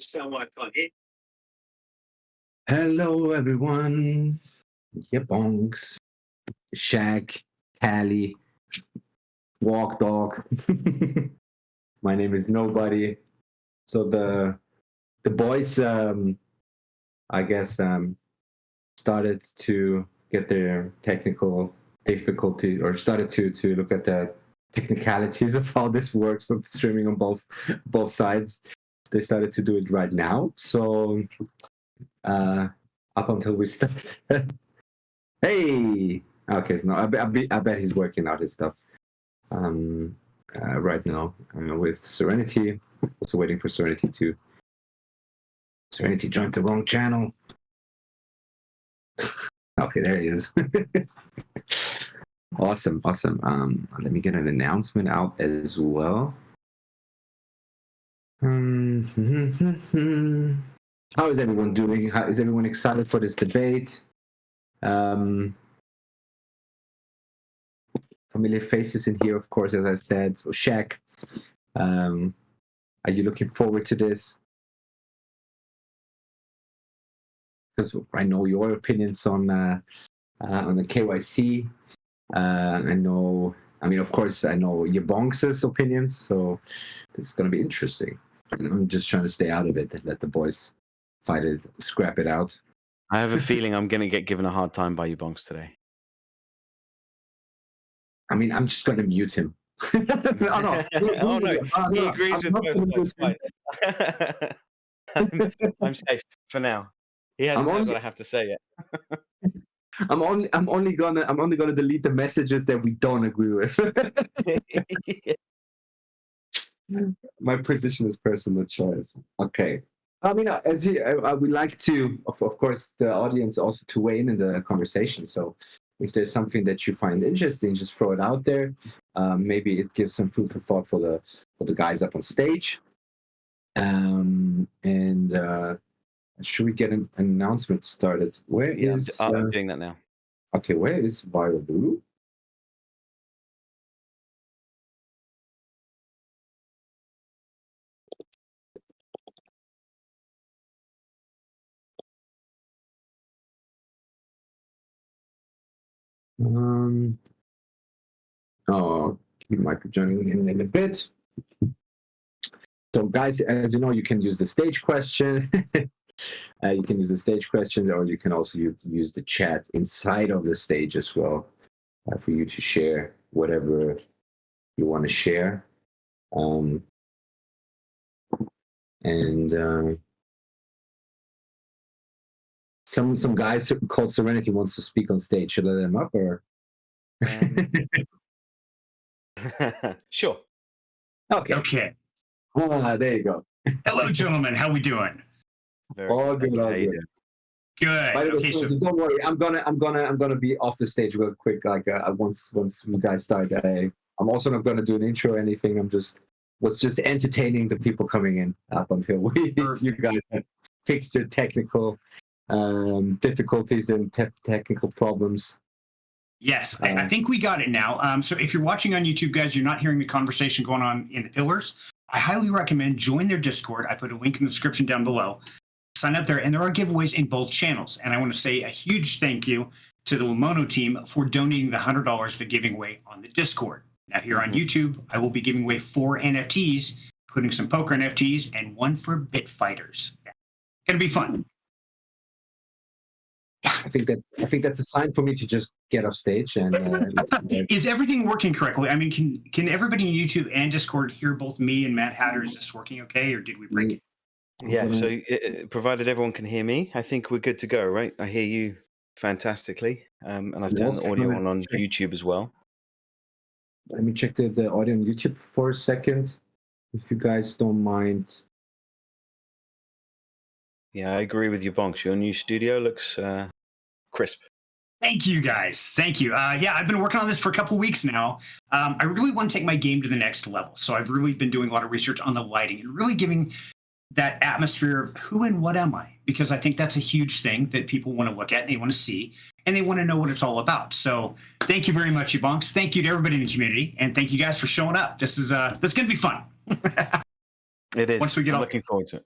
Someone can't hear. Hello, everyone. Bonks, Shaq, Callie, Walk Dog. My name is Nobody. So the boys, I guess, started to get their technical difficulties, or started to look at the technicalities of how this works with streaming on both sides. They started to do it right now. So up until we start. Hey, okay, so no, I bet he's working out his stuff right now with Serenity. Also waiting for Serenity to. Serenity joined the wrong channel. Okay, there he is. Awesome. Let me get an announcement out as well. How is everyone doing? How is everyone excited for this debate? Familiar faces in here, of course, as I said. So, Shaq, are you looking forward to this? Because I know your opinions on the KYC. Of course, I know your Bonks' opinions. So this is going to be interesting. I'm just trying to stay out of it and let the boys fight it, scrap it out. I have a feeling I'm going to get given a hard time by you Bonks today. I'm just going to mute him. No. He agrees with both sides. I'm safe for now. He hasn't heard what I have to say yet. I'm only gonna delete the messages that we don't agree with. My position is personal choice. Okay. I would like to, of course, the audience also to weigh in the conversation. So if there's something that you find interesting, just throw it out there. Maybe it gives some food for thought for the guys up on stage. Should we get an announcement started? Where is? I'm doing that now. Okay, where is Viral Blue? He might be joining in a bit. So, guys, as you know, you can use the stage question. You can use the stage questions, or you can also use the chat inside of the stage as well for you to share whatever you want to share. Some guys called Serenity wants to speak on stage. Should I let them up or? Sure. Okay. There you go. Hello, gentlemen. How we doing? All good. Good. Okay, so don't worry. I'm gonna be off the stage real quick. Like once you guys start, I'm also not gonna do an intro or anything. Was just entertaining the people coming in up until you guys have fixed your technical difficulties and technical problems. Yes, I think we got it now. So if you're watching on YouTube, guys, you're not hearing the conversation going on in the pillars. I highly recommend join their Discord. I put a link in the description down below. Sign up there, and there are giveaways in both channels. And I want to say a huge thank you to the Lamono team for donating the $100 they're giving away on the Discord. Now here on YouTube, I will be giving away 4 NFTs, including some poker NFTs and 1 for Bit Fighters. Gonna be fun. I think that's a sign for me to just get off stage and. Is everything working correctly? I mean, can everybody in YouTube and Discord hear both me and MadHatter? Is this working okay, or did we break it? Yeah. So provided everyone can hear me, I think we're good to go, right? I hear you fantastically, and I've turned the audio on YouTube as well. Let me check the audio on YouTube for a second, if you guys don't mind. Yeah, I agree with you, Bonks. Your new studio looks crisp. Thank you, guys. Thank you. Yeah, I've been working on this for a couple weeks now. I really want to take my game to the next level. So I've really been doing a lot of research on the lighting and really giving that atmosphere of who and what am I? Because I think that's a huge thing that people want to look at, they want to see, and they want to know what it's all about. So thank you very much, you Bonks. Thank you to everybody in the community, and thank you guys for showing up. This is going to be fun. It is. Once we get looking forward to it.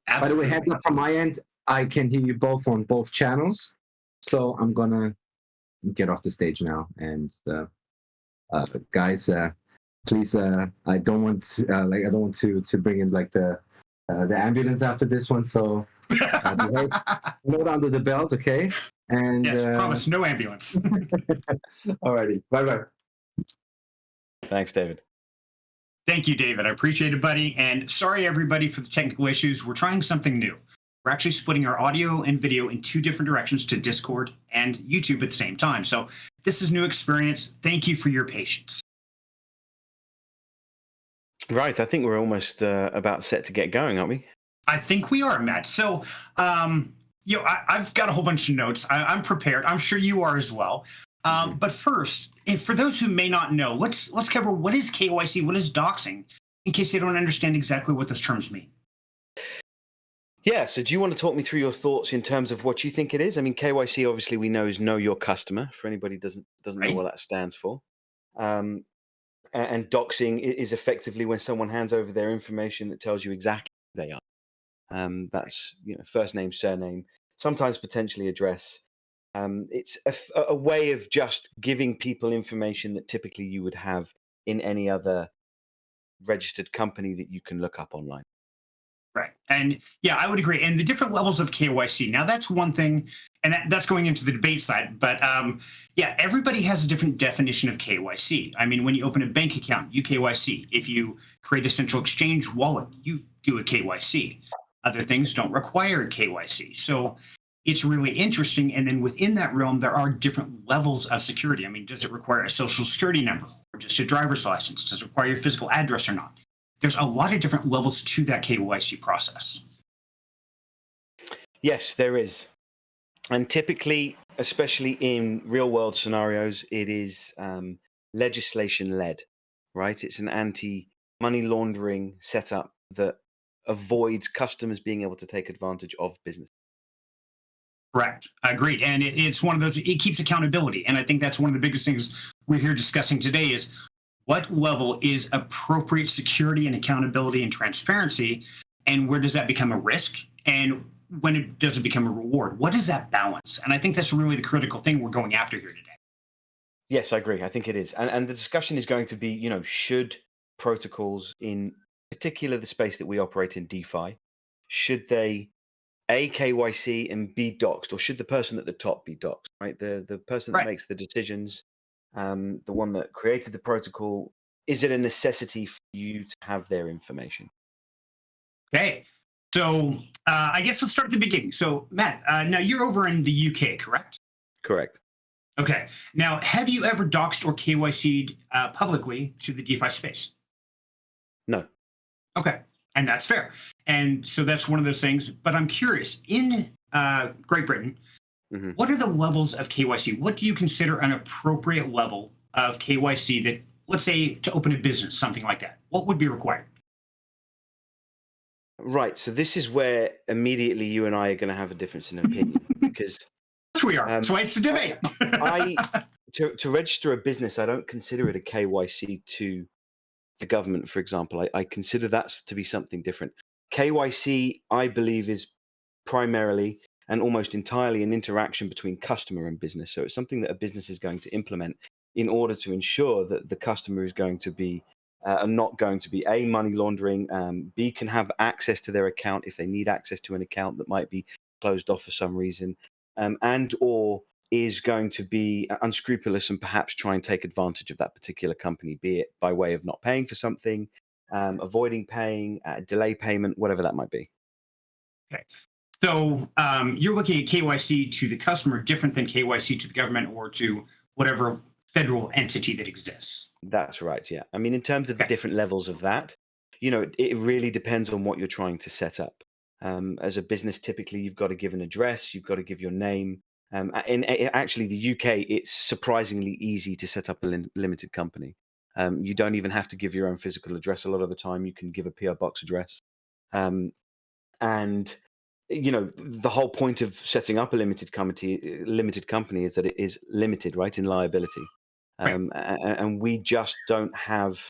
By the way, heads up from my end, I can hear you both on both channels. So I'm gonna get off the stage now. And guys, please, I don't want to bring in like the ambulance after this one. So note under the belt, okay? And yes, promise, no ambulance. Alrighty, bye. Thanks, David. Thank you, David. I appreciate it, buddy. And sorry, everybody, for the technical issues. We're trying something new. We're actually splitting our audio and video in 2 different directions to Discord and YouTube at the same time. So this is new experience. Thank you for your patience. Right. I think we're almost about set to get going, aren't we? I think we are, Matt. So, I've got a whole bunch of notes. I'm prepared. I'm sure you are as well. But first, for those who may not know, let's cover what is KYC, what is doxing, in case they don't understand exactly what those terms mean. Yeah. So do you want to talk me through your thoughts in terms of what you think it is? I mean, KYC, obviously, we know is know your customer. For anybody who doesn't know what that stands for. And doxing is effectively when someone hands over their information that tells you exactly who they are. That's first name, surname, sometimes potentially address. It's a way of just giving people information that typically you would have in any other registered company that you can look up online. Right. And yeah, I would agree. And the different levels of KYC. Now, that's one thing, and that's going into the debate side. But everybody has a different definition of KYC. I mean, when you open a bank account, you KYC. If you create a central exchange wallet, you do a KYC. Other things don't require a KYC. So it's really interesting. And then within that realm, there are different levels of security. I mean, does it require a social security number or just a driver's license? Does it require your physical address or not? There's a lot of different levels to that KYC process. Yes, there is. And typically, especially in real world scenarios, it is legislation led, right? It's an anti-money laundering setup that avoids customers being able to take advantage of business. Correct. Agreed. And it's one of those, it keeps accountability. And I think that's one of the biggest things we're here discussing today is what level is appropriate security and accountability and transparency, and where does that become a risk? And when it doesn't become a reward, what is that balance? And I think that's really the critical thing we're going after here today. Yes, I agree. I think it is. And the discussion is going to be, should protocols in particular the space that we operate in, DeFi, should they A, KYC and B, doxed, or should the person at the top be doxed, right? The person that makes the decisions, the one that created the protocol, is it a necessity for you to have their information? Okay. So I guess let's start at the beginning. So Matt, now you're over in the UK, correct? Correct. Okay. Now, have you ever doxed or KYC'd publicly to the DeFi space? No. Okay. And that's fair. And so that's one of those things. But I'm curious, in Great Britain, what are the levels of KYC? What do you consider an appropriate level of KYC that, let's say, to open a business, something like that? What would be required? Right. So this is where immediately you and I are going to have a difference in opinion because we are. That's why it's a debate. To register a business, I don't consider it a KYC to the government, for example. I consider that to be something different. KYC, I believe, is primarily and almost entirely an interaction between customer and business. So it's something that a business is going to implement in order to ensure that the customer is going to be not going to be A, money laundering, B, can have access to their account if they need access to an account that might be closed off for some reason, and or is going to be unscrupulous and perhaps try and take advantage of that particular company, be it by way of not paying for something, avoiding paying, delay payment, whatever that might be. Okay. So you're looking at KYC to the customer different than KYC to the government or to whatever federal entity that exists. That's right. Yeah. I mean, in terms of the different levels of that, it really depends on what you're trying to set up. As a business, typically you've got to give an address, you've got to give your name. In actually the UK, it's surprisingly easy to set up a limited company. You don't even have to give your own physical address. A lot of the time you can give a PO box address. And the whole point of setting up a limited company is that it is limited, right, in liability. And we just don't have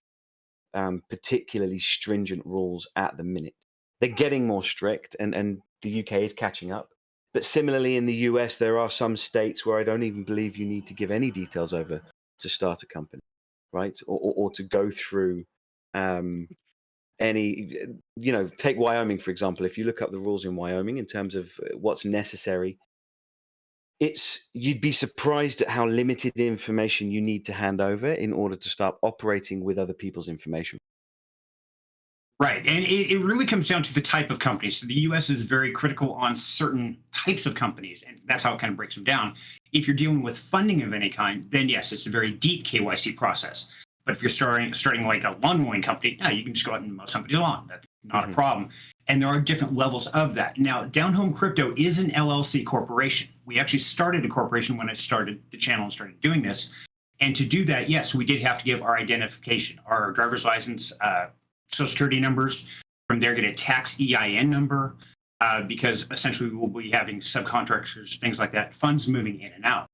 particularly stringent rules at the minute. They're getting more strict, and the UK is catching up. But similarly, in the US, there are some states where I don't even believe you need to give any details over to start a company, right? Or to go through any, take Wyoming, for example. If you look up the rules in Wyoming in terms of what's necessary, you'd be surprised at how limited information you need to hand over in order to start operating with other people's information. Right. And it really comes down to the type of company. So the US is very critical on certain types of companies, and that's how it kind of breaks them down. If you're dealing with funding of any kind, then yes, it's a very deep KYC process. But if you're starting like a lawn mowing company, yeah, you can just go out and mow somebody's lawn. That's not a problem. And there are different levels of that. Now, Down Home Crypto is an LLC corporation. We actually started a corporation when I started the channel and started doing this. And to do that, yes, we did have to give our identification, our driver's license, social security numbers. From there, get a tax EIN number, because essentially we'll be having subcontractors, things like that, funds moving in and out.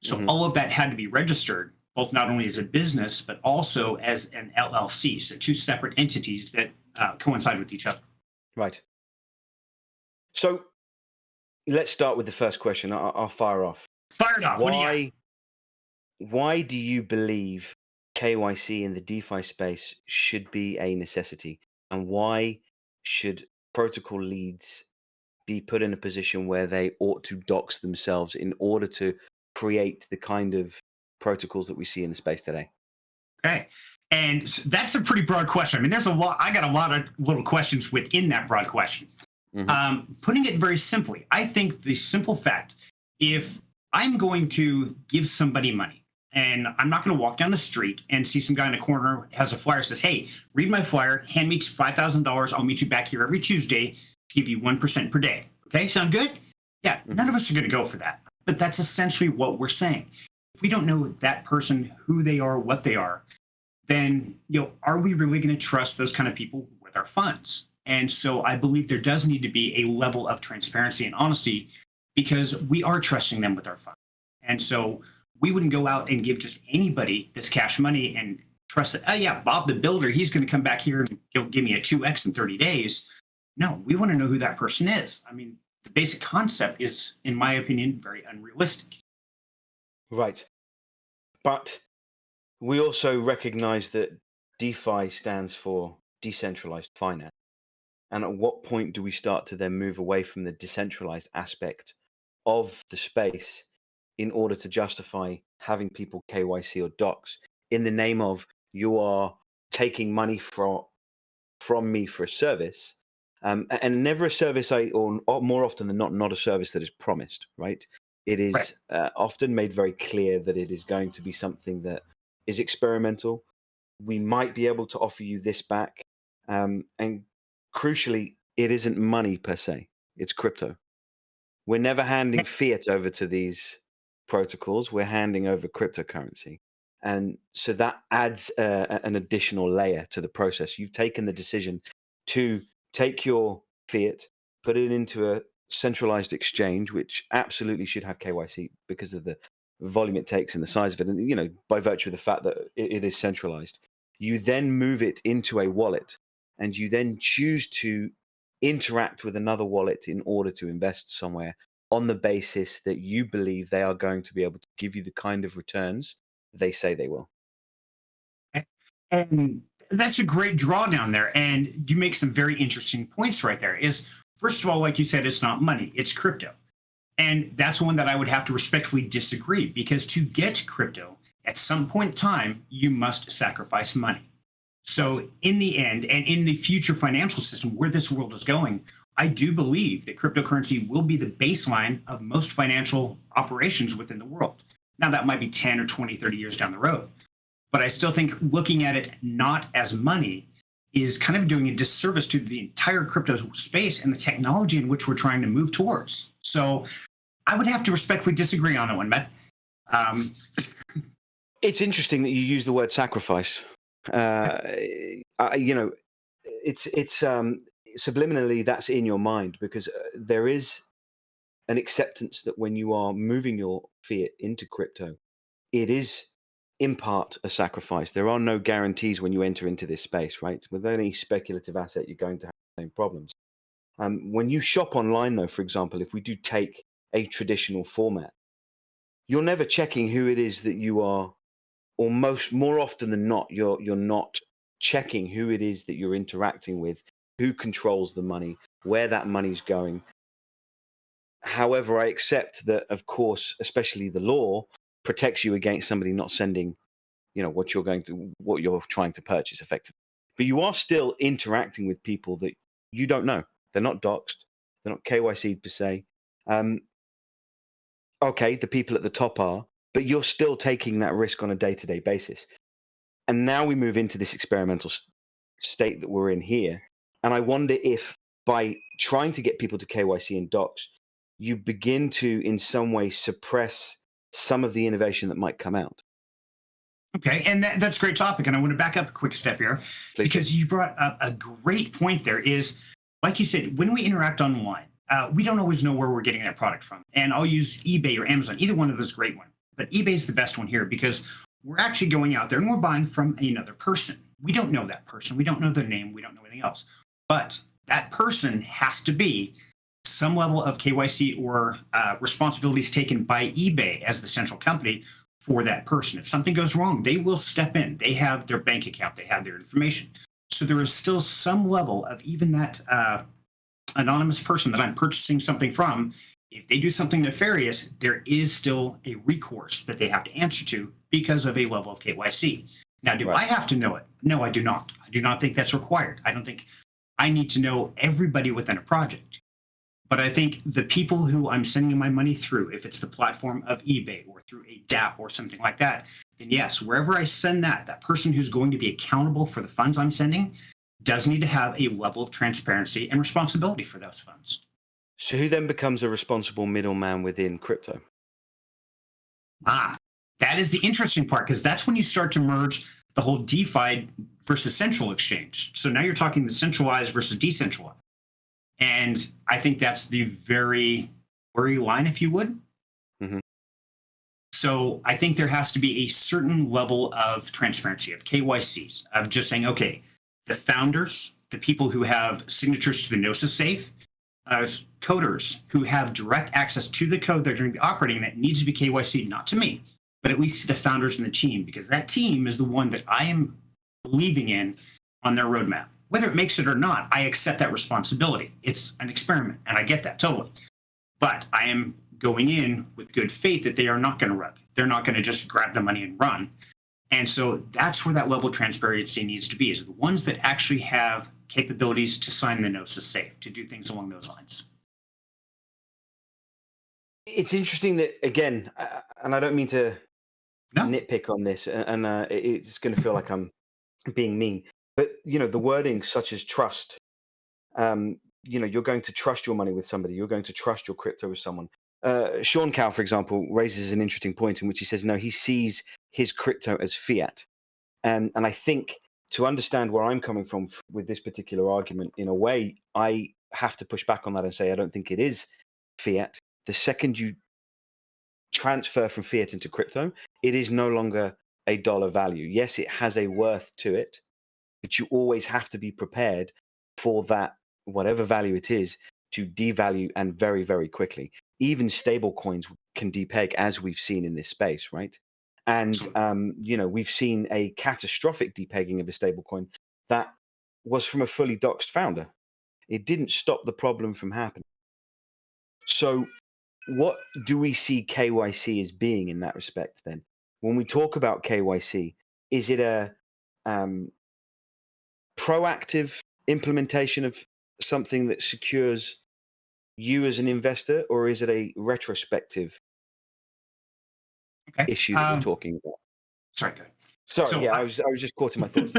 So all of that had to be registered, both not only as a business, but also as an LLC. So two separate entities that coincide with each other. Right. So let's start with the first question. I'll fire off. Fire it off. What do you got? Why do you believe KYC in the DeFi space should be a necessity? And why should protocol leads be put in a position where they ought to dox themselves in order to create the kind of protocols that we see in the space today? Okay. And that's a pretty broad question. I mean, there's a lot, I got a lot of little questions within that broad question. Putting it very simply, I think the simple fact, if I'm going to give somebody money, and I'm not going to walk down the street and see some guy in a corner has a flyer, says, hey, read my flyer, hand me $5,000. I'll meet you back here every Tuesday to give you 1% per day. Okay, sound good? Yeah, none of us are going to go for that. But that's essentially what we're saying. If we don't know that person, who they are, what they are, then, are we really going to trust those kind of people with our funds? And so I believe there does need to be a level of transparency and honesty, because we are trusting them with our funds. And so we wouldn't go out and give just anybody this cash money and trust that, oh yeah, Bob the builder, he's going to come back here and give me a 2x in 30 days. No, we want to know who that person is. I mean, the basic concept is, in my opinion, very unrealistic. Right. But we also recognize that DeFi stands for decentralized finance. And at what point do we start to then move away from the decentralized aspect of the space in order to justify having people KYC or docs in the name of you are taking money from me for a service, and never a service, or more often than not a service that is promised, right? It is often made very clear that it is going to be something that is experimental. We might be able to offer you this back, and crucially, it isn't money per se, it's crypto. We're never handing fiat over to these protocols, we're handing over cryptocurrency. And so that adds an additional layer to the process. You've taken the decision to take your fiat, put it into a centralized exchange, which absolutely should have KYC because of the volume it takes and the size of it, and by virtue of the fact that it is centralized. You then move it into a wallet, and you then choose to interact with another wallet in order to invest somewhere on the basis that you believe they are going to be able to give you the kind of returns they say they will. And that's a great drawdown there. And you make some very interesting points right there. Is, first of all, like you said, it's not money, it's crypto. And that's one that I would have to respectfully disagree, because to get crypto, at some point in time, you must sacrifice money. So in the end, and in the future financial system where this world is going, I do believe that cryptocurrency will be the baseline of most financial operations within the world. Now, that might be 10 or 20, 30 years down the road. But I still think looking at it not as money is kind of doing a disservice to the entire crypto space and the technology in which we're trying to move towards. So I would have to respectfully disagree on that one, Matt. It's interesting that you use the word sacrifice. It's subliminally that's in your mind, because there is an acceptance that when you are moving your fiat into crypto, it is in part a sacrifice. There are no guarantees when you enter into this space, right? With any speculative asset, you're going to have the same problems. When you shop online, though, for example, if we do take a traditional format, you're never checking who it is that you are, or more often than not, you're not checking who it is that you're interacting with, who controls the money, where that money's going. However, I accept that, of course, especially the law protects you against somebody not sending, what you're trying to purchase effectively. But you are still interacting with people that you don't know. They're not doxed. They're not KYC'd per se. Okay, the people at the top are, but you're still taking that risk on a day-to-day basis. And now we move into this experimental state that we're in here. And I wonder if by trying to get people to KYC and docs, you begin to, in some way, suppress some of the innovation that might come out. Okay, and that's a great topic, and I want to back up a quick step here. Please because do. you brought up a great point there is, like you said, when we interact online, we don't always know where we're getting that product from. And I'll use eBay or Amazon, either one of those great one. But eBay is the best one here because we're actually going out there and we're buying from another person. We don't know that person. We don't know their name. We don't know anything else. But that person has to be some level of KYC or responsibilities taken by eBay as the central company for that person. If something goes wrong, they will step in. They have their bank account. They have their information. So there is still some level of even that anonymous person that I'm purchasing something from. If they do something nefarious, there is still a recourse that they have to answer to because of a level of KYC. Now, do I have to know it? No, I do not. I do not think that's required. I don't think I need to know everybody within a project. But I think the people who I'm sending my money through, if it's the platform of eBay or through a DApp or something like that, then yes, wherever I send that person who's going to be accountable for the funds I'm sending does need to have a level of transparency and responsibility for those funds. So who then becomes a responsible middleman within crypto? That is the interesting part, because that's when you start to merge the whole DeFi versus central exchange. So now you're talking the centralized versus decentralized. And I think that's the very blurry line, if you would. Mm-hmm. So I think there has to be a certain level of transparency, of KYCs, of just saying, okay, the founders, the people who have signatures to the Gnosis safe, coders who have direct access to the code they're going to be operating, that needs to be KYC, not to me, but at least to the founders and the team, because that team is the one that I am believing in on their roadmap. Whether it makes it or not, I accept that responsibility. It's an experiment, and I get that totally. But I am going in with good faith that they are not going to run. They're not going to just grab the money and run. And so that's where that level of transparency needs to be, is the ones that actually have capabilities to sign the Gnosis safe, to do things along those lines. It's interesting that, again, and I don't mean to nitpick on this, and it's going to feel like I'm being mean, but, the wording such as trust, you're going to trust your money with somebody. You're going to trust your crypto with someone. Sean Cow, for example, raises an interesting point in which he says, no, he sees his crypto as fiat. And I think to understand where I'm coming from with this particular argument, in a way, I have to push back on that and say, I don't think it is fiat. The second you transfer from fiat into crypto, it is no longer a dollar value. Yes, it has a worth to it, but you always have to be prepared for that, whatever value it is, to devalue, and very, very quickly. Even stable coins can depeg, as we've seen in this space, right? And, we've seen a catastrophic depegging of a stable coin that was from a fully doxed founder. It didn't stop the problem from happening. So what do we see KYC as being in that respect then? When we talk about KYC, is it a proactive implementation of something that secures you as an investor, or is it a retrospective issue that we're talking about? Sorry, go ahead. Sorry, I was just caught in my thoughts.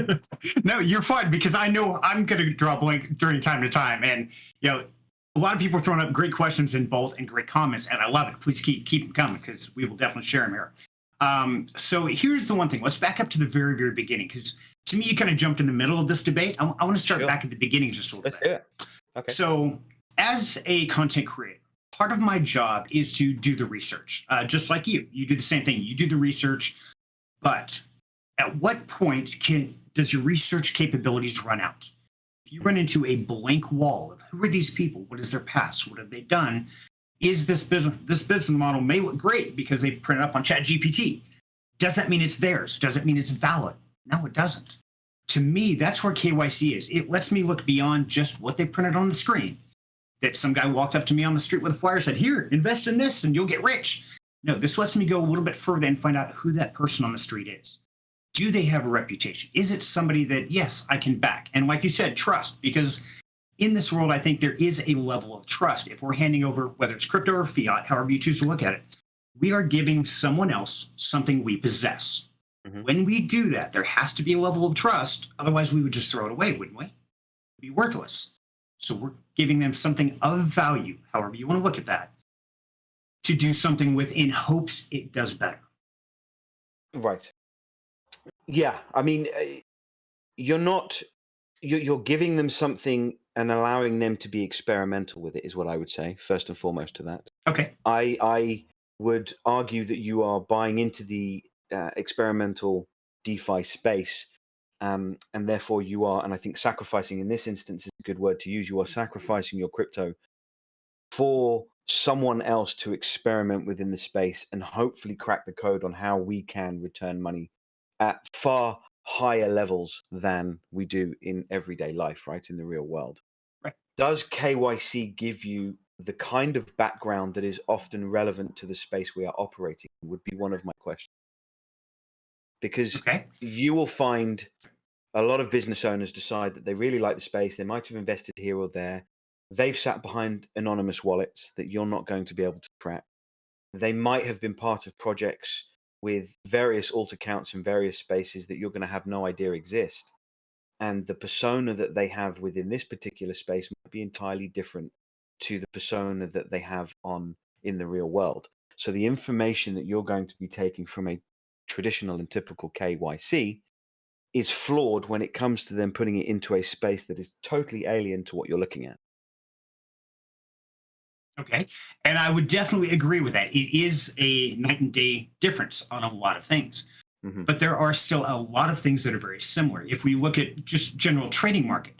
No, you're fine, because I know I'm going to draw a blank during time to time, and a lot of people are throwing up great questions in both and great comments, and I love it. Please keep them coming, because we will definitely share them here. So here's the one thing. Let's back up to the very, very beginning, because to me, you kind of jumped in the middle of this debate. I want to start back at the beginning just a little bit. Let's do it. Okay. So as a content creator, part of my job is to do the research. Just like you do the same thing. You do the research, but at what point does your research capabilities run out? if you run into a blank wall of who are these people, what is their past, what have they done, is this business model may look great because they print it up on ChatGPT. Does that mean it's theirs? Does it mean it's valid? No, it doesn't. To me, that's where KYC is. It lets me look beyond just what they printed on the screen. That some guy walked up to me on the street with a flyer and said, here, invest in this and you'll get rich. No, this lets me go a little bit further and find out who that person on the street is. Do they have a reputation? Is it somebody that, yes, I can back? And like you said, trust, because in this world, I think there is a level of trust. If we're handing over, whether it's crypto or fiat, however you choose to look at it, we are giving someone else something we possess. Mm-hmm. When we do that, there has to be a level of trust. Otherwise, we would just throw it away, wouldn't we? It'd be worthless. So we're giving them something of value, however you want to look at that, to do something with in hopes it does better. Right. Yeah. I mean, you're giving them something and allowing them to be experimental with it is what I would say, first and foremost to that. Okay. I would argue that you are buying into the experimental DeFi space, and therefore you are, and I think sacrificing in this instance is a good word to use, you are sacrificing your crypto for someone else to experiment within the space and hopefully crack the code on how we can return money at far higher levels than we do in everyday life, right? In the real world. Right. Does KYC give you the kind of background that is often relevant to the space we are operating? Would be one of my questions. Because you will find a lot of business owners decide that they really like the space. They might have invested here or there. They've sat behind anonymous wallets that you're not going to be able to track. They might have been part of projects with various alt accounts in various spaces that you're going to have no idea exist. And the persona that they have within this particular space might be entirely different to the persona that they have in the real world. So the information that you're going to be taking from a traditional and typical KYC is flawed when it comes to them putting it into a space that is totally alien to what you're looking at. Okay. And I would definitely agree with that. It is a night and day difference on a lot of things. Mm-hmm. But there are still a lot of things that are very similar. If we look at just general trading market,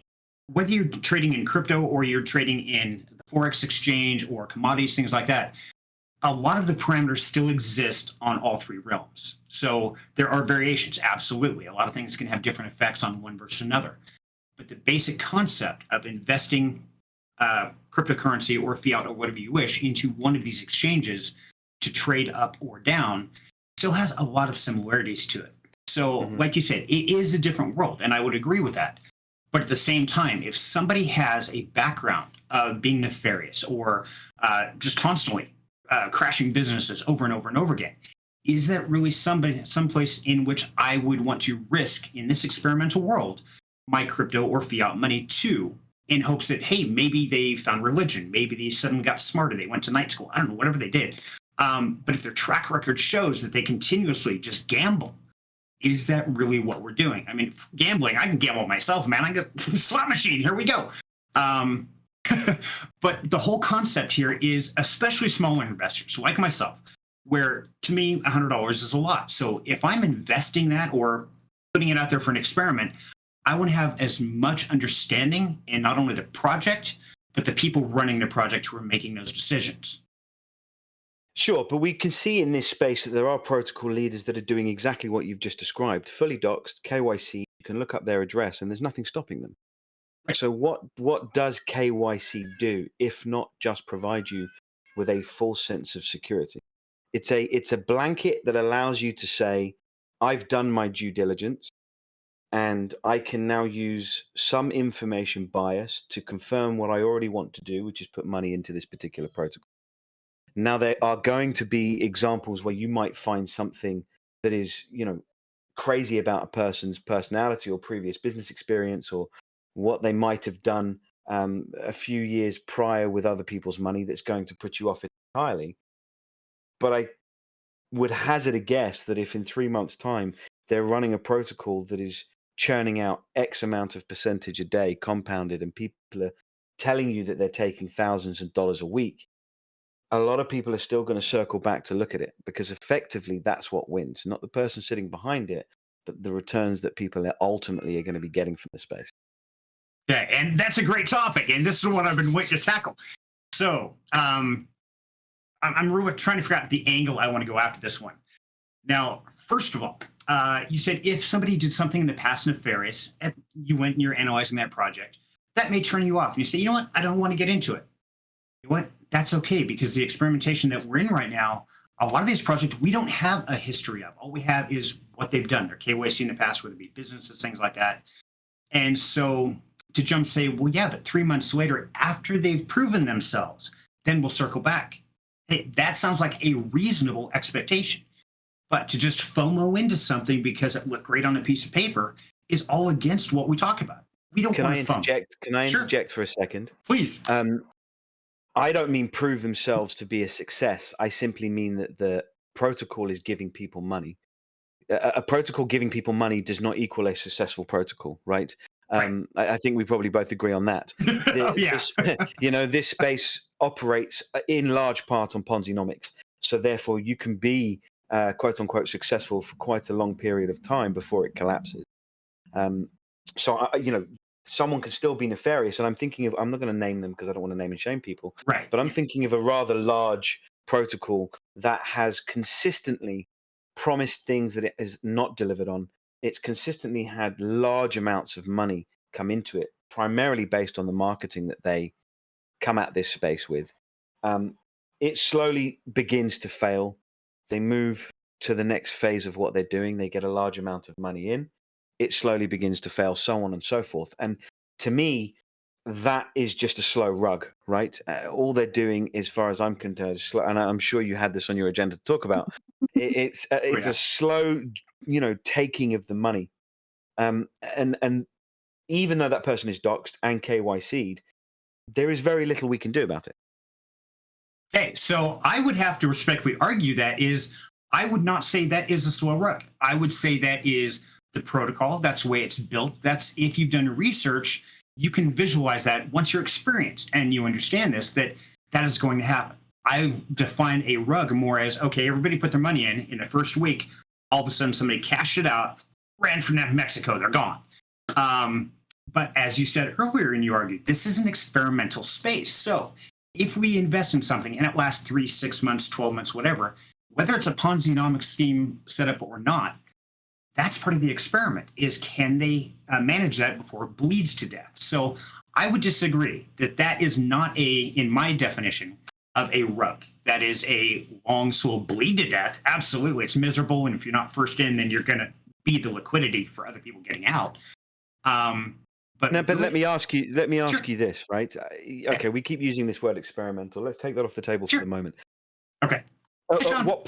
whether you're trading in crypto or you're trading in the Forex exchange or commodities, things like that, a lot of the parameters still exist on all three realms. So there are variations, absolutely. A lot of things can have different effects on one versus another. But the basic concept of investing cryptocurrency or fiat or whatever you wish into one of these exchanges to trade up or down still has a lot of similarities to it. So like you said, it is a different world, and I would agree with that. But at the same time, if somebody has a background of being nefarious or just constantly crashing businesses over and over and over again, is that really someplace in which I would want to risk in this experimental world my crypto or fiat money to, in hopes that, hey, maybe they found religion, maybe they suddenly got smarter, they went to night school, I don't know, whatever they did. But if their track record shows that they continuously just gamble, is that really what we're doing? I mean, gambling, I can gamble myself, man. I got a slot machine, here we go. But the whole concept here is, especially smaller investors like myself, where to me, $100 is a lot. So if I'm investing that or putting it out there for an experiment, I want to have as much understanding in not only the project, but the people running the project who are making those decisions. Sure, but we can see in this space that there are protocol leaders that are doing exactly what you've just described, fully doxed, KYC, you can look up their address and there's nothing stopping them. Right. So what does KYC do, if not just provide you with a full sense of security? It's a blanket that allows you to say, I've done my due diligence, and I can now use some information bias to confirm what I already want to do, which is put money into this particular protocol. Now, there are going to be examples where you might find something that is, crazy about a person's personality or previous business experience or what they might have done a few years prior with other people's money that's going to put you off entirely. But I would hazard a guess that if in 3 months' time they're running a protocol that is churning out X amount of percentage a day compounded and people are telling you that they're taking thousands of dollars a week, a lot of people are still going to circle back to look at it, because effectively that's what wins, not the person sitting behind it, but the returns that people ultimately are going to be getting from the space. Okay, and that's a great topic, and this is what I've been waiting to tackle. So, I'm really trying to figure out the angle I want to go after this one. Now, first of all, you said if somebody did something in the past nefarious, and you went and you're analyzing that project, that may turn you off. And you say, you know what, I don't want to get into it. You know what? That's okay, because the experimentation that we're in right now, a lot of these projects we don't have a history of. All we have is what they've done, their KYC in the past, whether it be businesses, things like that. And so to jump say, well, yeah, but 3 months later, after they've proven themselves, then we'll circle back. Hey, that sounds like a reasonable expectation. But to just FOMO into something because it looked great on a piece of paper is all against what we talk about. We don't want to FOMO. Can I interject for a second? Please. I don't mean prove themselves to be a success. I simply mean that the protocol is giving people money. A protocol giving people money does not equal a successful protocol, right? I think we probably both agree on that. This space operates in large part on Ponzi-nomics. So therefore, you can be quote unquote successful for quite a long period of time before it collapses. Someone can still be nefarious, and I'm thinking of, I'm not going to name them because I don't want to name and shame people, right? But I'm thinking of a rather large protocol that has consistently promised things that it has not delivered on. It's consistently had large amounts of money come into it, primarily based on the marketing that they come at this space with. It slowly begins to fail. They move to the next phase of what they're doing. They get a large amount of money in. It slowly begins to fail, so on and so forth. And to me, that is just a slow rug, right? All they're doing, as far as I'm concerned, is slow, and I'm sure you had this on your agenda to talk about. It's a slow, taking of the money. And even though that person is doxed and KYC'd, there is very little we can do about it. Okay, so I would have to respectfully argue I would not say that is a slow rug. I would say that is the protocol. That's the way it's built. That's, if you've done research, you can visualize that once you're experienced and you understand this, that is going to happen. I define a rug more as, okay, everybody put their money in the first week. All of a sudden, somebody cashed it out, ran from Mexico, they're gone. But as you said earlier, and you argued, this is an experimental space. So if we invest in something and it lasts 3, 6 months, 12 months, whatever, whether it's a Ponzi-nomic scheme set up or not, that's part of the experiment, is can they manage that before it bleeds to death? So I would disagree that is not in my definition of a rug. That is a long, slow bleed to death. Absolutely. It's miserable. And if you're not first in, then you're going to be the liquidity for other people getting out. But let me ask you this, right? Okay, we keep using this word experimental. Let's take that off the table for the moment. Okay. At what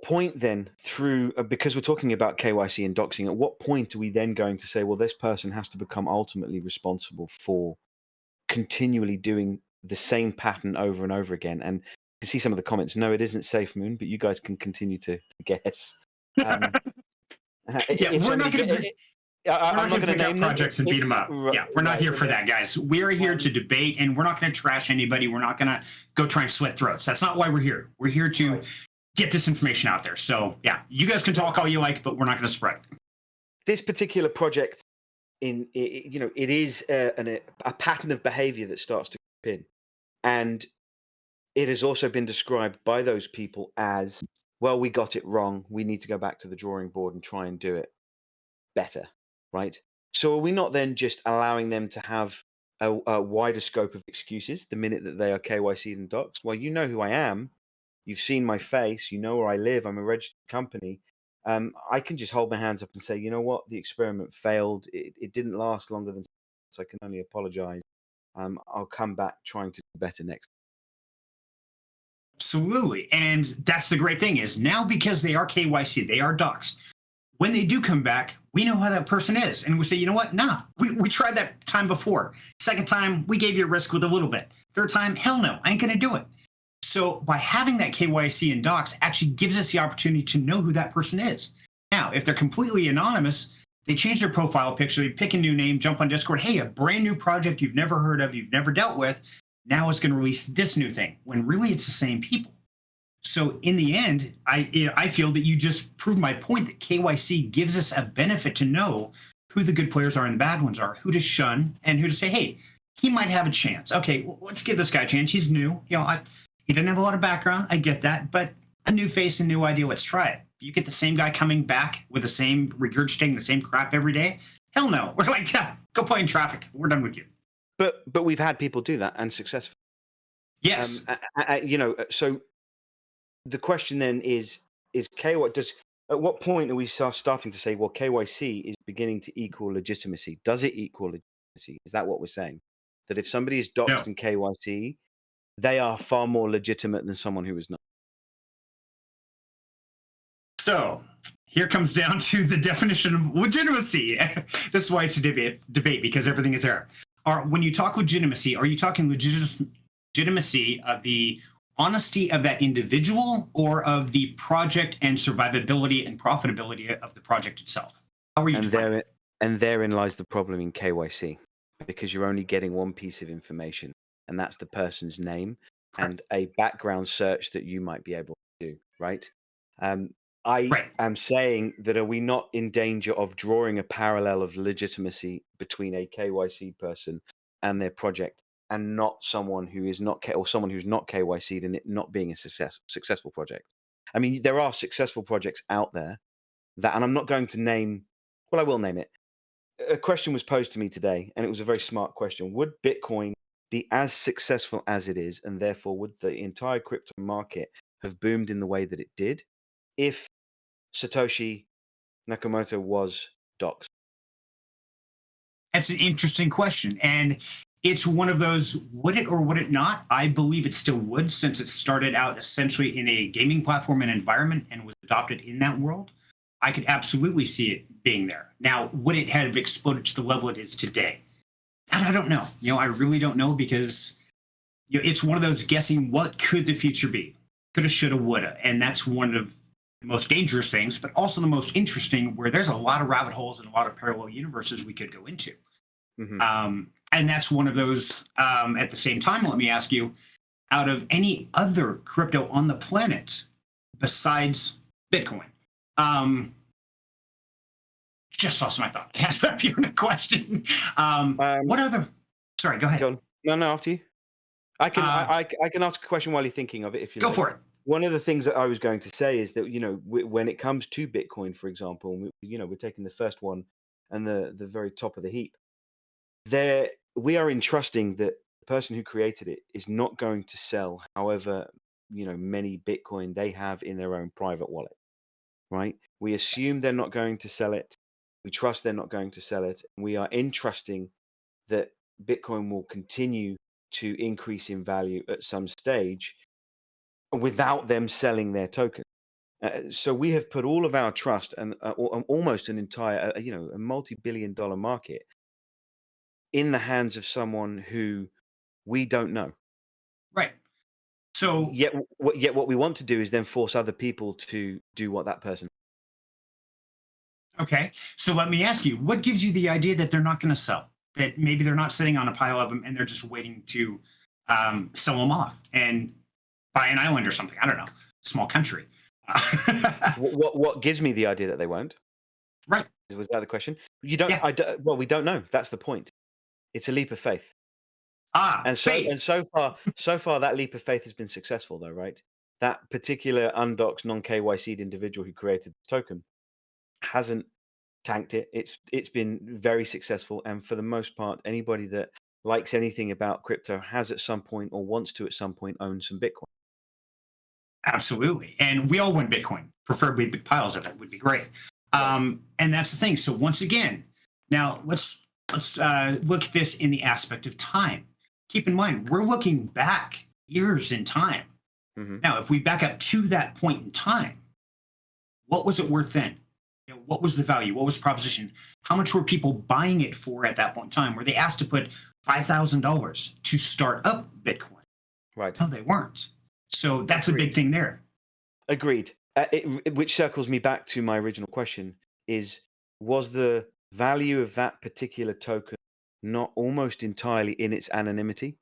point then, through, because we're talking about KYC and doxing, at what point are we then going to say, well, this person has to become ultimately responsible for continually doing the same pattern over and over again? And you can see some of the comments. No, it isn't Safe Moon, but you guys can continue to guess. We're not going to. I'm not going to name projects and beat them up. Yeah, we're not here for that, guys. We're here to debate, and we're not going to trash anybody. We're not going to go try and slit throats. That's not why we're here. We're here to get this information out there. So, yeah, you guys can talk all you like, but we're not going to spread it. This particular project, it is a pattern of behavior that starts to creep in, and it has also been described by those people as, well, we got it wrong. We need to go back to the drawing board and try and do it better. Right. So are we not then just allowing them to have a wider scope of excuses the minute that they are KYC'd and doxed? Well, you know who I am. You've seen my face. You know where I live. I'm a registered company. I can just hold my hands up and say, you know what? The experiment failed. It didn't last longer than, so I can only apologize. I'll come back trying to do better next time. Absolutely. And that's the great thing is now, because they are KYC, they are doxed. When they do come back, we know how that person is. And we say, you know what? Nah, we tried that time before. Second time, we gave you a risk with a little bit. Third time, hell no, I ain't going to do it. So by having that KYC and docs actually gives us the opportunity to know who that person is. Now, if they're completely anonymous, they change their profile picture, they pick a new name, jump on Discord. Hey, a brand new project you've never heard of, you've never dealt with. Now it's going to release this new thing, when really it's the same people. So in the end, I feel that you just proved my point that KYC gives us a benefit to know who the good players are and the bad ones are, who to shun, and who to say, hey, he might have a chance. Okay, well, let's give this guy a chance. He's new. He didn't have a lot of background. I get that, but a new face, a new idea. Let's try it. You get the same guy coming back with the same regurgitating the same crap every day. Hell no. We're like, yeah, go play in traffic. We're done with you. But we've had people do that and successful. Yes. So the question then is at what point are we starting to say, well, KYC is beginning to equal legitimacy? Does it equal legitimacy? Is that what we're saying? That if somebody is doxed in KYC, they are far more legitimate than someone who is not? So here comes down to the definition of legitimacy. This is why it's a debate because everything is there. When you talk legitimacy, are you talking legitimacy of the honesty of that individual or of the project and survivability and profitability of the project itself? How are you defining? And therein lies the problem in KYC, because you're only getting one piece of information, and that's the person's name. Correct. And a background search that you might be able to do, right? I am saying that are we not in danger of drawing a parallel of legitimacy between a KYC person and their project, and not someone who is not or someone who's not KYC'd and it not being a successful project? I mean, there are successful projects out there that, and I'm not going to name. Well, I will name it. A question was posed to me today, and it was a very smart question. Would Bitcoin be as successful as it is, and therefore would the entire crypto market have boomed in the way that it did if Satoshi Nakamoto was doxxed? That's an interesting question. And it's one of those, would it or would it not? I believe it still would, since it started out essentially in a gaming platform and environment and was adopted in that world. I could absolutely see it being there. Now, would it have exploded to the level it is today? And I don't know. I really don't know, because it's one of those guessing what could the future be? Coulda, shoulda, woulda. And that's one of the most dangerous things, but also the most interesting, where there's a lot of rabbit holes and a lot of parallel universes we could go into. Mm-hmm. And that's one of those. At the same time, let me ask you, out of any other crypto on the planet besides Bitcoin, just lost my thought. I had up here in a question. What other? Sorry, go ahead. No, after you. I can ask a question while you're thinking of it, if you go like. for it. One of the things that I was going to say is that when it comes to Bitcoin, for example, we're taking the first one and the very top of the heap. There, we are entrusting that the person who created it is not going to sell however many Bitcoin they have in their own private wallet, right? We assume they're not going to sell it. We trust they're not going to sell it. And we are entrusting that Bitcoin will continue to increase in value at some stage without them selling their token. So we have put all of our trust and almost an entire, a multi-billion-dollar market in the hands of someone who we don't know. Right. So yet what we want to do is then force other people to do what that person. Okay. So let me ask you, what gives you the idea that they're not going to sell? That maybe they're not sitting on a pile of them and they're just waiting to sell them off and buy an island or something? I don't know. Small country. What gives me the idea that they won't? Right. Was that the question? You don't. Yeah. Well, we don't know. That's the point. It's a leap of faith. Faith. So far that leap of faith has been successful, though, right? That particular undoxed, non-KYC'd individual who created the token hasn't tanked it. It's been very successful, and for the most part, anybody that likes anything about crypto has at some point, or wants to at some point, own some Bitcoin. Absolutely. And we all want Bitcoin, preferably big piles of it would be great. And that's the thing. So once again, now let's look at this in the aspect of time. Keep in mind, we're looking back years in time. Mm-hmm. Now, if we back up to that point in time, what was it worth then? What was the value? What was the proposition? How much were people buying it for at that point in time? Were they asked to put $5,000 to start up Bitcoin? Right. No, they weren't. So that's a big thing there. Agreed. Which circles me back to my original question: was the value of that particular token not almost entirely in its anonymity?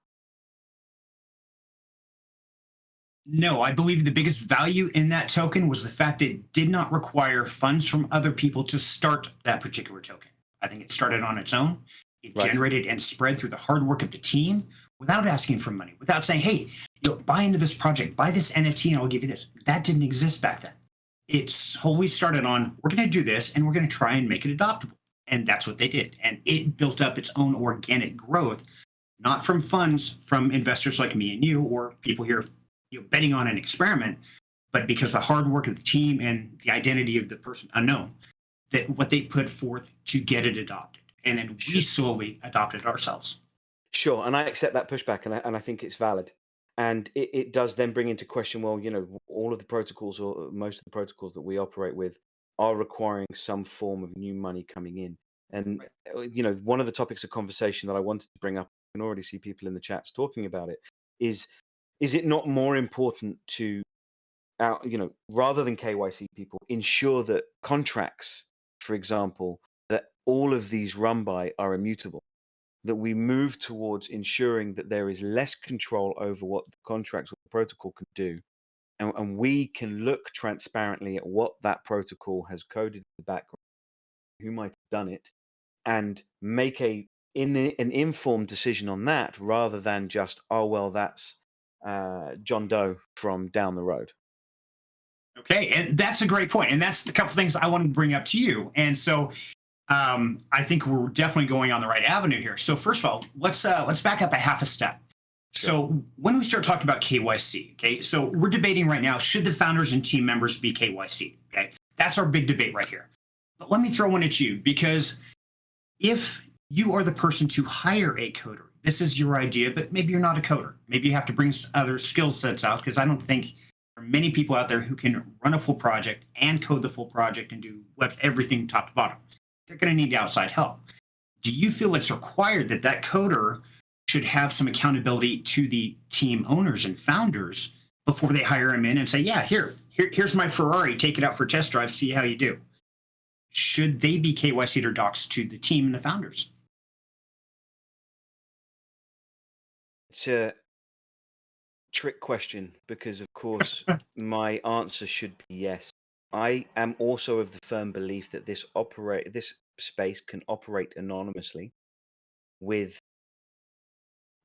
No, I believe the biggest value in that token was the fact it did not require funds from other people to start that particular token. I think it started on its own. It Right. generated and spread through the hard work of the team without asking for money, without saying, hey, buy into this project, buy this NFT and I'll give you this. That didn't exist back then. It solely started on, we're going to do this and we're going to try and make it adoptable. And that's what they did. And it built up its own organic growth, not from funds from investors like me and you or people here betting on an experiment, but because the hard work of the team and the identity of the person unknown, that what they put forth to get it adopted. And then we slowly adopted ourselves. Sure, and I accept that pushback, and I think it's valid. And it does then bring into question, well, all of the protocols or most of the protocols that we operate with are requiring some form of new money coming in. And, one of the topics of conversation that I wanted to bring up, I can already see people in the chats talking about it, is it not more important to, rather than KYC people, ensure that contracts, for example, that all of these run by are immutable? That we move towards ensuring that there is less control over what the contracts or the protocol can do. And we can look transparently at what that protocol has coded in the background, who might have done it, and make an informed decision on that rather than just, oh, well, that's John Doe from down the road. Okay, and that's a great point. And that's a couple things I wanted to bring up to you. And so I think we're definitely going on the right avenue here. So first of all, let's back up a half a step. So when we start talking about KYC, okay, so we're debating right now, should the founders and team members be KYC? Okay, that's our big debate right here. But let me throw one at you, because if you are the person to hire a coder, this is your idea, but maybe you're not a coder. Maybe you have to bring other skill sets out, because I don't think there are many people out there who can run a full project and code the full project and do everything top to bottom. They're going to need outside help. Do you feel it's required that that coder should have some accountability to the team owners and founders before they hire him in and say, yeah, here's my Ferrari, take it out for a test drive, see how you do? Should they be KYC'd or doxed to the team and the founders? It's a trick question because, of course, my answer should be yes. I am also of the firm belief that this space can operate anonymously with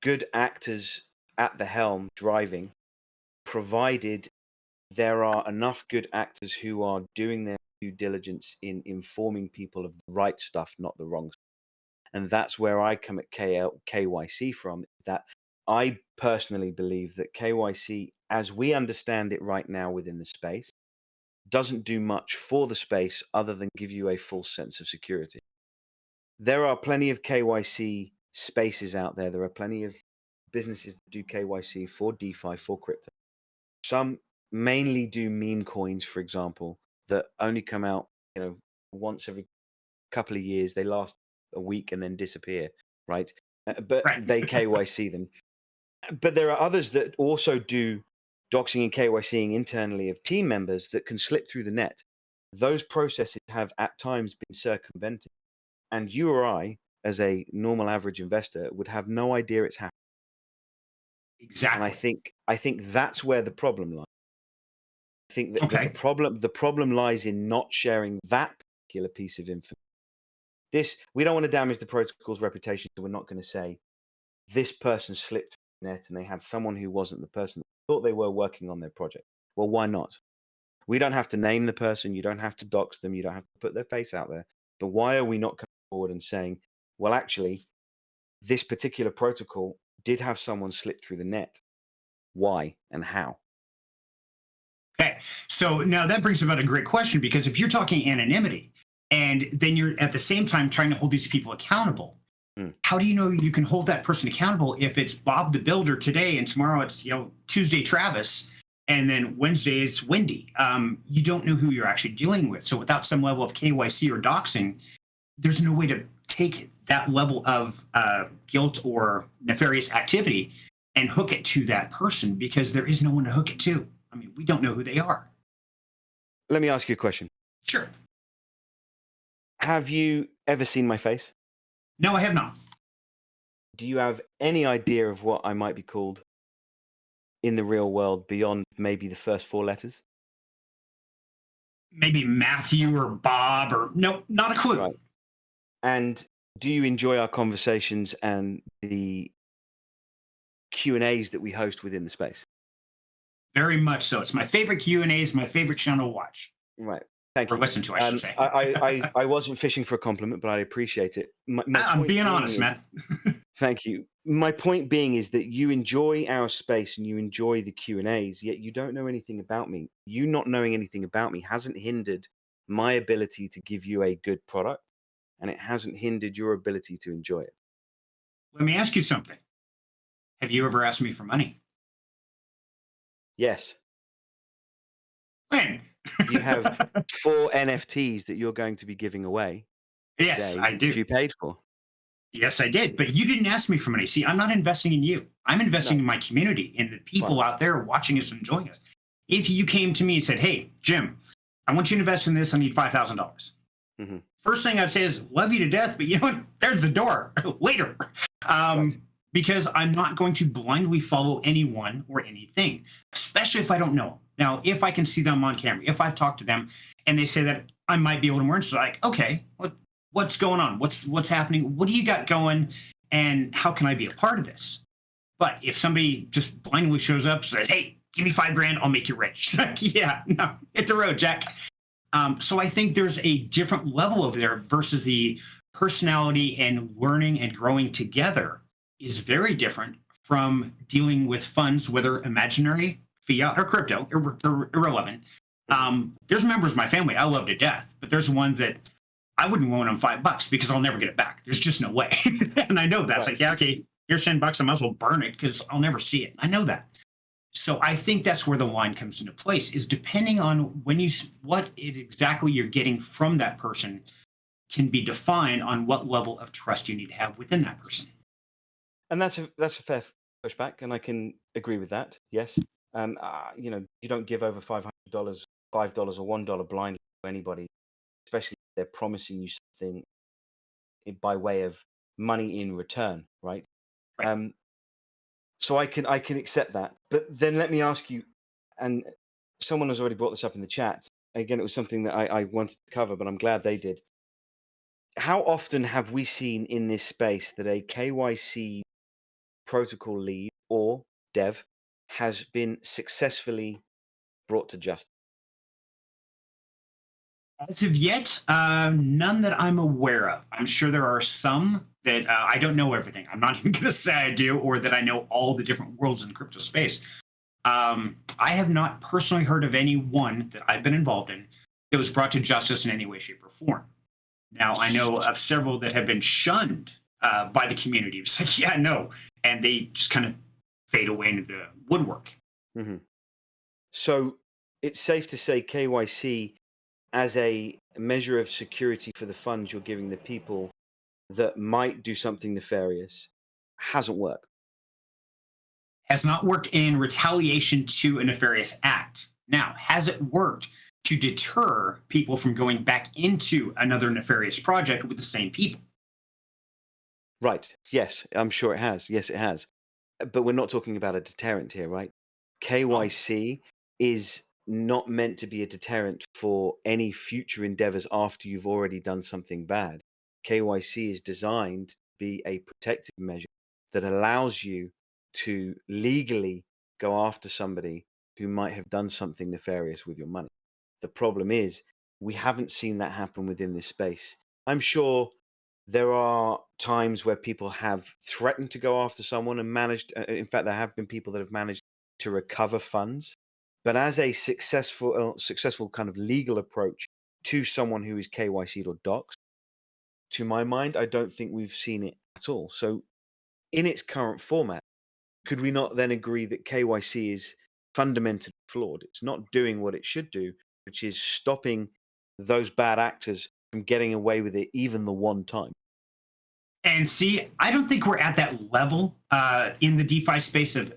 good actors at the helm driving, provided there are enough good actors who are doing their due diligence in informing people of the right stuff, not the wrong stuff. And that's where I come at KYC from, that I personally believe that KYC, as we understand it right now within the space, doesn't do much for the space other than give you a false sense of security. There are plenty of KYC spaces out there. There are plenty of businesses that do KYC for DeFi, for crypto. Some mainly do meme coins, for example, that only come out, once every couple of years. They last a week and then disappear, right? But they KYC them. But there are others that also do doxing and KYCing internally of team members that can slip through the net. Those processes have at times been circumvented. And you or I, as a normal average investor, would have no idea it's happening. Exactly. And I think that's where the problem lies. I think that the problem lies in not sharing that particular piece of information. We don't want to damage the protocol's reputation, so we're not going to say this person slipped through the net and they had someone who wasn't the person that thought they were working on their project. Well, why not? We don't have to name the person. You don't have to dox them. You don't have to put their face out there. But why are we not coming forward and saying, well, actually, this particular protocol did have someone slip through the net? Why and how? Okay, so now that brings about a great question, because if you're talking anonymity and then you're at the same time trying to hold these people accountable, how do you know you can hold that person accountable if it's Bob the Builder today and tomorrow it's Tuesday Travis and then Wednesday it's Wendy? You don't know who you're actually dealing with. So without some level of KYC or doxing, there's no way to take that level of guilt or nefarious activity and hook it to that person, because there is no one to hook it to. I mean, we don't know who they are. Let me ask you a question. Sure. Have you ever seen my face? No, I have not. Do you have any idea of what I might be called in the real world beyond maybe the first 4 letters? Maybe Matthew or Bob or no, not a clue. Right. And do you enjoy our conversations and the Q&As that we host within the space? Very much so. It's my favorite Q&As, my favorite channel to watch. Right. Thank Or you. listen to, I should say. I wasn't fishing for a compliment, but I appreciate it. I'm point being being honest, is- man. Thank you. My point being is that you enjoy our space and you enjoy the Q&As, yet you don't know anything about me. You not knowing anything about me hasn't hindered my ability to give you a good product, and it hasn't hindered your ability to enjoy it. Let me ask you something. Have you ever asked me for money? Yes, When? you have 4 NFTs that you're going to be giving away Yes, today, I do. which you paid for. Yes, I did. But you didn't ask me for money. See, I'm not investing in you. I'm investing in my community, in the people out there watching us and enjoying us. If you came to me and said, hey, Jim, I want you to invest in this. I need $5,000. Mm-hmm. First thing I'd say is, love you to death, but you know what? There's the door later. Right. Because I'm not going to blindly follow anyone or anything, especially if I don't know them. Now, if I can see them on camera, if I've talked to them and they say that I might be a little more interested, like, okay, what's going on? What's happening? What do you got going? And how can I be a part of this? But if somebody just blindly shows up, says, hey, give me $5,000, I'll make you rich. Like, yeah, no, hit the road, Jack. So I think there's a different level over there versus the personality and learning and growing together is very different from dealing with funds, whether imaginary, fiat, or crypto, irrelevant. There's members of my family I love to death, but there's ones that I wouldn't loan them $5 because I'll never get it back. There's just no way. And I know that. It's like, yeah, okay, here's $10. I might as well burn it because I'll never see it. I know that. So I think that's where the line comes into place, is depending on what exactly you're getting from that person can be defined on what level of trust you need to have within that person. And that's a fair pushback, and I can agree with that. Yes, you know, you don't give over $500, $5 or $1 blindly to anybody, especially if they're promising you something by way of money in return, right? Right. So I can accept that, but then let me ask you, and someone has already brought this up in the chat. Again, it was something that I wanted to cover, but I'm glad they did. How often have we seen in this space that a KYC protocol lead or dev has been successfully brought to justice? As of yet, none that I'm aware of. I'm sure there are some that I don't know everything. I'm not even going to say I do, or that I know all the different worlds in crypto space. I have not personally heard of any one that I've been involved in that was brought to justice in any way, shape, or form. Now, I know of several that have been shunned by the community. It's like, yeah, no. And they just kind of fade away into the woodwork. Mm-hmm. So it's safe to say KYC, as a measure of security for the funds you're giving the people that might do something nefarious, hasn't worked. Has not worked in retaliation to a nefarious act. Now, has it worked to deter people from going back into another nefarious project with the same people? Right. Yes, I'm sure it has. Yes, it has. But we're not talking about a deterrent here, right? KYC is not meant to be a deterrent for any future endeavors after you've already done something bad. KYC is designed to be a protective measure that allows you to legally go after somebody who might have done something nefarious with your money. The problem is we haven't seen that happen within this space. I'm sure there are times where people have threatened to go after someone and managed, in fact, there have been people that have managed to recover funds. But as a successful kind of legal approach to someone who is KYC'd or doxed, to my mind, I don't think we've seen it at all. So in its current format, could we not then agree that KYC is fundamentally flawed? It's not doing what it should do, which is stopping those bad actors from getting away with it even the one time. And see, I don't think we're at that level in the DeFi space of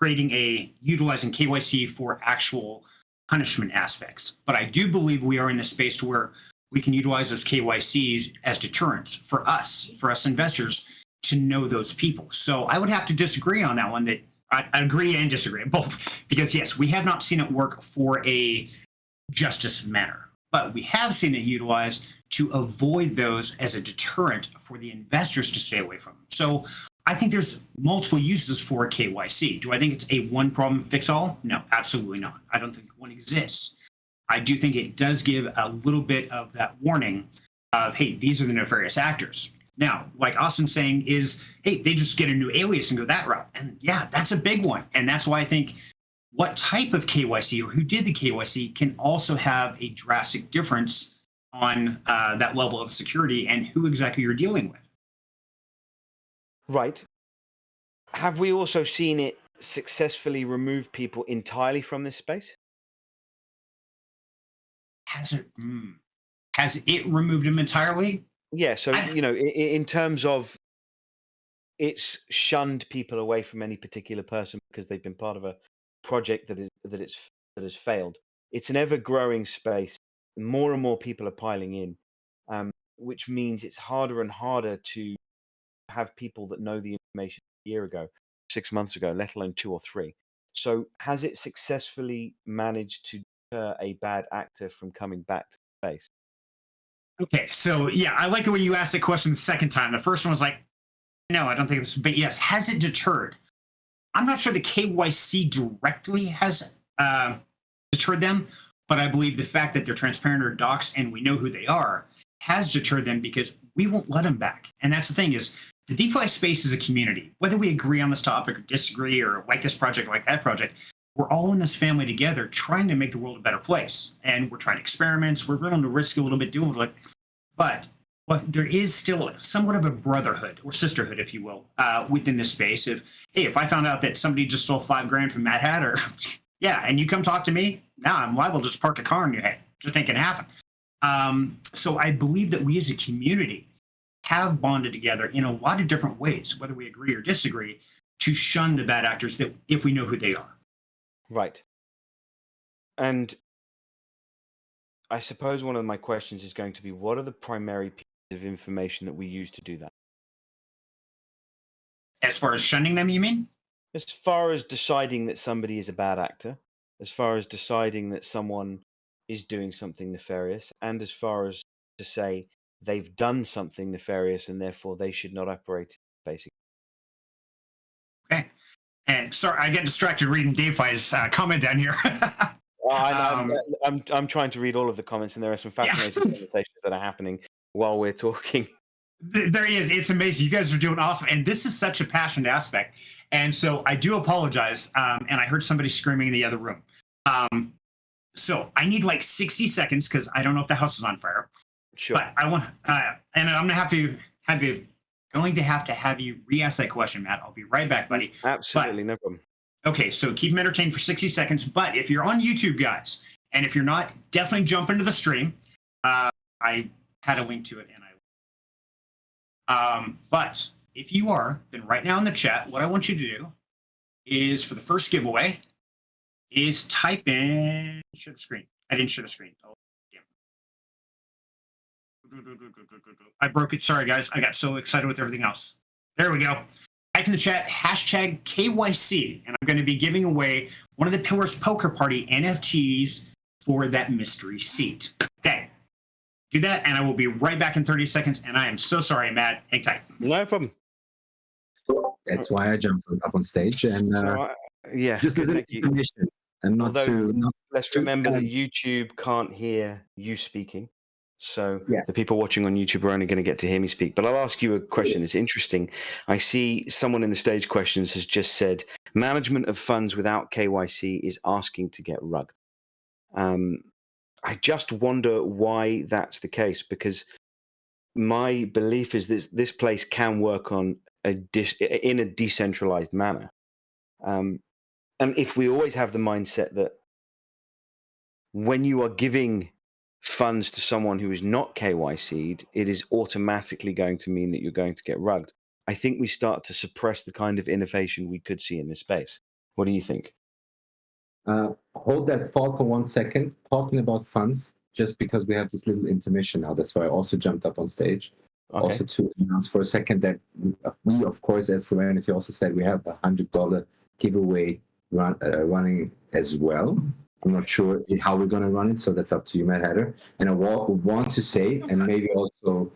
utilizing KYC for actual punishment aspects. But I do believe we are in the space where we can utilize those KYCs as deterrents for us investors to know those people. So I would have to disagree on that one. That I agree and disagree both, because yes, we have not seen it work for a justice manner. but we have seen it utilized to avoid those as a deterrent for the investors to stay away from them. So I think there's multiple uses for KYC. Do I think it's a one problem fix all? No, absolutely not. I don't think one exists. I do think it does give a little bit of that warning of, hey, these are the nefarious actors. Now, like Austin's saying is, hey, they just get a new alias and go that route. And yeah, that's a big one. And that's why I think what type of KYC or who did the KYC can also have a drastic difference on that level of security and who exactly you're dealing with. Right. Have we also seen it successfully remove people entirely from this space? Has it removed them entirely? Yeah. So, in terms of it's shunned people away from any particular person because they've been part of a project that has failed. It's an ever-growing space. More and more people are piling in, which means it's harder and harder to have people that know the information a year ago, 6 months ago, let alone 2 or 3. So has it successfully managed to deter a bad actor from coming back to the space? Okay, so yeah, I like the way you asked the question the second time. The first one was like, no, I don't think this, but yes, has it deterred? I'm not sure the KYC directly has deterred them, but I believe the fact that they're transparent or doxed and we know who they are has deterred them because we won't let them back. And that's the thing is the DeFi space is a community. Whether we agree on this topic or disagree or like this project, like that project, we're all in this family together trying to make the world a better place. And we're trying experiments. We're willing to risk a little bit, doing it. But there is still somewhat of a brotherhood or sisterhood, if you will, within this space. If I found out that somebody just stole $5,000 from MadHatter, yeah, and you come talk to me, now I'm liable to just park a car in your head. Just ain't gonna happen. So I believe that we as a community have bonded together in a lot of different ways, whether we agree or disagree, to shun the bad actors that if we know who they are. Right. And I suppose one of my questions is going to be, what are the primary pieces of information that we use to do that? As far as shunning them, you mean? As far as deciding that somebody is a bad actor, as far as deciding that someone is doing something nefarious, and as far as to say they've done something nefarious and therefore they should not operate, basically. Okay. And sorry, I get distracted reading DeFi's comment down here. I'm trying to read all of the comments, and there are some fascinating conversations that are happening while we're talking. There is. It's amazing. You guys are doing awesome. And this is such a passionate aspect. And so I do apologize. And I heard somebody screaming in the other room. So I need like 60 seconds because I don't know if the house is on fire. Sure. But I want, and I'm going to have you re-ask that question, Matt. I'll be right back, buddy. Absolutely, no problem. Okay, so keep them entertained for 60 seconds. But if you're on YouTube, guys, and if you're not, definitely jump into the stream. I had a link to it, and but if you are, then right now in the chat, what I want you to do is for the first giveaway is type in, share the screen. I didn't share the screen. Oh, damn. I broke it. Sorry, guys. I got so excited with everything else. There we go. Type in the chat, hashtag KYC, and I'm going to be giving away one of the Pillars Poker Party NFTs for that mystery seat. Okay. Do that, and I will be right back in 30 seconds. And I am so sorry, Matt. Hang tight. No problem. That's why I jumped up on stage and yeah, just as an information, and not let's remember that YouTube can't hear you speaking, so the people watching on YouTube are only going to get to hear me speak. But I'll ask you a question. It's interesting. I see someone in the stage questions has just said management of funds without KYC is asking to get rugged. I just wonder why that's the case, because my belief is this place can work on in a decentralized manner. And if we always have the mindset that when you are giving funds to someone who is not KYC'd, it is automatically going to mean that you're going to get rugged, I think we start to suppress the kind of innovation we could see in this space. What do you think? Hold that thought for 1 second. Talking about funds, just because we have this little intermission now, that's why I also jumped up on stage. Okay. Also to announce for a second that we, of course, as Serenity also said, we have $100 giveaway running as well. I'm not sure how we're going to run it, so that's up to you, MadHatter. And I want to say, and maybe also,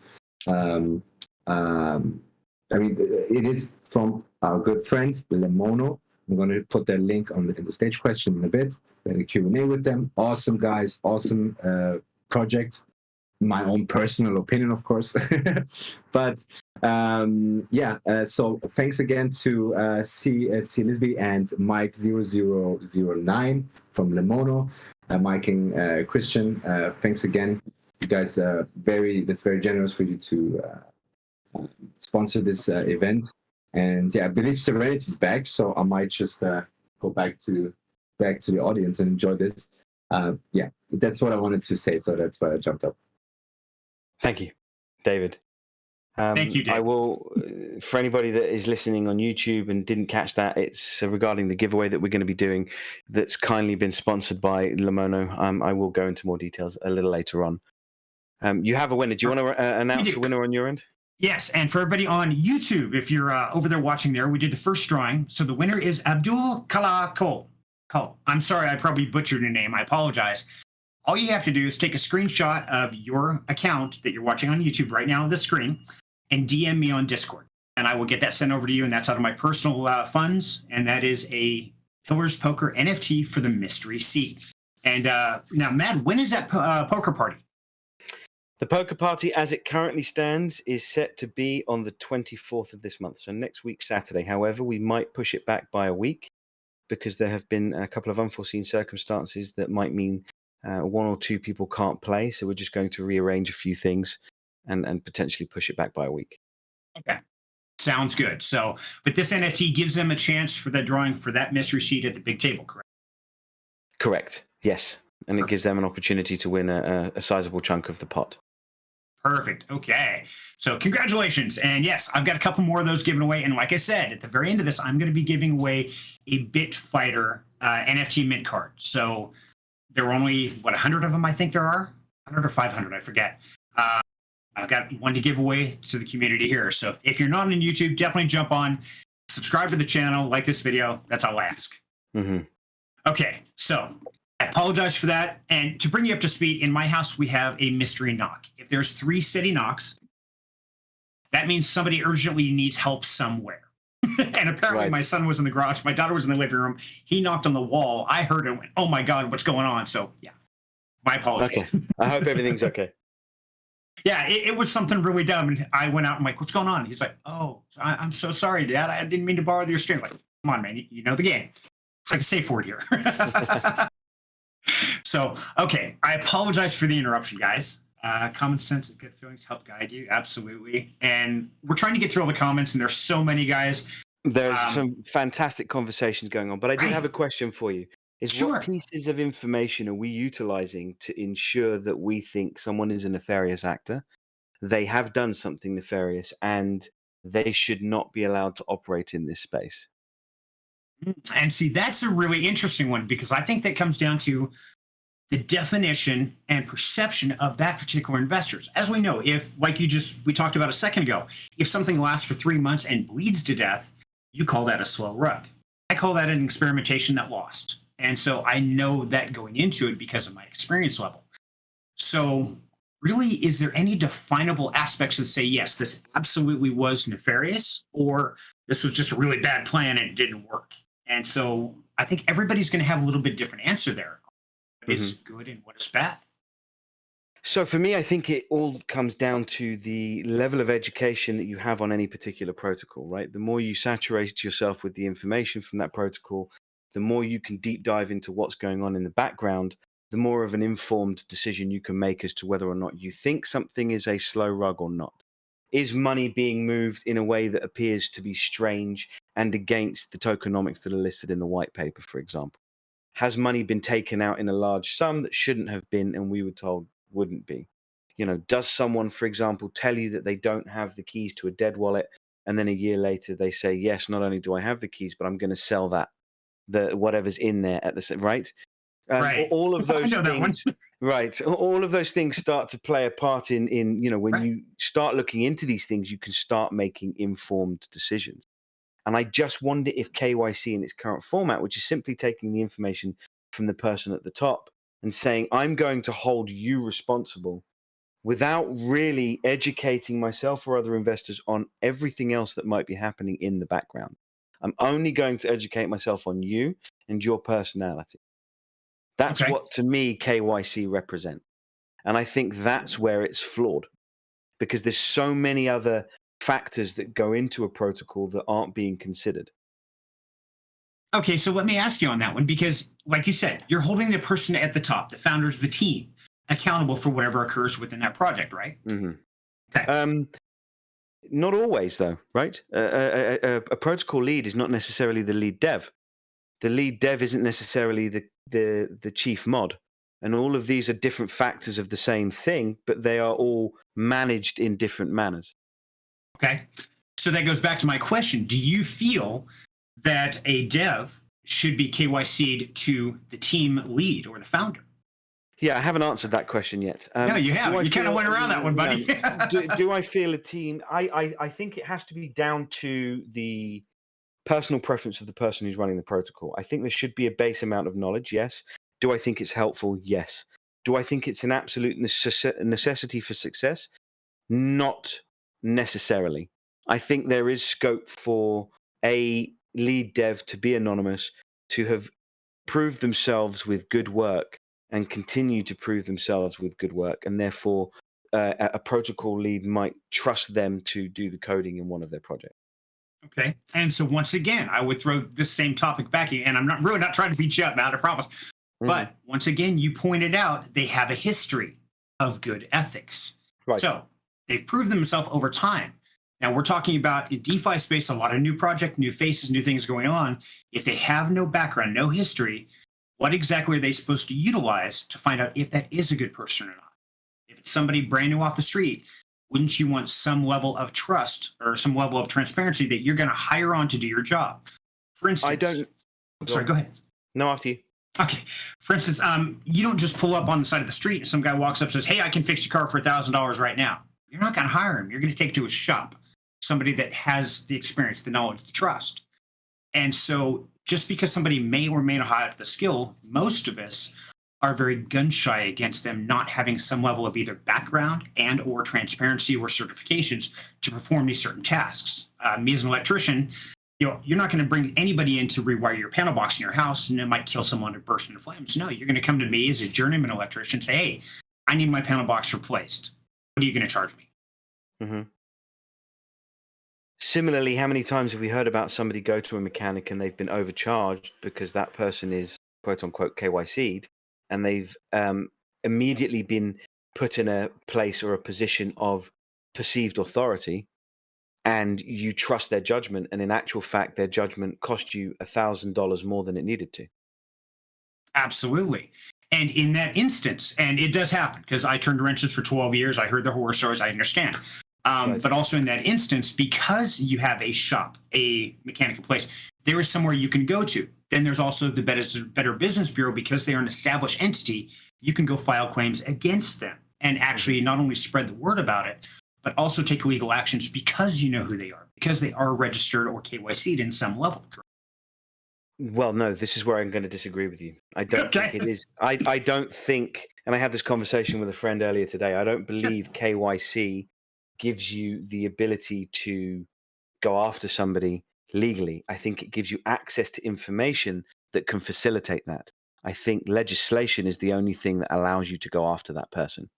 um, I mean, it is from our good friends, Lemono. I'm going to put their link in the stage question in a bit. We had a Q&A with them. Awesome guys, awesome project. My own personal opinion, of course. But so thanks again to C Lisby and Mike0009 from Lemono. Mike and Christian, thanks again. You guys, that's very generous for you to sponsor this event. And yeah, I believe Serenity is back, so I might just go back to the audience and enjoy this. Yeah, that's what I wanted to say, so that's why I jumped up. Thank you, David. Thank you, David. I will, for anybody that is listening on YouTube and didn't catch that, it's regarding the giveaway that we're going to be doing that's kindly been sponsored by Lemono. I will go into more details a little later on. You have a winner. Do you want to announce the winner on your end? Yes, and for everybody on YouTube, if you're over there watching there, we did the first drawing. So the winner is Abdul Kala Kol. I'm sorry, I probably butchered your name. I apologize. All you have to do is take a screenshot of your account that you're watching on YouTube right now on the screen and DM me on Discord. And I will get that sent over to you, and that's out of my personal funds. And that is a Pillars Poker NFT for the Mystery Seed. And now, Mad, when is that poker party? The poker party, as it currently stands, is set to be on the 24th of this month, so next week, Saturday. However, we might push it back by a week because there have been a couple of unforeseen circumstances that might mean one or two people can't play. So we're just going to rearrange a few things and potentially push it back by a week. Okay. Sounds good. So, but this NFT gives them a chance for that drawing for that mystery seed at the big table, correct? Correct. Yes. And it gives them an opportunity to win a sizable chunk of the pot. Perfect. Okay. So congratulations. And yes, I've got a couple more of those given away. And like I said, at the very end of this, I'm going to be giving away a Bit Fighter NFT mint card. So there are only, 100 of them I think there are? 100 or 500, I forget. I've got one to give away to the community here. So if you're not on YouTube, definitely jump on, subscribe to the channel, like this video. That's all I ask. Mm-hmm. Okay. So I apologize for that. And to bring you up to speed, in my house, we have a mystery knock. If there's 3 steady knocks, that means somebody urgently needs help somewhere. And apparently my son was in the garage. My daughter was in the living room. He knocked on the wall. I heard it and went, oh my God, what's going on? So yeah, my apologies. Okay. I hope everything's okay. Yeah, it was something really dumb. And I went out and like, what's going on? He's like, oh, I'm so sorry, Dad. I didn't mean to borrow your stream. Like, come on, man. You know the game. It's like a safe word here. So, okay. I apologize for the interruption, guys. Common sense and good feelings help guide you. Absolutely. And we're trying to get through all the comments, and there's so many, guys. There's some fantastic conversations going on, but I did have a question for you. Sure. What pieces of information are we utilizing to ensure that we think someone is a nefarious actor, they have done something nefarious, and they should not be allowed to operate in this space? And see, that's a really interesting one, because I think that comes down to the definition and perception of that particular investors. As we know, if, like we talked about a second ago, if something lasts for 3 months and bleeds to death, you call that a slow rug. I call that an experimentation that lost. And so I know that going into it because of my experience level. So really, is there any definable aspects that say, yes, this absolutely was nefarious, or this was just a really bad plan and it didn't work? And so I think everybody's going to have a little bit different answer there. What is good and what is bad? So for me, I think it all comes down to the level of education that you have on any particular protocol, right? The more you saturate yourself with the information from that protocol, the more you can deep dive into what's going on in the background, the more of an informed decision you can make as to whether or not you think something is a slow rug or not. Is money being moved in a way that appears to be strange and against the tokenomics that are listed in the white paper, for example? Has money been taken out in a large sum that shouldn't have been and we were told wouldn't be? You know, does someone, for example, tell you that they don't have the keys to a dead wallet, and then a year later they say, yes, not only do I have the keys, but I'm going to sell whatever's in there at the right? Right. All of those things, right? All of those things start to play a part in when you start looking into these things, you can start making informed decisions. And I just wonder if KYC in its current format, which is simply taking the information from the person at the top and saying, I'm going to hold you responsible without really educating myself or other investors on everything else that might be happening in the background. I'm only going to educate myself on you and your personality. That's Okay. what, to me, KYC represent. And I think that's where it's flawed, because there's so many other factors that go into a protocol that aren't being considered. Okay, so let me ask you on that one, because like you said, you're holding the person at the top, the founders, the team, accountable for whatever occurs within that project, right? Mm-hmm. Okay. Not always, though, right? A protocol lead is not necessarily the lead dev. The lead dev isn't necessarily the chief mod. And all of these are different factors of the same thing, but they are all managed in different manners. Okay. So that goes back to my question. Do you feel that a dev should be KYC'd to the team lead or the founder? Yeah, I haven't answered that question yet. No, you do haven't. I You kind of feel- went around that one, buddy. do I feel a team? I think it has to be down to the personal preference of the person who's running the protocol. I think there should be a base amount of knowledge, yes. Do I think it's helpful? Yes. Do I think it's an absolute necessity for success? Not necessarily. I think there is scope for a lead dev to be anonymous, to have proved themselves with good work and continue to prove themselves with good work. And therefore, a protocol lead might trust them to do the coding in one of their projects. Okay. And so once again, I would throw this same topic back at you, and I'm not really not trying to beat you up, Matt, I promise. But once again, you pointed out they have a history of good ethics. Right. So they've proved themselves over time. Now we're talking about in DeFi space, a lot of new project, new faces, new things going on. If they have no background, no history, what exactly are they supposed to utilize to find out if that is a good person or not? If it's somebody brand new off the street, wouldn't you want some level of trust or some level of transparency that you're going to hire on to do your job? For instance, I don't. I'm sorry, go ahead. No, after you. Okay. For instance, you don't just pull up on the side of the street and some guy walks up and says, hey, I can fix your car for $1,000 right now. You're not going to hire him. You're going to take it to a shop, somebody that has the experience, the knowledge, the trust. And so just because somebody may or may not have the skill, most of us are very gun shy against them not having some level of either background and or transparency or certifications to perform these certain tasks. Me as an electrician, you're not going to bring anybody in to rewire your panel box in your house and it might kill someone or burst into flames. No, you're going to come to me as a journeyman electrician and say, hey, I need my panel box replaced. What are you going to charge me? Mm-hmm. Similarly, how many times have we heard about somebody go to a mechanic and they've been overcharged because that person is quote unquote KYC'd and they've immediately been put in a place or a position of perceived authority, and you trust their judgment, and in actual fact, their judgment cost you $1,000 more than it needed to. Absolutely. And in that instance, and it does happen because I turned wrenches for 12 years. I heard the horror stories. I understand. Right. But also in that instance, because you have a shop, a mechanical place, there is somewhere you can go to. Then there's also the Better Business Bureau, because they are an established entity. You can go file claims against them and actually not only spread the word about it, but also take legal actions because you know who they are, because they are registered or KYC'd in some level. Well, no, this is where I'm going to disagree with you. I don't think it is. I don't think, and I had this conversation with a friend earlier today, I don't believe KYC gives you the ability to go after somebody legally. I think it gives you access to information that can facilitate that. I think legislation is the only thing that allows you to go after that person.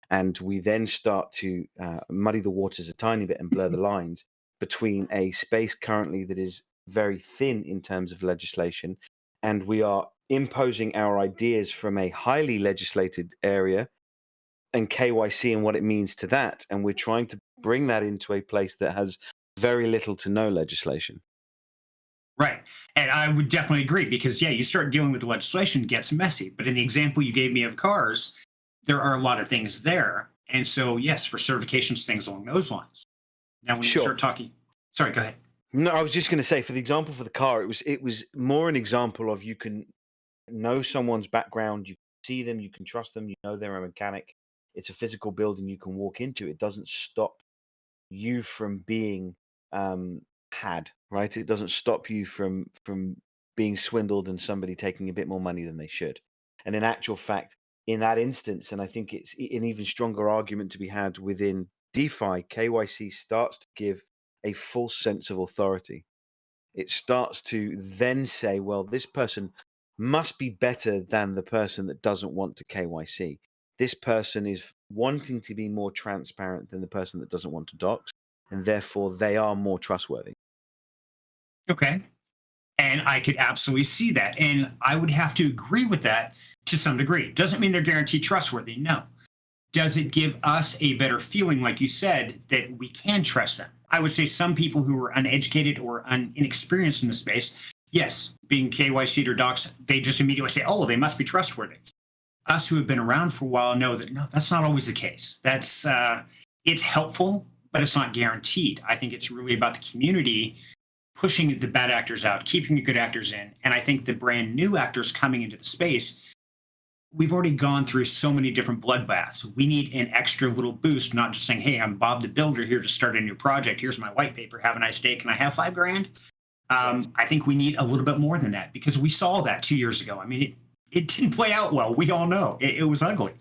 And we then start to muddy the waters a tiny bit and blur the lines between a space currently that is very thin in terms of legislation, and we are imposing our ideas from a highly legislated area and KYC and what it means to that, and we're trying to bring that into a place that has very little to no legislation. Right. And I would definitely agree because, yeah, you start dealing with the legislation, it gets messy. But in the example you gave me of cars, there are a lot of things there. And so, yes, for certifications, things along those lines. Now, when you start talking, sorry, go ahead. No, I was just going to say, for the example for the car, it was more an example of you can know someone's background, you can see them, you can trust them, you know they're a mechanic. It's a physical building you can walk into. It doesn't stop you from being had, right? It doesn't stop you from being swindled and somebody taking a bit more money than they should. And in actual fact, in that instance, and I think it's an even stronger argument to be had within DeFi, KYC starts to give a false sense of authority. It starts to then say, well, this person must be better than the person that doesn't want to KYC. This person is wanting to be more transparent than the person that doesn't want to dox, and therefore they are more trustworthy. Okay. And I could absolutely see that. And I would have to agree with that to some degree. Doesn't mean they're guaranteed trustworthy. No. Does it give us a better feeling, like you said, that we can trust them? I would say some people who are uneducated or inexperienced in the space, yes, being KYC'd or doxed, they just immediately say, oh, well, they must be trustworthy. Us who have been around for a while know that no, that's not always the case. That's it's helpful, but it's not guaranteed. I think it's really about the community pushing the bad actors out, keeping the good actors in. And I think the brand new actors coming into the space, we've already gone through so many different bloodbaths. We need an extra little boost, not just saying, hey, I'm Bob the Builder here to start a new project. Here's my white paper. Have a nice day. Can I have $5,000? I think we need a little bit more than that because we saw that 2 years ago. I mean, it didn't play out well. We all know it was ugly.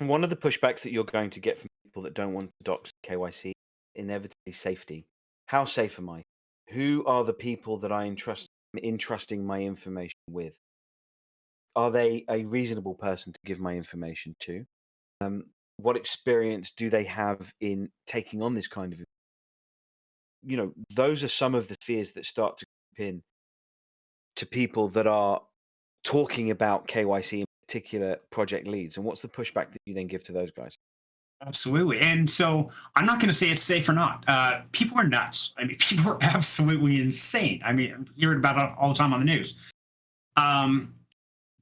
And one of the pushbacks that you're going to get from people that don't want to dox KYC, inevitably safety. How safe am I? Who are the people that I'm entrusting my information with? Are they a reasonable person to give my information to? What experience do they have in taking on this kind of, those are some of the fears that start to creep in to people that are talking about KYC, in particular project leads. And what's the pushback that you then give to those guys? Absolutely. And so I'm not going to say it's safe or not. People are nuts. I mean, people are absolutely insane. I mean, I'm hearing about it all the time on the news.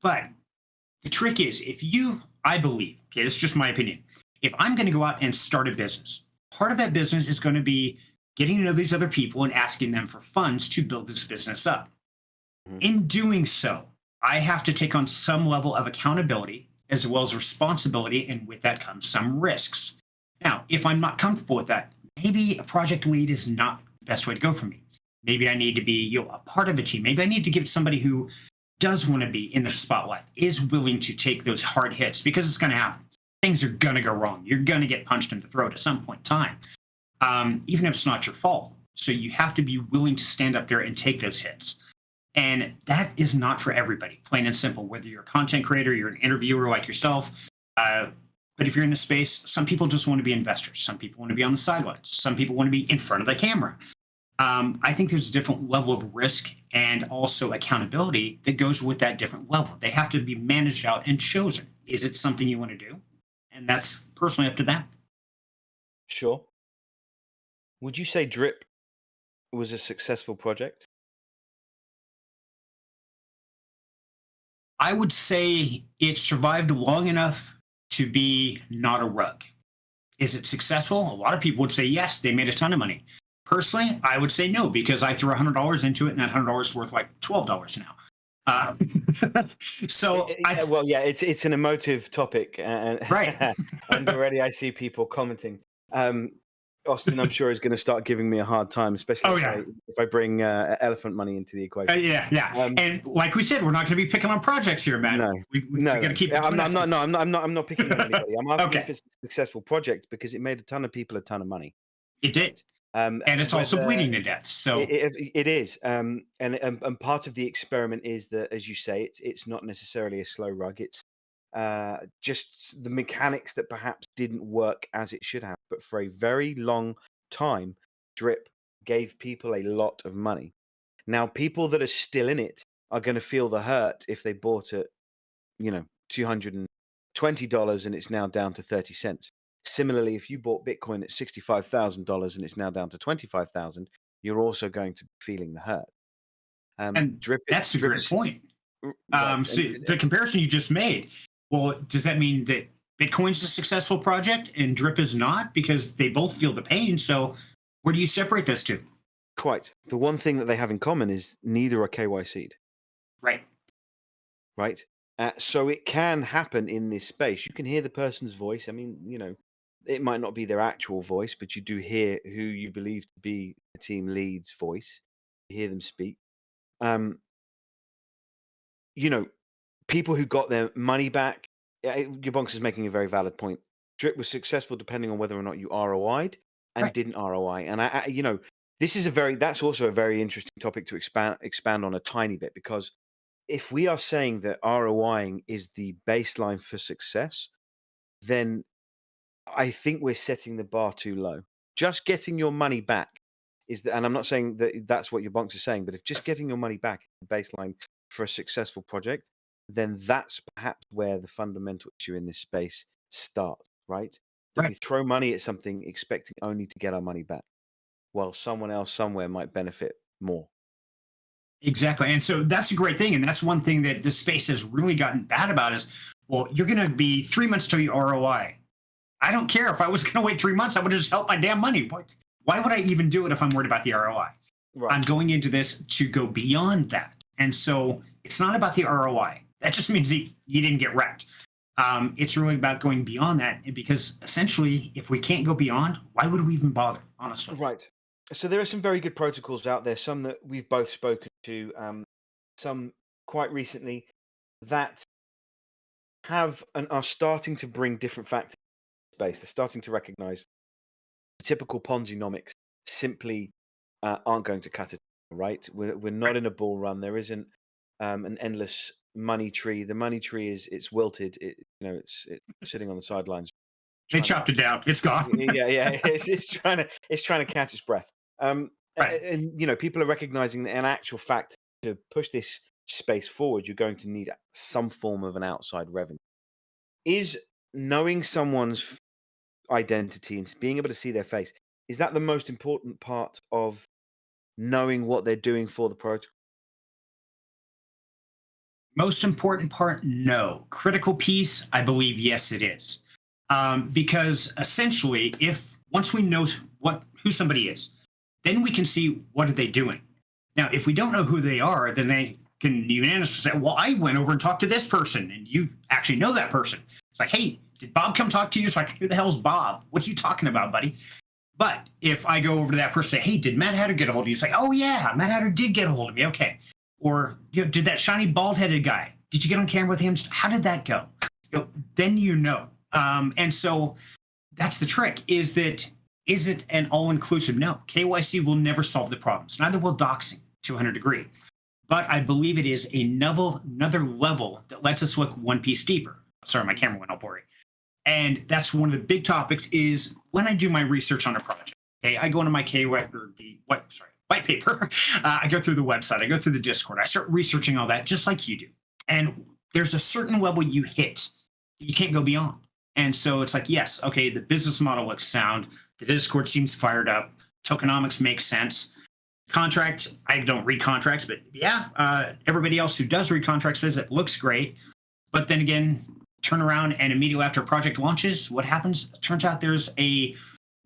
But the trick is I believe, okay, this is just my opinion. If I'm going to go out and start a business, part of that business is going to be getting to know these other people and asking them for funds to build this business up. Mm-hmm. In doing so, I have to take on some level of accountability as well as responsibility, and with that comes some risks. Now, if I'm not comfortable with that, maybe a project lead is not the best way to go for me. Maybe I need to be a part of a team. Maybe I need to give somebody who does want to be in the spotlight, is willing to take those hard hits, because it's going to happen. Things are going to go wrong. You're going to get punched in the throat at some point in time, even if it's not your fault. So you have to be willing to stand up there and take those hits. And that is not for everybody, plain and simple, whether you're a content creator, you're an interviewer like yourself. But if you're in the space, some people just want to be investors. Some people want to be on the sidelines. Some people want to be in front of the camera. I think there's a different level of risk and also accountability that goes with that different level. They have to be managed out and chosen. Is it something you want to do? And that's personally up to them. Sure. Would you say Drip was a successful project? I would say it survived long enough to be not a rug. Is it successful? A lot of people would say yes, they made a ton of money. Personally, I would say no, because I threw $100 into it, and that $100 is worth like $12 now. So it's an emotive topic, right? And already I see people commenting. Austin, I'm sure, is going to start giving me a hard time, especially if I bring elephant money into the equation. And like we said, we're not going to be picking on projects here, man. We got to keep. I'm not picking on anybody. I'm asking if it's a successful project because it made a ton of people a ton of money. It did. And it's also bleeding to death. So it is. And part of the experiment is that, as you say, it's not necessarily a slow rug. It's just the mechanics that perhaps didn't work as it should have. But for a very long time, Drip gave people a lot of money. Now, people that are still in it are going to feel the hurt if they bought at, $220 and it's now down to 30 cents. Similarly, if you bought Bitcoin at $65,000 and it's now down to 25,000, you're also going to be feeling the hurt. And that's a great point. So the comparison you just made, well, does that mean that Bitcoin's a successful project and Drip is not? Because they both feel the pain. So where do you separate those two? Quite. The one thing that they have in common is neither are KYC'd. Right. So it can happen in this space. You can hear the person's voice. I mean, it might not be their actual voice, but you do hear who you believe to be the team lead's voice. You hear them speak. people who got their money back. Your bonks is making a very valid point. Drip was successful depending on whether or not you ROI'd and didn't ROI. And that's also a very interesting topic to expand on a tiny bit, because if we are saying that ROIing is the baseline for success, then I think we're setting the bar too low. Just getting your money back and I'm not saying that that's what your bonks is saying, but if just getting your money back is the baseline for a successful project, then that's perhaps where the fundamental issue in this space starts, right? That we throw money at something expecting only to get our money back, while someone else somewhere might benefit more. Exactly. And so that's a great thing. And that's one thing that this space has really gotten bad about is, well, you're going to be 3 months till you ROI. I don't care. If I was going to wait 3 months, I would have just held my damn money. Why would I even do it if I'm worried about the ROI? Right. I'm going into this to go beyond that. And so it's not about the ROI. That just means you didn't get wrecked. It's really about going beyond that, because essentially, if we can't go beyond, why would we even bother, honestly? Right. So there are some very good protocols out there, some that we've both spoken to, some quite recently, that have and are starting to bring different factors to space. They're starting to recognize typical Ponzi-nomics simply aren't going to cut it, right? We're not in a bull run. There isn't an endless money tree. The money tree it's wilted. It's sitting on the sidelines. They chopped it down. It's gone. Yeah. It's trying to catch its breath. And people are recognizing that in actual fact, to push this space forward, you're going to need some form of an outside revenue. Is knowing someone's identity and being able to see their face, is that the most important part of knowing what they're doing for the protocol? Most important part, no. Critical piece, I believe, yes, it is. Because essentially, once we know who somebody is, then we can see what are they doing. Now, if we don't know who they are, then they can unanimously say, well, I went over and talked to this person, and you actually know that person. It's like, hey, did Bob come talk to you? It's like, who the hell's Bob? What are you talking about, buddy? But if I go over to that person and say, hey, did MadHatter get a hold of you? It's like, oh, yeah, MadHatter did get a hold of me. Okay. Or did that shiny bald-headed guy, did you get on camera with him? How did that go? Then you know. And so that's the trick, is it an all-inclusive? No. KYC will never solve the problems. Neither will doxing to 100 degree. But I believe it is another level that lets us look one piece deeper. Sorry, my camera went all blurry. And that's one of the big topics is when I do my research on a project. Okay, I go into my white paper. I go through the website. I go through the Discord. I start researching all that just like you do. And there's a certain level you hit that you can't go beyond. And so it's like, yes, okay, the business model looks sound. The Discord seems fired up. Tokenomics makes sense. Contract, I don't read contracts, but yeah, everybody else who does read contracts says it looks great. But then again, turn around and immediately after a project launches, what happens? It turns out there's a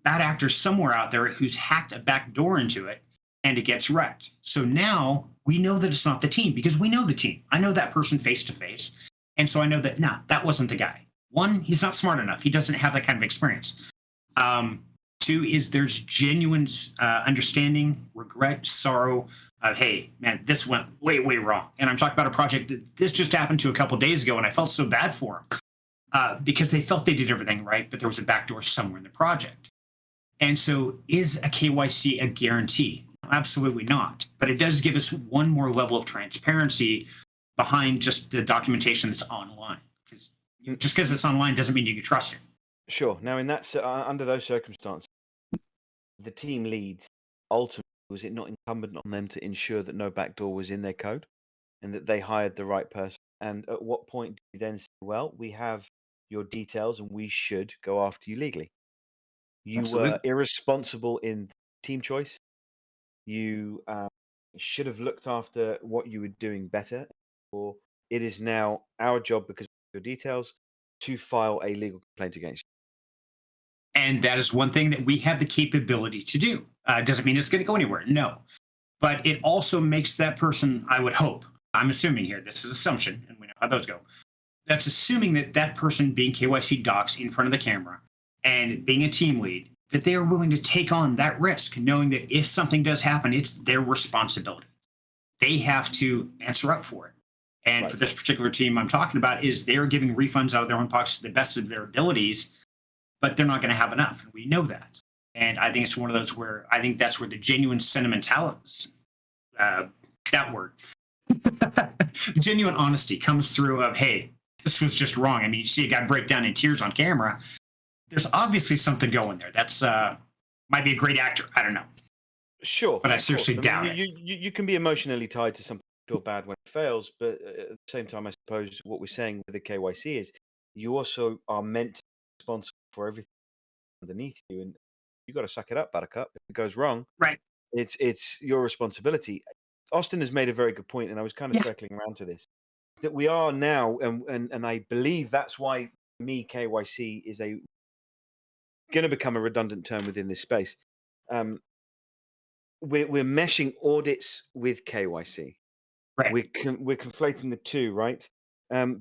bad actor somewhere out there who's hacked a back door into it, and it gets wrecked. So now we know that it's not the team, because we know the team. I know that person face to face. And so I know that, that wasn't the guy. One, he's not smart enough. He doesn't have that kind of experience. Two is there's genuine understanding, regret, sorrow of, hey, man, this went way, way wrong. And I'm talking about a project that this just happened to a couple of days ago, and I felt so bad for them because they felt they did everything right, but there was a backdoor somewhere in the project. And so is a KYC a guarantee? Absolutely not. But it does give us one more level of transparency behind just the documentation that's online. Because just because it's online doesn't mean you can trust it. Sure. Now, in that under those circumstances, the team leads, ultimately, was it not incumbent on them to ensure that no backdoor was in their code and that they hired the right person? And at what point do you then say, well, we have your details and we should go after you legally? You Absolutely. were irresponsible in team choice. You should have looked after what you were doing better. Or it is now our job, because of your details, to file a legal complaint against you. And that is one thing that we have the capability to do. Doesn't mean it's going to go anywhere. No. But it also makes that person, I would hope, I'm assuming here, this is assumption, and we know how those go. That's assuming that that person being KYC docs in front of the camera and being a team lead, that they are willing to take on that risk, knowing that if something does happen, it's their responsibility. They have to answer up for it. And Right. for this particular team I'm talking about, is they're giving refunds out of their own pockets to the best of their abilities, but they're not going to have enough. And we know that. And I think it's one of those where I think that's where the genuine sentimentality, that word, genuine honesty comes through of, hey, this was just wrong. I mean, you see a guy break down in tears on camera. There's obviously something going there. That's might be a great actor. I don't know. Sure, But I of seriously course. I doubt mean, it. you can be emotionally tied to something, feel bad when it fails, but at the same time, I suppose what we're saying with the KYC is you also are meant to be responsible for everything underneath you, and you got to suck it up, Buttercup. If it goes wrong, Right. it's your responsibility. Austin has made a very good point, and I was kind of Yeah. circling around to this, that we are now, and I believe that's why for me KYC is going to become a redundant term within this space. We're meshing audits with KYC. Right. We're conflating the two, right?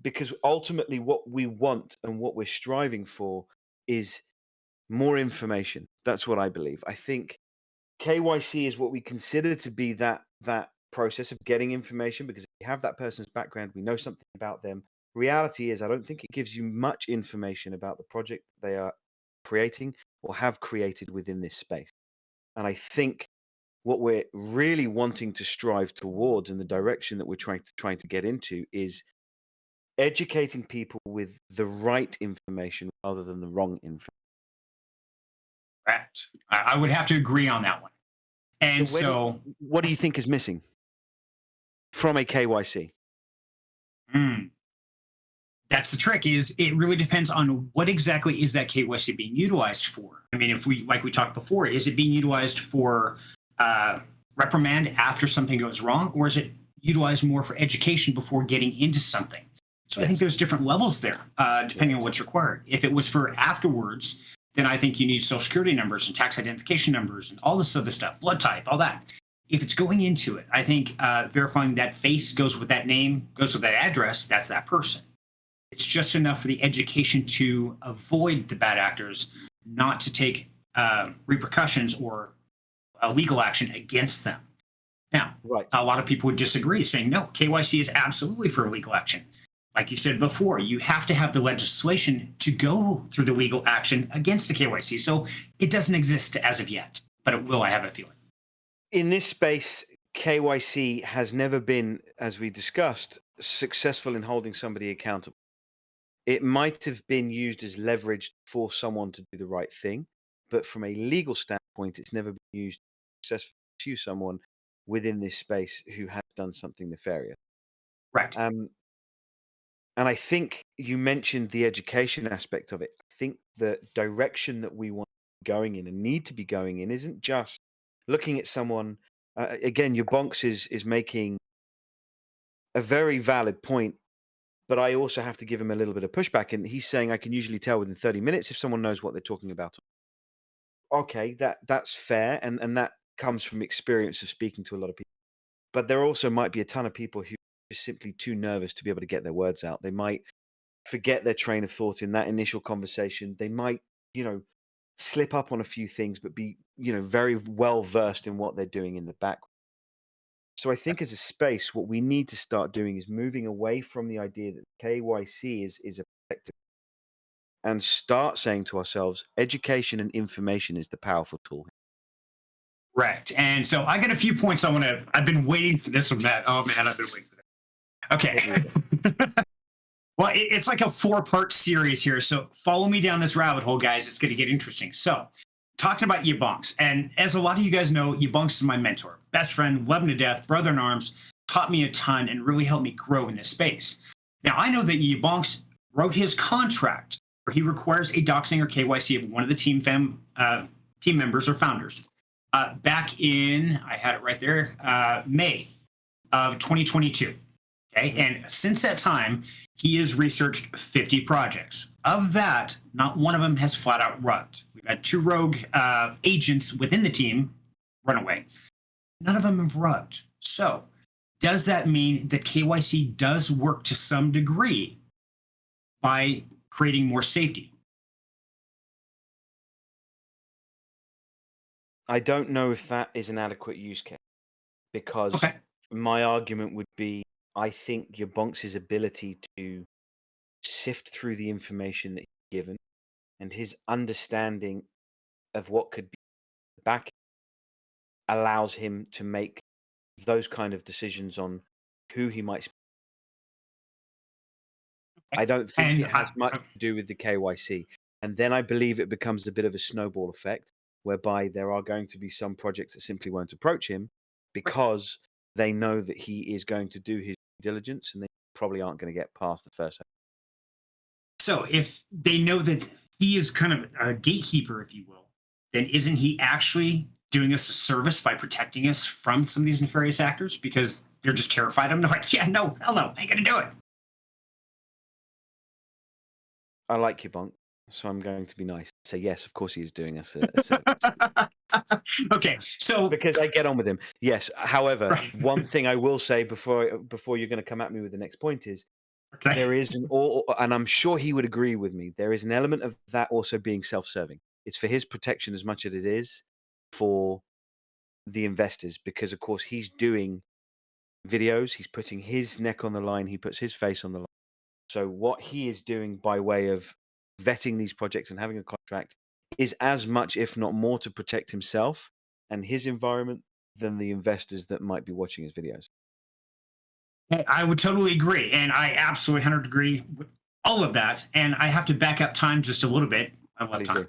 Because ultimately, what we want and what we're striving for is more information. That's what I believe. I think KYC is what we consider to be that process of getting information, because if we have that person's background, we know something about them. Reality is, I don't think it gives you much information about the project they are creating or have created within this space. And I think what we're really wanting to strive towards and the direction that we're trying to get into is educating people with the right information rather than the wrong information. Correct. I would have to agree on that one. And What do you think is missing from a KYC? That's the trick. Is it really depends on what exactly is that KYC being utilized for? I mean, if we like we talked before, is it being utilized for reprimand after something goes wrong, or is it utilized more for education before getting into something? So I think there's different levels there, depending on what's required. If it was for afterwards, then I think you need social security numbers and tax identification numbers and all this other stuff, blood type, all that. If it's going into it, I think verifying that face goes with that name, goes with that address, that's that person. It's just enough for the education to avoid the bad actors, not to take repercussions or legal action against them. Now, a lot of people would disagree, saying, no, KYC is absolutely for legal action. Like you said before, you have to have the legislation to go through the legal action against the KYC. So it doesn't exist as of yet, but it will, I have a feeling. In this space, KYC has never been, as we discussed, successful in holding somebody accountable. It might have been used as leverage for someone to do the right thing, but from a legal standpoint, it's never been used successfully to pursue someone within this space who has done something nefarious. Right. And I think you mentioned the education aspect of it. I think the direction that we want to be going in and need to be going in isn't just looking at someone. Again, your bonks is making a very valid point, but I also have to give him a little bit of pushback. And he's saying I can usually tell within 30 minutes if someone knows what they're talking about. Okay, that's fair, and that comes from experience of speaking to a lot of people. But there also might be a ton of people who are simply too nervous to be able to get their words out. They might forget their train of thought in that initial conversation. They might, slip up on a few things, but be, very well versed in what they're doing in the background. So I think as a space, what we need to start doing is moving away from the idea that KYC is effective and start saying to ourselves, education and information is the powerful tool. Correct. And so I got a few points I've been waiting for this one, Matt. Oh man, I've been waiting for this. Okay. Well, it's like a 4-part series here. So follow me down this rabbit hole, guys. It's going to get interesting. So talking about Yabonks, and as a lot of you guys know, Yabonks is my mentor, best friend, love him to death, brother in arms, taught me a ton and really helped me grow in this space. Now, I know that Yabonks wrote his contract where he requires a doxing or KYC of one of the team members or founders. Back in, I had it right there, May of 2022. Okay, and since that time, he has researched 50 projects. Of that, not one of them has flat out rugged. We've had 2 rogue agents within the team run away. None of them have rugged. So, does that mean that KYC does work to some degree by creating more safety? I don't know if that is an adequate use case, because my argument would be I think your Bonks' ability to sift through the information that he's given and his understanding of what could be back allows him to make those kind of decisions on who he might. I don't think And it has much to do with the KYC. And then I believe it becomes a bit of a snowball effect, whereby there are going to be some projects that simply won't approach him because they know that he is going to do his diligence and they probably aren't going to get past the first. so if they know that he is kind of a gatekeeper, if you will, then isn't he actually doing us a service by protecting us from some of these nefarious actors because they're just terrified of him? They're like, yeah, no, hell no, I ain't gonna do it. I like you, Bonk, so I'm going to be nice. Say yes, of course he is doing us a service. Okay, so Because I get on with him. Yes. However, Right. one thing I will say before you're going to come at me with the next point is okay. there is and I'm sure he would agree with me. There is an element of that also being self-serving. It's for his protection as much as it is for the investors, because of course he's doing videos. He's putting his neck on the line. He puts his face on the line. So what he is doing by way of vetting these projects and having a contract is as much, if not more, to protect himself and his environment than the investors that might be watching his videos. I would totally agree. And I absolutely 100 agree with all of that. And I have to back up time just a little bit. Please do.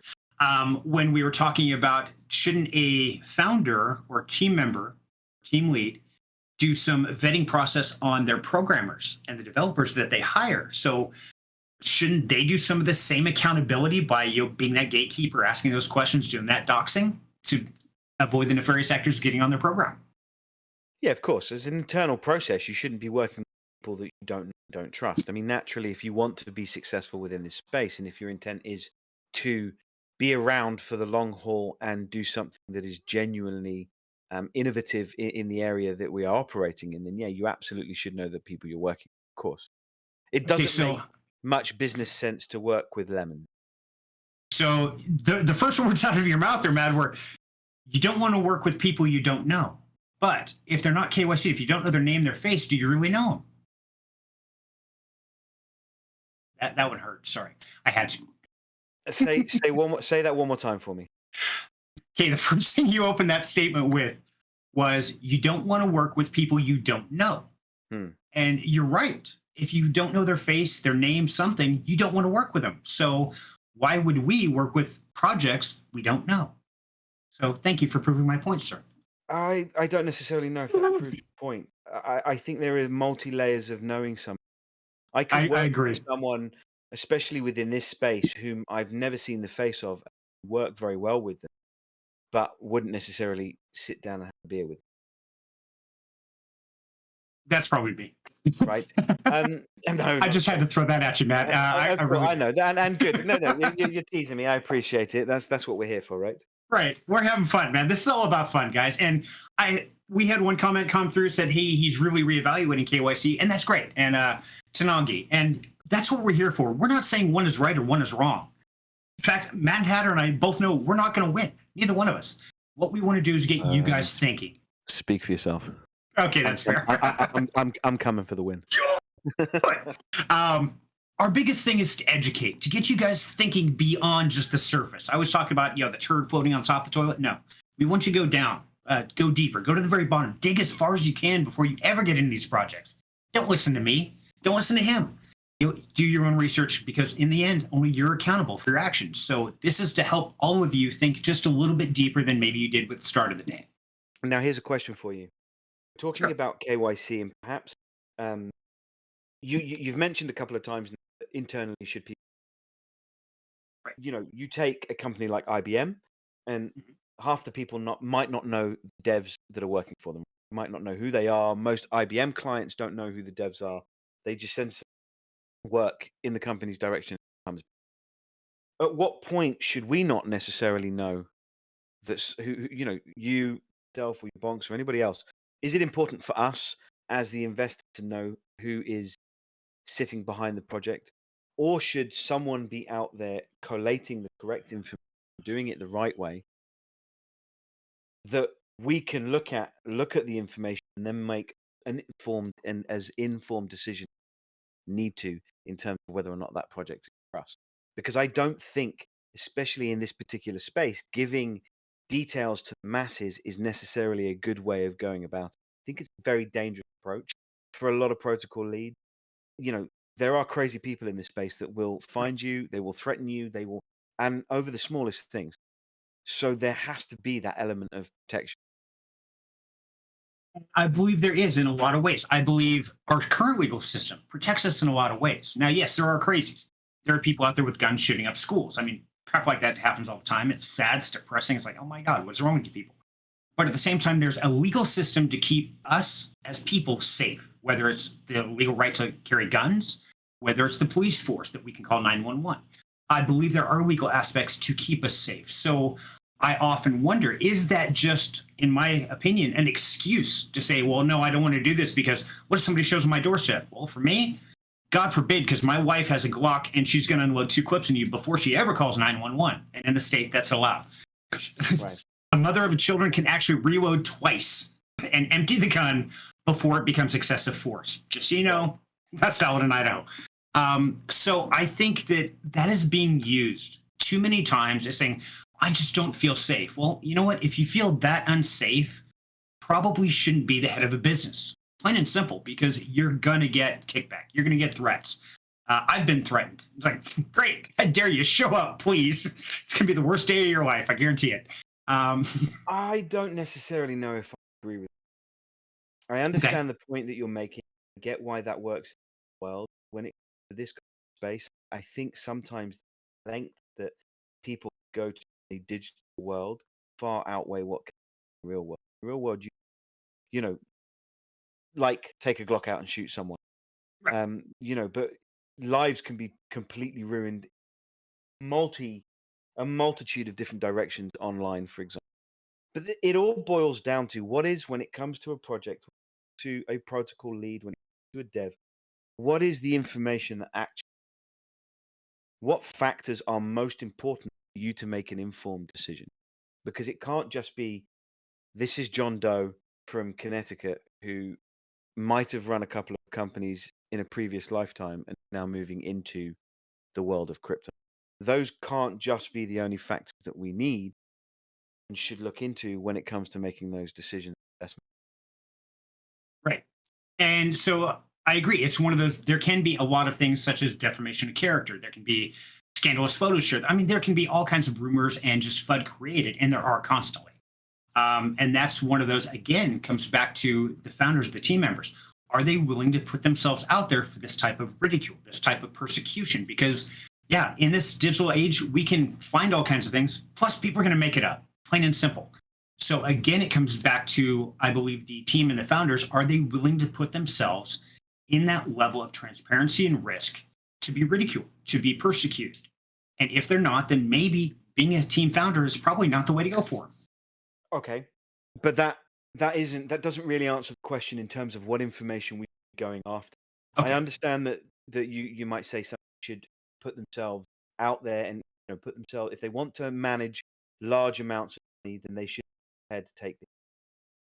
When we were talking about shouldn't a founder or team member, team lead, do some vetting process on their programmers and the developers that they hire? So shouldn't they do some of the same accountability by being that gatekeeper, asking those questions, doing that doxing to avoid the nefarious actors getting on their program? Yeah, of course. As an internal process, you shouldn't be working with people that you don't trust. I mean, naturally, if you want to be successful within this space, and if your intent is to be around for the long haul and do something that is genuinely innovative in the area that we are operating in, then yeah, you absolutely should know the people you're working with, of course. It Okay, doesn't make much business sense to work with lemons. So the first words out of your mouth there, Matt, were you don't want to work with people you don't know. But if they're not KYC, if you don't know their name, their face, do you really know them? That one hurt. Sorry, I had to. Say that one more time for me. Okay, the first thing you opened that statement with was you don't want to work with people you don't know. And you're right. If you don't know their face, their name, something, you don't want to work with them. So why would we work with projects we don't know? So thank you for proving my point, sir. I don't necessarily know if that proves your point. I think there is multi-layers of knowing someone. I could work agree. with someone, especially within this space, whom I've never seen the face of, work very well with them, but wouldn't necessarily sit down and have a beer with them. That's probably me. Right? No, I just had to throw that at you, Matt. I know that, and good. No, you're teasing me. I appreciate it. That's what we're here for, right? Right. We're having fun, man. This is all about fun, guys. And we had one comment come through, said, hey, he's really reevaluating KYC, and that's great. And Tanagi. And that's what we're here for. We're not saying one is right or one is wrong. In fact, MadHatter and I both know we're not going to win. Neither one of us. What we want to do is get you guys thinking. Speak for yourself. Okay, that's fair. I'm coming for the win. Our biggest thing is to educate, to get you guys thinking beyond just the surface. I was talking about, the turd floating on top of the toilet. No, we want you to go down, go deeper, go to the very bottom, dig as far as you can before you ever get into these projects. Don't listen to me. Don't listen to him. Do your own research, because in the end, only you're accountable for your actions. So this is to help all of you think just a little bit deeper than maybe you did with the start of the day. Now, here's a question for you. Talking about KYC, and perhaps you've mentioned a couple of times internally should people, Right. You take a company like IBM, and half the people might not know devs that are working for them, might not know who they are. Most IBM clients don't know who the devs are. They just send some work in the company's direction. At what point should we not necessarily know that who you yourself or your bonks or anybody else? Is it important for us as the investor to know who is sitting behind the project, or should someone be out there collating the correct information, doing it the right way, that we can look at the information and then make an informed decision need to in terms of whether or not that project is for us. Because I don't think, especially in this particular space, giving details to the masses is necessarily a good way of going about it. I think it's a very dangerous approach for a lot of protocol leads. You know, there are crazy people in this space that will find you, they will threaten you, they will, and over the smallest things. So there has to be that element of protection. I believe there is in a lot of ways. I believe our current legal system protects us in a lot of ways. Now, yes, there are crazies. There are people out there with guns shooting up schools. I mean, crap like that happens all the time. It's sad, it's depressing. It's like, oh my God, what's wrong with you people? But at the same time, there's a legal system to keep us as people safe, whether it's the legal right to carry guns, whether it's the police force that we can call 911. I believe there are legal aspects to keep us safe. So I often wonder, is that just, in my opinion, an excuse to say, well, no, I don't want to do this because what if somebody shows on my doorstep? Well, for me, God forbid, because my wife has a Glock and she's going to unload 2 clips on you before she ever calls 911. And in the state, that's allowed. Right. A mother of a children can actually reload twice and empty the gun before it becomes excessive force. Just so you know, that's valid in Idaho. So I think that is being used too many times as saying, I just don't feel safe. Well, you know what? If you feel that unsafe, probably shouldn't be the head of a business. Plain and simple, because you're going to get kickback. You're going to get threats. I've been threatened. It's like, great. I dare you. Show up, please. It's going to be the worst day of your life. I guarantee it. I don't necessarily know if I agree with you. I understand the point that you're making. I get why that works well. When it comes to this kind of space, I think sometimes the length that people go to the digital world far outweigh what can be in the real world. In the real world, you know, like take a Glock out and shoot someone. Right. You know, but lives can be completely ruined a multitude of different directions online, for example. But it all boils down to what is, when it comes to a project, to a protocol lead, when it comes to a dev, what is the information that actually, what factors are most important for you to make an informed decision? Because it can't just be, this is John Doe from Connecticut who might have run a couple of companies in a previous lifetime and now moving into the world of crypto. Those can't just be the only factors that we need and should look into when it comes to making those decisions. Right. And so I agree. It's one of those, there can be a lot of things such as defamation of character. There can be scandalous photos shared. I mean, there can be all kinds of rumors and just FUD created, and there are constantly. And that's one of those, again, comes back to the founders, the team members. Are they willing to put themselves out there for this type of ridicule, this type of persecution? Because, yeah, in this digital age, we can find all kinds of things. Plus, people are going to make it up, plain and simple. So, again, it comes back to, I believe, the team and the founders. Are they willing to put themselves in that level of transparency and risk to be ridiculed, to be persecuted? And if they're not, then maybe being a team founder is probably not the way to go for them. Okay, but that doesn't really answer the question in terms of what information we're going after. Okay. I understand that you might say someone should put themselves out there and put themselves, if they want to manage large amounts of money, then they should be prepared to take this.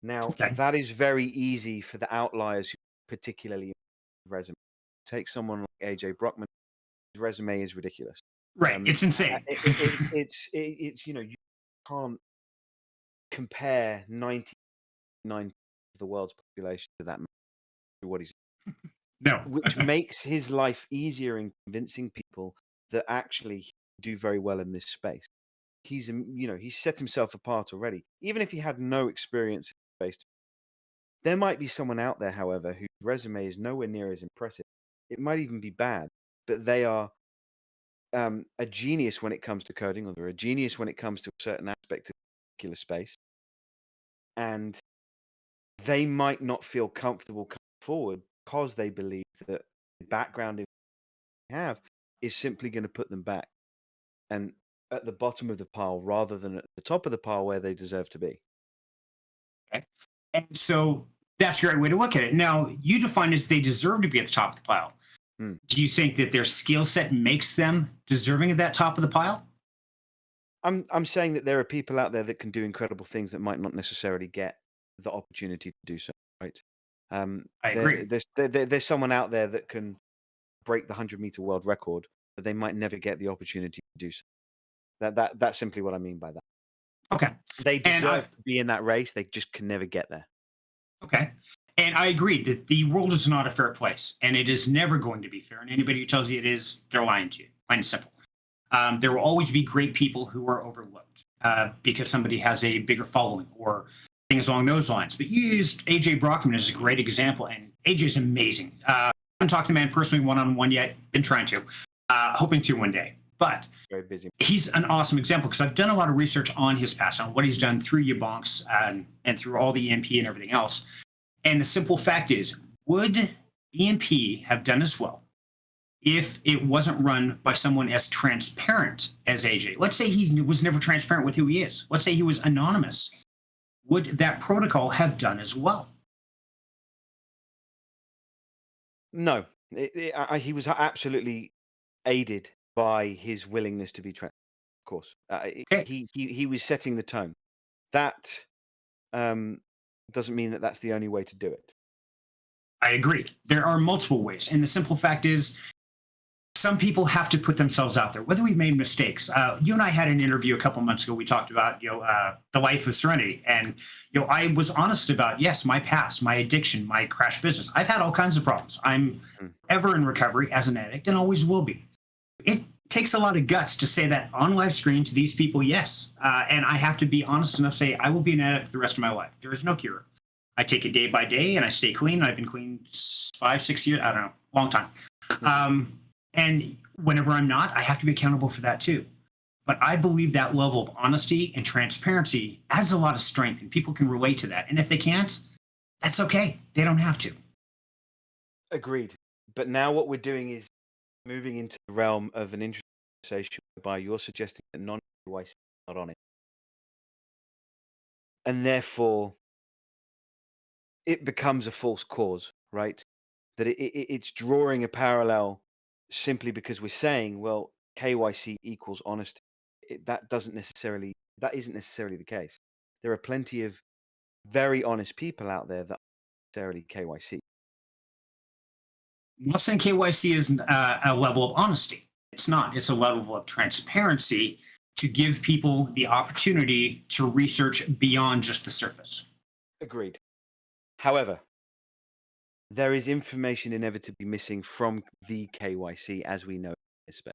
Now Okay. that is very easy for the outliers who particularly resume. Take someone like AJ Brockman, his resume is ridiculous. Right. It's insane. It's you can't compare 99% of the world's population to that man, to what he's No. which makes his life easier in convincing people that actually he can do very well in this space. He's he's set himself apart already. Even if he had no experience in space, there might be someone out there, however, whose resume is nowhere near as impressive. It might even be bad, but they are a genius when it comes to coding, or they're a genius when it comes to a certain aspect of a particular space, and they might not feel comfortable coming forward because they believe that the background they have is simply going to put them back and at the bottom of the pile rather than at the top of the pile where they deserve to be. Okay. And so that's a great way to look at it. Now, you define as they deserve to be at the top of the pile. Hmm. Do you think that their skill set makes them deserving of that top of the pile? I'm saying that there are people out there that can do incredible things that might not necessarily get the opportunity to do so, right? I agree. There's someone out there that can break the 100-meter world record, but they might never get the opportunity to do so. That's simply what I mean by that. Okay. They And I, deserve to be in that race. They just can never get there. okay. And I agree that the world is not a fair place, and it is never going to be fair. And anybody who tells you it is, they're lying to you. Plain and simple. There will always be great people who are overlooked because somebody has a bigger following or things along those lines. But you used AJ Brockman as a great example, and AJ is amazing. I haven't talked to the man personally one-on-one yet. Been trying to, hoping to one day. But Very busy. he's an awesome example because I've done a lot of research on his past, on what he's done through Yabonks and through all the EMP and everything else. And the simple fact is, would EMP have done as well if it wasn't run by someone as transparent as AJ? Let's say he was never transparent with who he is. Let's say he was anonymous. Would that protocol have done as well? No, he was absolutely aided by his willingness to be transparent. Of course, Okay. he was setting the tone. That doesn't mean that that's the only way to do it. I agree. There are multiple ways. And the simple fact is, some people have to put themselves out there, whether we've made mistakes. You and I had an interview a couple months ago. We talked about, the life of Serenity. And, I was honest about, yes, my past, my addiction, my crash business. I've had all kinds of problems. I'm ever in recovery as an addict and always will be. It takes a lot of guts to say that on live screen to these people, yes. And I have to be honest enough to say, I will be an addict the rest of my life. There is no cure. I take it day by day and I stay clean. I've been clean 5-6 years. I don't know, long time. And whenever I'm not, I have to be accountable for that too. But I believe that level of honesty and transparency adds a lot of strength, and people can relate to that. And if they can't, that's okay. They don't have to. Agreed. But now what we're doing is moving into the realm of an interesting conversation whereby you're suggesting that non-KYC is not on it. And therefore, it becomes a false cause, right? That it's drawing a parallel simply because we're saying, well, KYC equals honesty. That isn't necessarily the case. There are plenty of very honest people out there that aren't necessarily KYC. I'm not saying KYC is a level of honesty. It's not. It's a level of transparency to give people the opportunity to research beyond just the surface. Agreed. However, there is information inevitably missing from the KYC, as we know in this space.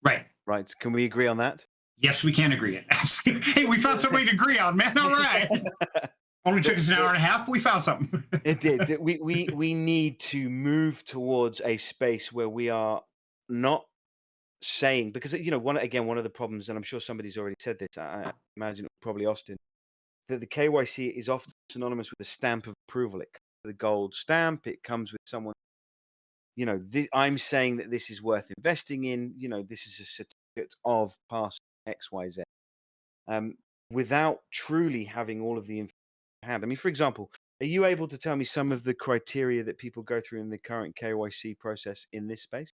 Right. Right? Can we agree on that? Yes, we can agree. Hey, we found something to agree on, man. All right. Only took us an hour and a half, but we found something. It did. We need to move towards a space where we are not saying, because one of the problems, and I'm sure somebody's already said this. I imagine probably Austin, that the KYC is often synonymous with a stamp of approval. It comes with a gold stamp. It comes with someone. I'm saying that this is worth investing in. This is a certificate of past XYZ. Without truly having all of the information in hand. I mean, for example, are you able to tell me some of the criteria that people go through in the current KYC process in this space?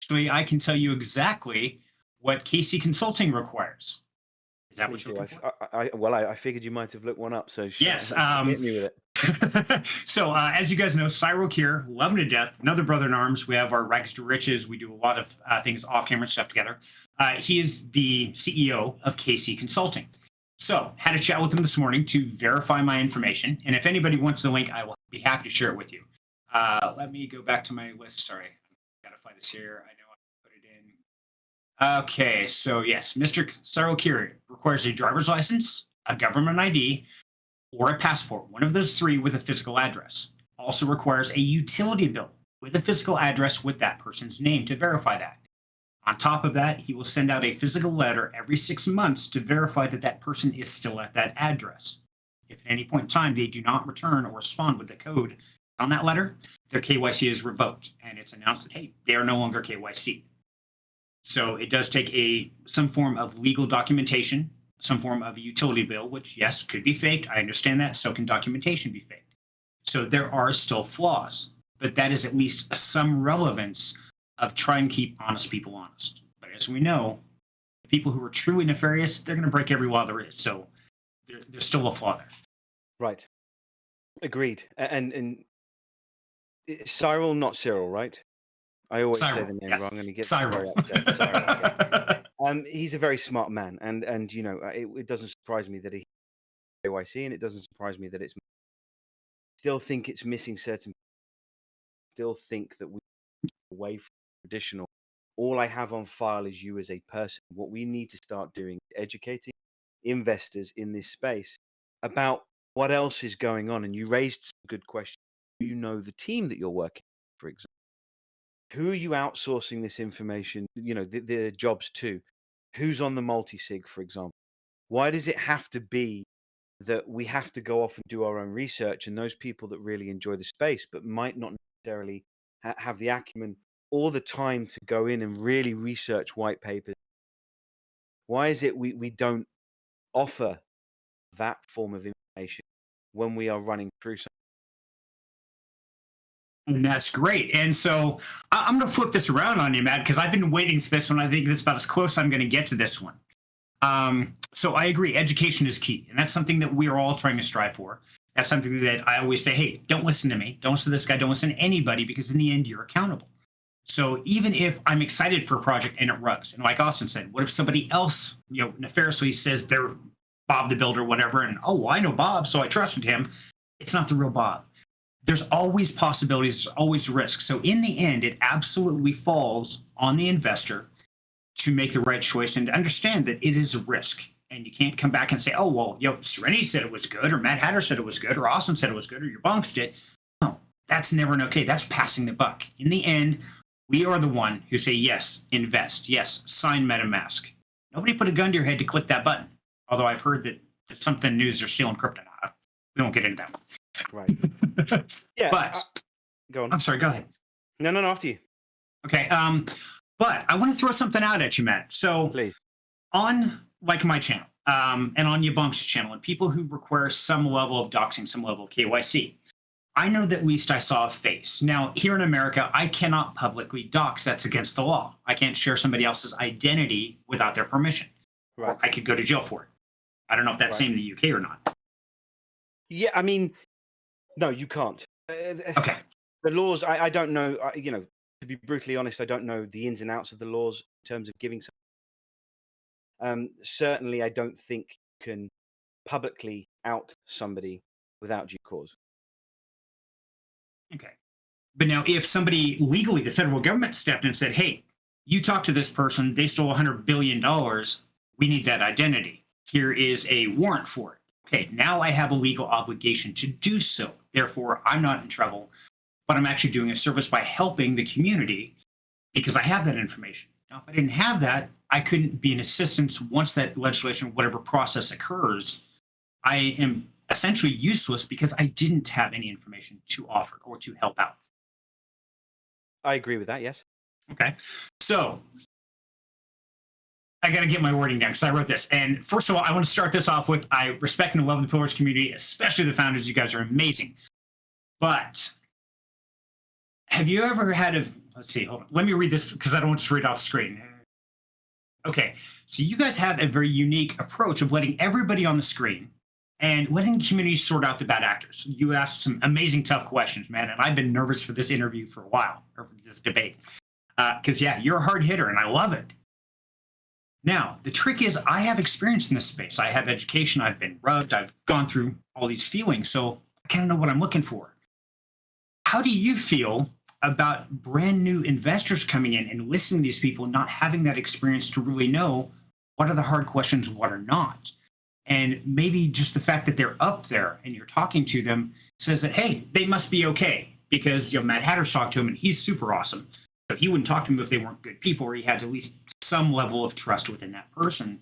Actually, I can tell you exactly what KC Consulting requires. Is that what you're looking for? I figured you might have looked one up. So yes, hit me with it. So as you guys know, Cyril Kier, love him to death, another brother in arms. We have our rags to riches. We do a lot of things off-camera stuff together. He is the CEO of KC Consulting. So had a chat with him this morning to verify my information. And if anybody wants the link, I will be happy to share it with you. Let me go back to my list. Sorry, I gotta find this here. I know I put it in. Okay, so yes, Mr. Cyril Kier requires a driver's license, a government ID, or a passport, one of those three with a physical address. Also requires a utility bill with a physical address with that person's name to verify that. On top of that, he will send out a physical letter every 6 months to verify that that person is still at that address. If at any point in time they do not return or respond with the code on that letter, their KYC is revoked, and it's announced that, hey, they are no longer KYC. So it does take some form of legal documentation, some form of a utility bill, which, yes, could be faked. I understand that. So can documentation be faked. So there are still flaws, but that is at least some relevance of trying to keep honest people honest. But as we know, people who are truly nefarious, they're going to break every law there is. So there's still a flaw there. Right. Agreed. And Cyril, not Cyril, right? I always say Cyril, the name yes. wrong, and he gets very Cyril. upset. Cyril. Okay. He's a very smart man, and you know, it doesn't surprise me that he KYC, and it doesn't surprise me that it's still think it's missing certain. Still think that we away from traditional. All I have on file is you as a person. What we need to start doing is educating investors in this space about what else is going on. And you raised some good questions. Do you know the team that you're working with, for example? Who are you outsourcing this information, you know, the jobs to? Who's on the multi-sig, for example? Why does it have to be that we have to go off and do our own research, and those people that really enjoy the space but might not necessarily have the acumen or the time to go in and really research white papers? Why is it we don't offer that form of information when we are running through something? And that's great. And so I'm going to flip this around on you, Matt, because I've been waiting for this one. I think this is about as close I'm going to get to this one. So I agree, education is key. And that's something that we are all trying to strive for. That's something that I always say, hey, don't listen to me. Don't listen to this guy. Don't listen to anybody, because in the end, you're accountable. So even if I'm excited for a project and it rugs, and like Austin said, what if somebody else, nefariously says they're Bob the Builder, whatever, and oh, well, I know Bob, so I trusted him. It's not the real Bob. There's always possibilities, there's always risks. So in the end, it absolutely falls on the investor to make the right choice and to understand that it is a risk. And you can't come back and say, oh, well, Serenity said it was good, or MadHatter said it was good, or Austin said it was good, or your bonks did. No, that's never an okay. That's passing the buck. In the end, we are the one who say, yes, invest. Yes, sign MetaMask. Nobody put a gun to your head to click that button. Although I've heard that something news they're stealing crypto now. We won't get into that one. Right. Yeah. But go on. I'm sorry, go ahead. No, after you. Okay. But I want to throw something out at you, Matt. So Please. on like my channel, and on your Bunk's channel, and people who require some level of doxing, some level of KYC, I know that at least I saw a face. Now, here in America, I cannot publicly dox. That's against the law. I can't share somebody else's identity without their permission. Right. Or I could go to jail for it. I don't know if that's Right. same in the UK or not. Yeah, I mean, no, you can't. Okay. The laws, I don't know, to be brutally honest, I don't know the ins and outs of the laws in terms of giving. Certainly, I don't think you can publicly out somebody without due cause. Okay. But now, if somebody legally, the federal government stepped in and said, hey, you talk to this person, they stole $100 billion, we need that identity. Here is a warrant for it. Okay, now I have a legal obligation to do so. Therefore, I'm not in trouble, but I'm actually doing a service by helping the community because I have that information. Now, if I didn't have that, I couldn't be in assistance once that legislation, whatever process occurs. I am essentially useless because I didn't have any information to offer or to help out. I agree with that, yes. Okay. So I got to get my wording down because I wrote this. And first of all, I want to start this off with I respect and love the Pillars community, especially the founders. You guys are amazing. But have you ever had a, let's see, hold on. Let me read this because I don't want to just read off the screen. Okay. So you guys have a very unique approach of letting everybody on the screen and letting the community sort out the bad actors. You asked some amazing, tough questions, man. And I've been nervous for this interview for a while, or for this debate. Because, yeah, you're a hard hitter and I love it. Now, the trick is I have experience in this space. I have education. I've been rubbed. I've gone through all these feelings. So I kind of know what I'm looking for. How do you feel about brand new investors coming in and listening to these people, not having that experience to really know what are the hard questions, what are not? And maybe just the fact that they're up there and you're talking to them says that, hey, they must be okay because MadHatter's talked to him and he's super awesome. So he wouldn't talk to them if they weren't good people, or he had at least some level of trust within that person.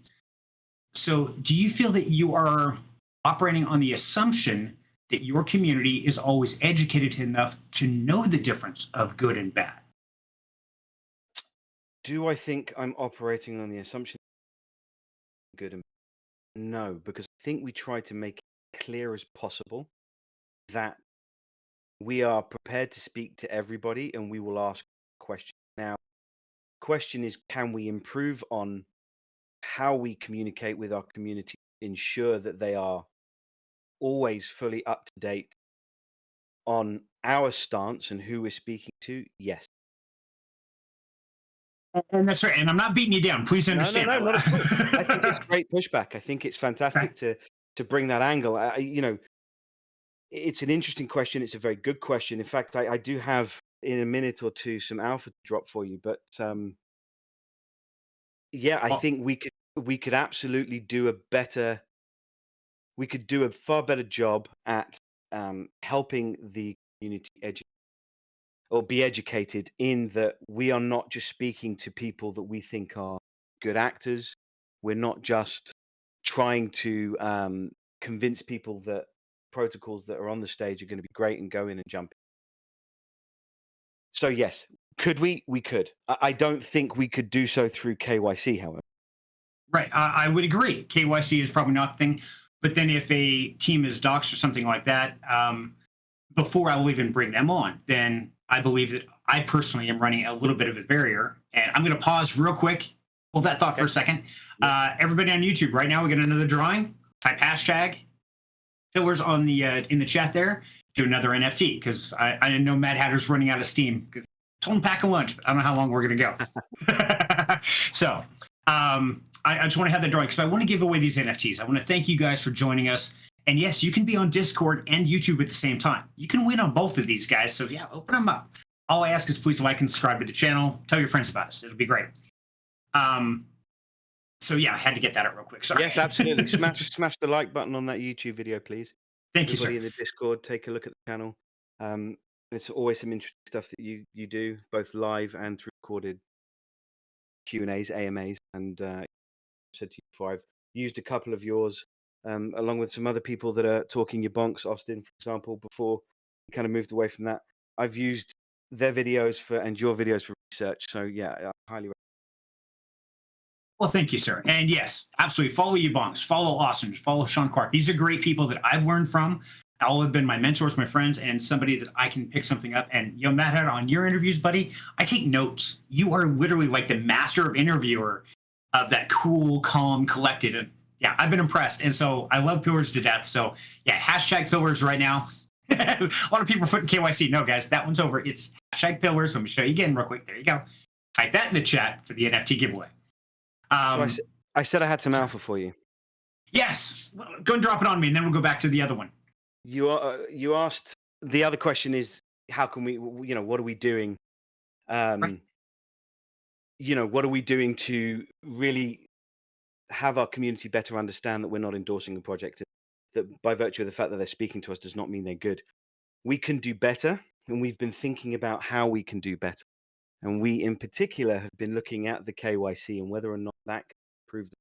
So do you feel that you are operating on the assumption that your community is always educated enough to know the difference of good and bad? Do I think I'm operating on the assumption good and bad? No, because I think we try to make it clear as possible that we are prepared to speak to everybody and we will ask questions. Now, the question is, can we improve on how we communicate with our community, ensure that they are always fully up to date on our stance and who we're speaking to? Yes. And that's right. And I'm not beating you down. Please understand. No, not at all. I think it's great pushback. I think it's fantastic to bring that angle. It's an interesting question. It's a very good question. In fact, I do have in a minute or two some alpha to drop for you. But I think we could absolutely do a better. We could do a far better job at helping the community be educated in that we are not just speaking to people that we think are good actors. We're not just trying to convince people that protocols that are on the stage are going to be great and go in and jump in. So yes, could we? We could. I don't think we could do so through KYC, however. Right. I would agree. KYC is probably not the thing. But then if a team is doxxed or something like that, before I will even bring them on, then I believe that I personally am running a little bit of a barrier. And I'm going to pause real quick. Hold that thought for a second. Everybody on YouTube, right now we got another drawing. Type hashtag pillars on the in the chat there. Do another NFT because I know MadHatter's running out of steam because I told him pack a lunch, but I don't know how long we're going to go. So I just want to have that drawing because I want to give away these NFTs. I want to thank you guys for joining us. And yes, you can be on Discord and YouTube at the same time. You can win on both of these guys. So yeah, open them up. All I ask is please like and subscribe to the channel. Tell your friends about us. It'll be great. So yeah, I had to get that out real quick. Sorry. Yes, absolutely. Smash the like button on that YouTube video, please. Thank you, sir. Everybody in the Discord, take a look at the channel. It's always some interesting stuff that you do, both live and through recorded Q&As, AMAs, and I said to you before, I've used a couple of yours, along with some other people that are talking your bonks, Austin, for example, before you kind of moved away from that. I've used their videos and your videos for research. So yeah, I highly recommend. Well, thank you, sir. And yes, absolutely. Follow Bonks, follow Austin, follow Sean Clark. These are great people that I've learned from. All have been my mentors, my friends, and somebody that I can pick something up. And MadHatter, on your interviews, buddy, I take notes. You are literally like the master of interviewer of that cool, calm, collected. And yeah, I've been impressed. And so I love pillars to death. So yeah, hashtag pillars right now. A lot of people are putting KYC. No, guys, that one's over. It's hashtag pillars. Let me show you again real quick. There you go. Type that in the chat for the NFT giveaway. So I said I had some alpha for you. Yes. Well, go and drop it on me, and then we'll go back to the other one. You asked, the other question is, how can we, what are we doing? Right. What are we doing to really have our community better understand that we're not endorsing a project, that by virtue of the fact that they're speaking to us does not mean they're good. We can do better, and we've been thinking about how we can do better. And we, in particular, have been looking at the KYC and whether or not that can improve.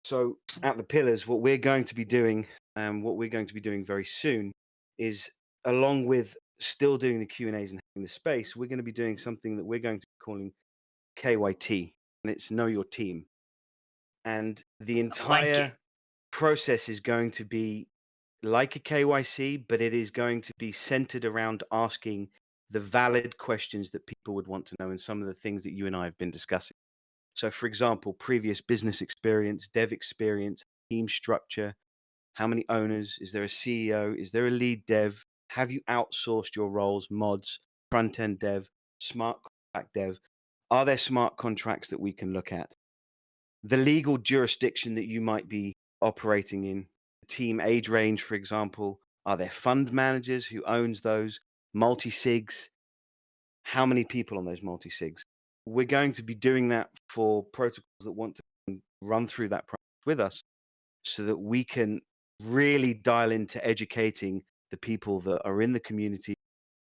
So at the pillars, what we're going to be doing, very soon, is, along with still doing the Q&As and having the space, we're going to be doing something that we're going to be calling KYT, and it's Know Your Team. And the entire process is going to be like a KYC, but it is going to be centered around asking the valid questions that people would want to know, and some of the things that you and I have been discussing. So, for example, previous business experience, dev experience, team structure, how many owners, is there a CEO, is there a lead dev, have you outsourced your roles, mods, front-end dev, smart contract dev, are there smart contracts that we can look at? The legal jurisdiction that you might be operating in, team age range, for example, are there fund managers, who owns those, multi-sigs, how many people on those multi-sigs? We're going to be doing that for protocols that want to run through that process with us, so that we can really dial into educating the people that are in the community,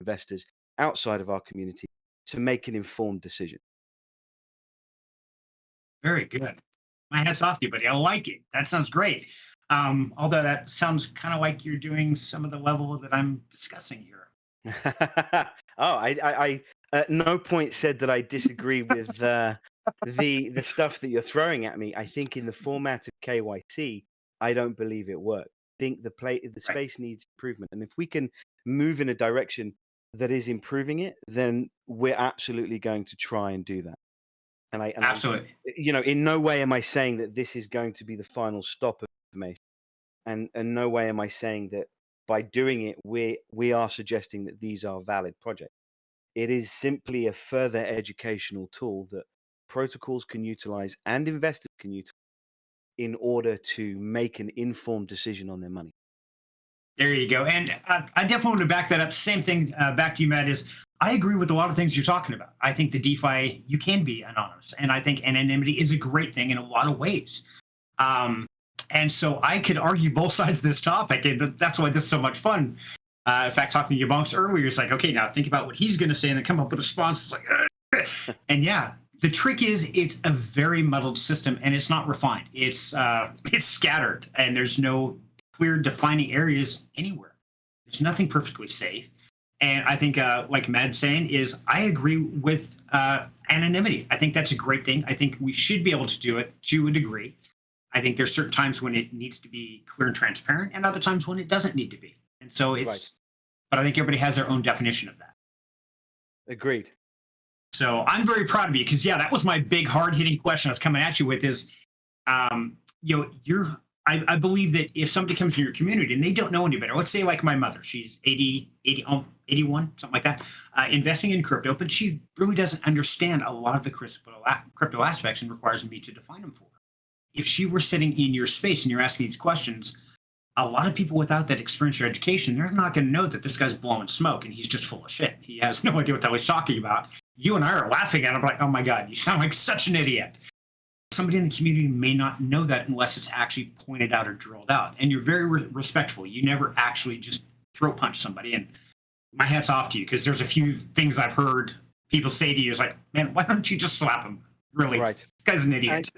investors outside of our community, to make an informed decision. Very good. My hat's off to you, buddy. I like it. That sounds great. Although that sounds kind of like you're doing some of the level that I'm discussing here. I at no point said that I disagree with the stuff that you're throwing at me. I think in the format of KYC, I don't believe it works. I think the space needs improvement, and if we can move in a direction that is improving it, then we're absolutely going to try and do that. And absolutely, in no way am I saying that this is going to be the final stop of information. and no way am I saying that by doing it we are suggesting that these are valid projects. It is simply a further educational tool that protocols can utilize and investors can utilize in order to make an informed decision on their money. There you go. And I definitely want to back that up. Same thing back to you, Matt, is I agree with a lot of things you're talking about. I think the DeFi, you can be anonymous. And I think anonymity is a great thing in a lot of ways. And so I could argue both sides of this topic. And that's why this is so much fun. In fact, talking to your bunks earlier, it's like, okay, now think about what he's going to say and then come up with a response. It's like, and yeah, the trick is it's a very muddled system and it's not refined. It's scattered and there's no clear defining areas anywhere. There's nothing perfectly safe. And I think, like Mad's saying, is I agree with anonymity. I think that's a great thing. I think we should be able to do it to a degree. I think there's certain times when it needs to be clear and transparent and other times when it doesn't need to be. And so it's, but I think everybody has their own definition of that. Agreed. So I'm very proud of you because, yeah, that was my big hard hitting question I was coming at you with is, I believe that if somebody comes to your community and they don't know any better, let's say like my mother, she's 81, something like that, investing in crypto, but she really doesn't understand a lot of the crypto aspects and requires me to define them for her. If she were sitting in your space and you're asking these questions, a lot of people without that experience or education, they're not going to know that this guy's blowing smoke and he's just full of shit. He has no idea what the hell he's talking about. You and I are laughing at him like, oh my God, you sound like such an idiot. Somebody in the community may not know that unless it's actually pointed out or drilled out. And you're very respectful. You never actually just throat punch somebody. And my hat's off to you because there's a few things I've heard people say to you. It's like, man, why don't you just slap him? Really, Right. this guy's an idiot.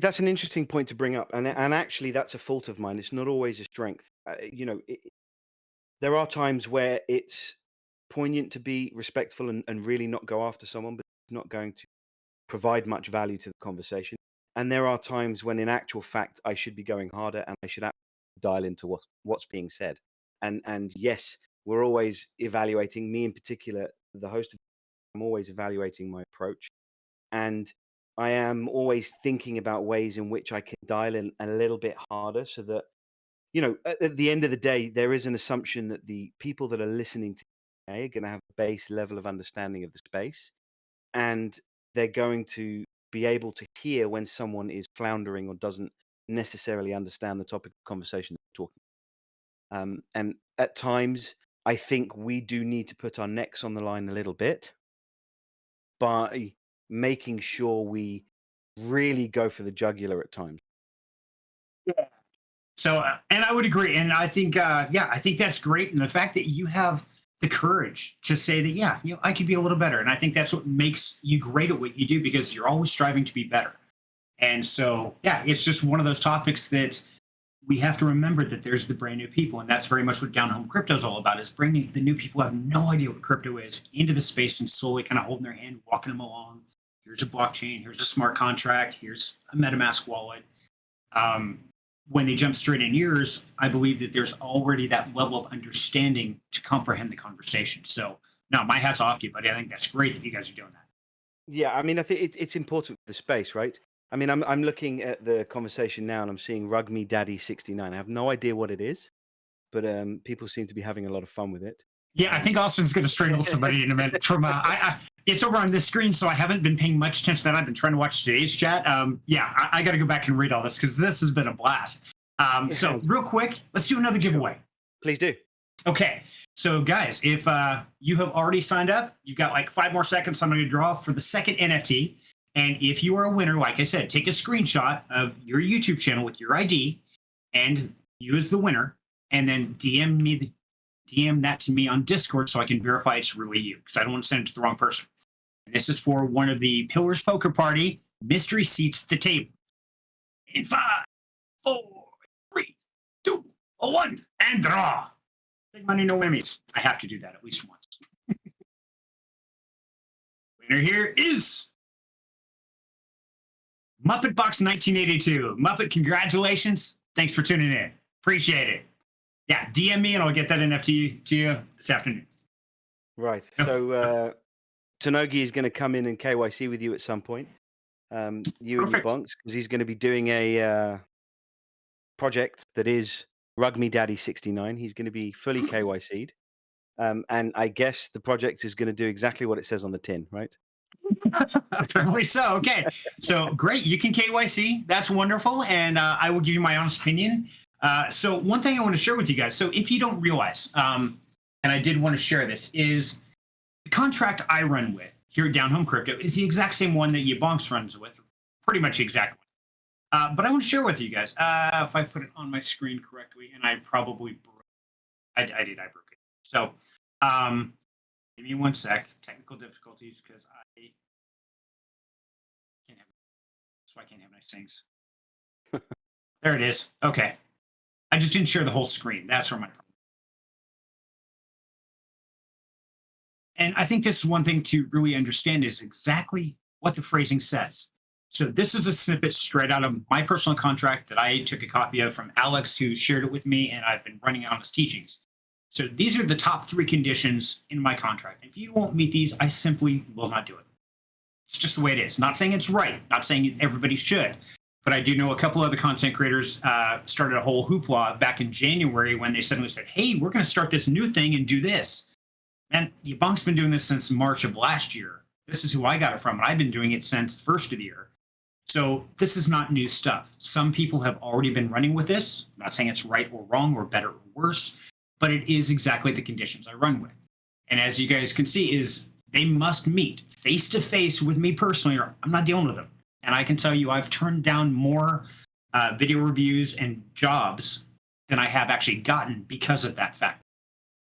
That's an interesting point to bring up, and actually that's a fault of mine. It's not always a strength. There are times where it's poignant to be respectful and really not go after someone, but it's not going to provide much value to the conversation. And there are times when, in actual fact, I should be going harder and I should actually dial into what's being said. And yes, we're always evaluating. Me in particular, the host, I'm always evaluating my approach. And I am always thinking about ways in which I can dial in a little bit harder so that, at the end of the day, there is an assumption that the people that are listening to me are going to have a base level of understanding of the space. And they're going to be able to hear when someone is floundering or doesn't necessarily understand the topic of conversation they're talking about. And at times, I think we do need to put our necks on the line a little bit by making sure we really go for the jugular at times. Yeah. So, and I would agree. And I think, I think that's great. And the fact that you have the courage to say that, I could be a little better. And I think that's what makes you great at what you do because you're always striving to be better. And so, it's just one of those topics that we have to remember that there's the brand new people. And that's very much what Down Home Crypto is all about, is bringing the new people who have no idea what crypto is into the space and slowly kind of holding their hand, walking them along. Here's a blockchain. Here's a smart contract. Here's a MetaMask wallet. When they jump straight in yours, I believe that there's already that level of understanding to comprehend the conversation. So, no, my hat's off to you, buddy. I think that's great that you guys are doing that. Yeah, I mean, I think it's important for the space, right? I mean, I'm looking at the conversation now and I'm seeing Rug Me Daddy 69. I have no idea what it is, but people seem to be having a lot of fun with it. Yeah, I think Austin's going to strangle somebody in a minute. From it's over on this screen, so I haven't been paying much attention to that. I've been trying to watch today's chat. I got to go back and read all this because this has been a blast. So real quick, let's do another giveaway. Please do. Okay, so guys, if you have already signed up, you've got like 5 more seconds. I'm going to draw for the second NFT. And if you are a winner, like I said, take a screenshot of your YouTube channel with your ID and you as the winner, and then DM that to me on Discord so I can verify it's really you, because I don't want to send it to the wrong person. And this is for one of the Pillars Poker Party mystery seats at the table. In 5, 4, 3, 2, 1, and draw. Big money, no whammies. I have to do that at least once. Winner here is Muppet Box 1982. Muppet, congratulations. Thanks for tuning in. Appreciate it. Yeah, DM me and I'll get that NFT to you this afternoon. Right. So Tanogi is going to come in and KYC with you at some point. You Perfect. and your bonks, because he's going to be doing a project that is Rug Me Daddy 69. He's going to be fully KYC'd. And I guess the project is going to do exactly what it says on the tin, right? Apparently so. Okay. So great. You can KYC. That's wonderful. And I will give you my honest opinion. So one thing I want to share with you guys. So if you don't realize, and I did want to share this, is the contract I run with here at Down Home Crypto is the exact same one that Yabonks runs with, pretty much the exact one. But I want to share with you guys, if I put it on my screen correctly, and I probably broke I did, I broke it. So give me one sec. Technical difficulties, because I can't have, that's why I can't have nice things. There it is. Okay. I just didn't share the whole screen. That's where my problem. And I think this is one thing to really understand is exactly what the phrasing says. So this is a snippet straight out of my personal contract that I took a copy of from Alex, who shared it with me, and I've been running it on his teachings. So these are the top 3 conditions in my contract. If you won't meet these, I simply will not do it. It's just the way it is. Not saying it's right, not saying everybody should, but I do know a couple other content creators started a whole hoopla back in January when they suddenly said, hey, we're going to start this new thing and do this. Man, Yabong's been doing this since March of last year. This is who I got it from, and I've been doing it since the first of the year. So this is not new stuff. Some people have already been running with this. I'm not saying it's right or wrong or better or worse, but it is exactly the conditions I run with. And as you guys can see, is they must meet face to face with me personally, or I'm not dealing with them. And I can tell you, I've turned down more video reviews and jobs than I have actually gotten because of that fact.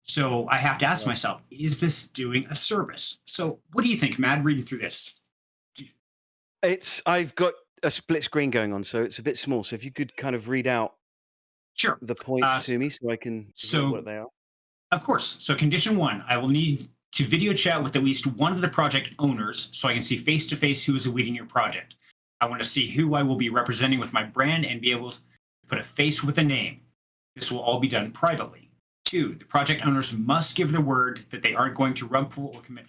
So I have to ask myself, is this doing a service? So what do you think, Mad, reading through this? I've got a split screen going on, so it's a bit small. So if you could kind of read out Sure. the points to me so I can see what they are. Of course. So condition 1, I will need to video chat with at least one of the project owners so I can see face to face who is leading your project. I want to see who I will be representing with my brand and be able to put a face with a name. This will all be done privately. 2, the project owners must give the word that they aren't going to rug pull or commit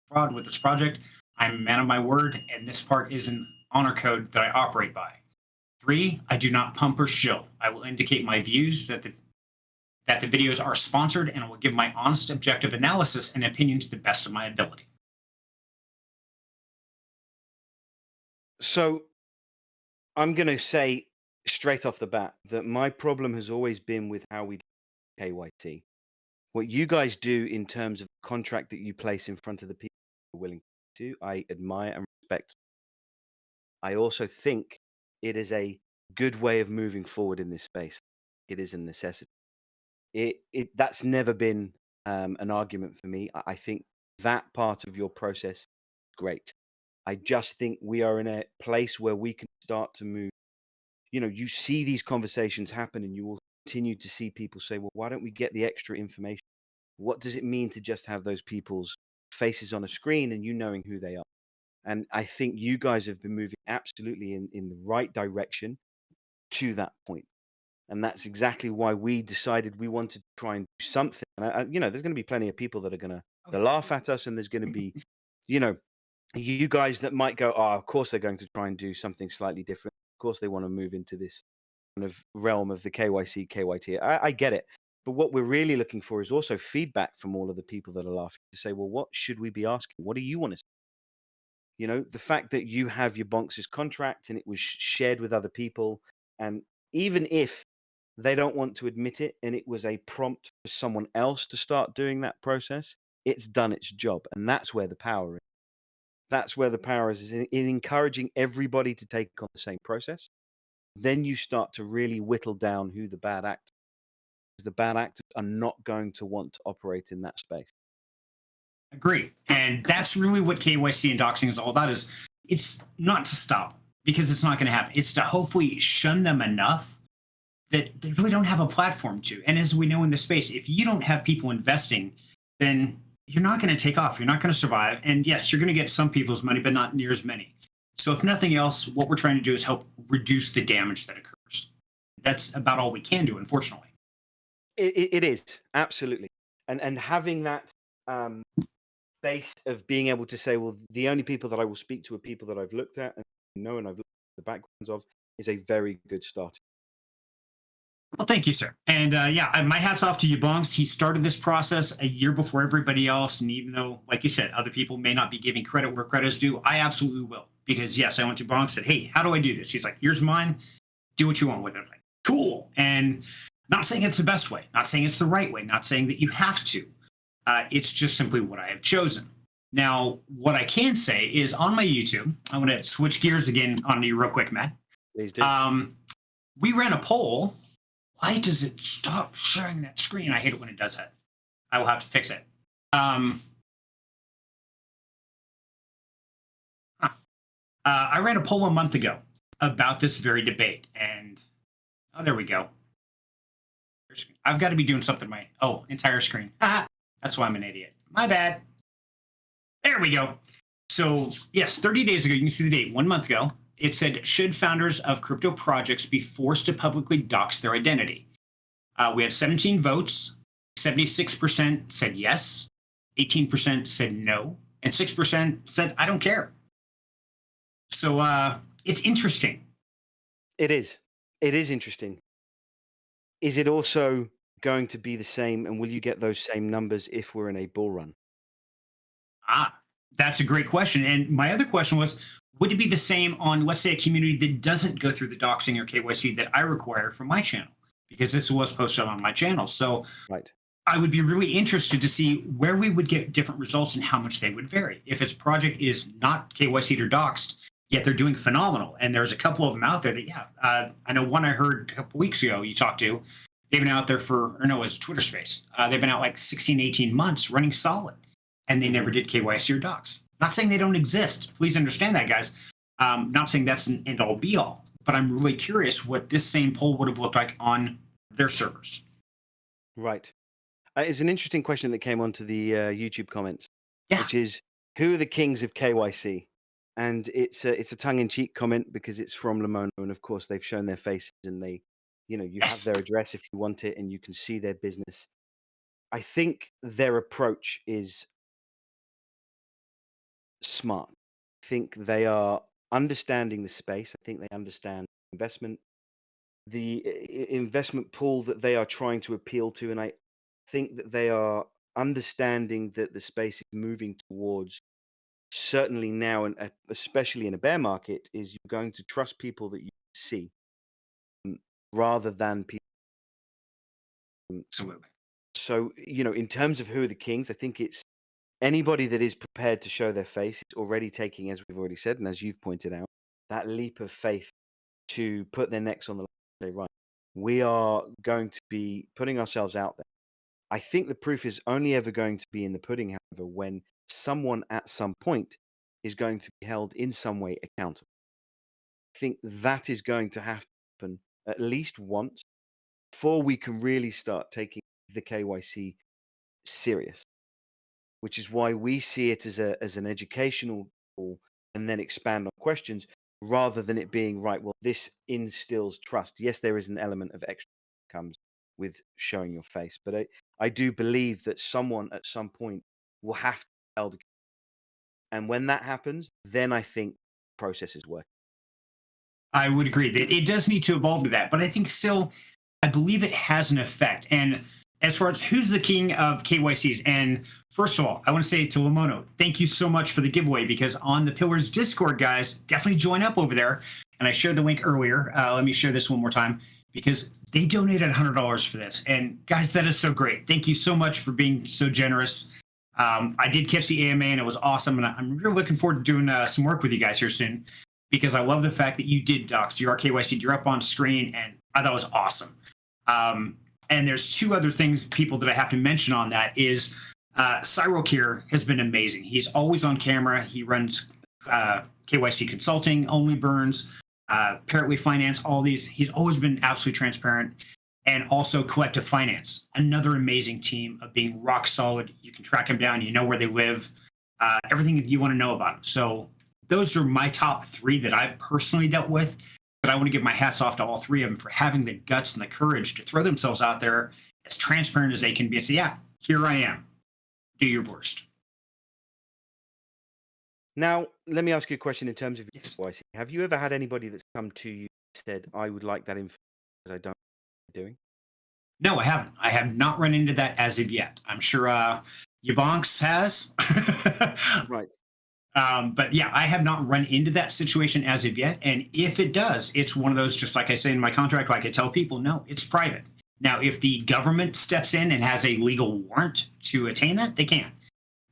fraud with this project. I'm a man of my word, and this part is an honor code that I operate by. 3, I do not pump or shill. I will indicate my views that the videos are sponsored, and I will give my honest, objective analysis and opinion to the best of my ability. So I'm going to say straight off the bat that my problem has always been with how we do KYC. What you guys do in terms of contract that you place in front of the people who are willing to, I admire and respect. I also think it is a good way of moving forward in this space. It is a necessity. That's never been an argument for me. I think that part of your process is great. I just think we are in a place where we can start to move. You know, you see these conversations happen, and you will continue to see people say, well, why don't we get the extra information? What does it mean to just have those people's faces on a screen and you knowing who they are? And I think you guys have been moving absolutely in the right direction to that point. And that's exactly why we decided we wanted to try and do something. And you know, there's going to be plenty of people that are going to laugh at us, and there's going to be, you know, you guys that might go, oh, of course they're going to try and do something slightly different. Of course they want to move into this kind of realm of the KYC, KYT. I get it. But what we're really looking for is also feedback from all of the people that are laughing to say, well, what should we be asking? What do you want to see? You know, the fact that you have your Bonks' contract and it was shared with other people, and even if they don't want to admit it and it was a prompt for someone else to start doing that process, it's done its job. And that's where the power is. That's where the power is in encouraging everybody to take on the same process. Then you start to really whittle down who the bad actors are. Because the bad actors are not going to want to operate in that space. Agree. And that's really what KYC and doxing is all about, is it's not to stop, because it's not going to happen. It's to hopefully shun them enough that they really don't have a platform to. And as we know in this space, if you don't have people investing, then you're not going to take off. You're not going to survive. And yes, you're going to get some people's money, but not near as many. So if nothing else, what we're trying to do is help reduce the damage that occurs. That's about all we can do, unfortunately. It is, absolutely. And having that base of being able to say, well, the only people that I will speak to are people that I've looked at and know and I've looked at the backgrounds of, is a very good start. Well, thank you, sir. And my hat's off to you, Bonks. He started this process a year before everybody else. And even though, like you said, other people may not be giving credit where credit is due, I absolutely will. Because, yes, I went to Bonks and said, hey, how do I do this? He's like, here's mine. Do what you want with it. I'm like, cool. And not saying it's the best way, not saying it's the right way, not saying that you have to. It's just simply what I have chosen. Now, what I can say is on my YouTube, I'm going to switch gears again on you real quick, Matt. Please do. We ran a poll. Why does it stop sharing that screen? I hate it when it does that. I will have to fix it. I ran a poll a month ago about this very debate. And, oh, there we go. I've got to be doing something my, entire screen. That's why I'm an idiot. My bad. There we go. So, yes, 30 days ago, you can see the date, 1 month ago, it said, should founders of crypto projects be forced to publicly dox their identity? We had 17 votes. 76% said yes. 18% said no. And 6% said, I don't care. So it's interesting. It is. It is interesting. Is it also going to be the same, and will you get those same numbers if we're in a bull run? That's a great question. And my other question was, would it be the same on, let's say, a community that doesn't go through the doxing or KYC that I require for my channel? Because this was posted on my channel. So right. I would be really interested to see where we would get different results and how much they would vary. If its project is not KYC'd or doxed, yet they're doing phenomenal. And there's a couple of them out there that, I know one I heard a couple weeks ago you talked to, they've been out there for, it was Twitter Space. They've been out like 16, 18 months running solid. And they never did KYC or docs. Not saying they don't exist. Please understand that, guys. Not saying that's an end all be all. But I'm really curious what this same poll would have looked like on their servers. Right. It's an interesting question that came onto the YouTube comments, which is, who are the kings of KYC? And it's a tongue-in-cheek comment because it's from Lemono, and of course they've shown their faces and they, you have their address if you want it, and you can see their business. I think their approach is smart. I think they are understanding the space. I think they understand investment, the investment pool that they are trying to appeal to, and I think that they are understanding that the space is moving towards, certainly now, and especially in a bear market, is you're going to trust people that you see rather than people. Absolutely. So, in terms of who are the kings, I think it's anybody that is prepared to show their face. It's already taking, as we've already said, and as you've pointed out, that leap of faith to put their necks on the line and say, right, we are going to be putting ourselves out there. I think the proof is only ever going to be in the pudding, however, when someone at some point is going to be held in some way accountable. I think that is going to happen at least once before we can really start taking the KYC serious, which is why we see it as an educational tool and then expand on questions rather than it being, right, well, this instills trust. Yes, there is an element of extra that comes with showing your face, but I do believe that someone at some point will have to be held. And when that happens, then I think the process is working. I would agree that it does need to evolve to that, but I think still, I believe it has an effect. And as far as who's the king of KYCs, and first of all, I want to say to Lemono, thank you so much for the giveaway, because on the Pillars Discord, guys, definitely join up over there. And I shared the link earlier. Let me share this one more time, because they donated $100 for this. And guys, that is so great. Thank you so much for being so generous. I did catch the AMA and it was awesome. And I'm really looking forward to doing some work with you guys here soon, because I love the fact that you did docs. You are KYC, you're up on screen, and I thought it was awesome. And there's two other things, people, that I have to mention on that is Cyril here has been amazing. He's always on camera. He runs KYC Consulting, Only Burns, Parrotway Finance, all these. He's always been absolutely transparent. And also Collective Finance, another amazing team of being rock solid. You can track them down. You know where they live. Everything you want to know about them. So those are my top three that I've personally dealt with. But I want to give my hats off to all three of them for having the guts and the courage to throw themselves out there as transparent as they can be and say, yeah, here I am. Do your worst. Now, let me ask you a question in terms of Yes. KYC. Have you ever had anybody that's come to you and said, I would like that information because I don't know what they're doing? No, I haven't. I have not run into that as of yet. I'm sure Yabonks has. Right. But yeah, I have not run into that situation as of yet. And if it does, it's one of those, just like I say in my contract, where I could tell people, no, it's private. Now, if the government steps in and has a legal warrant to attain that, they can.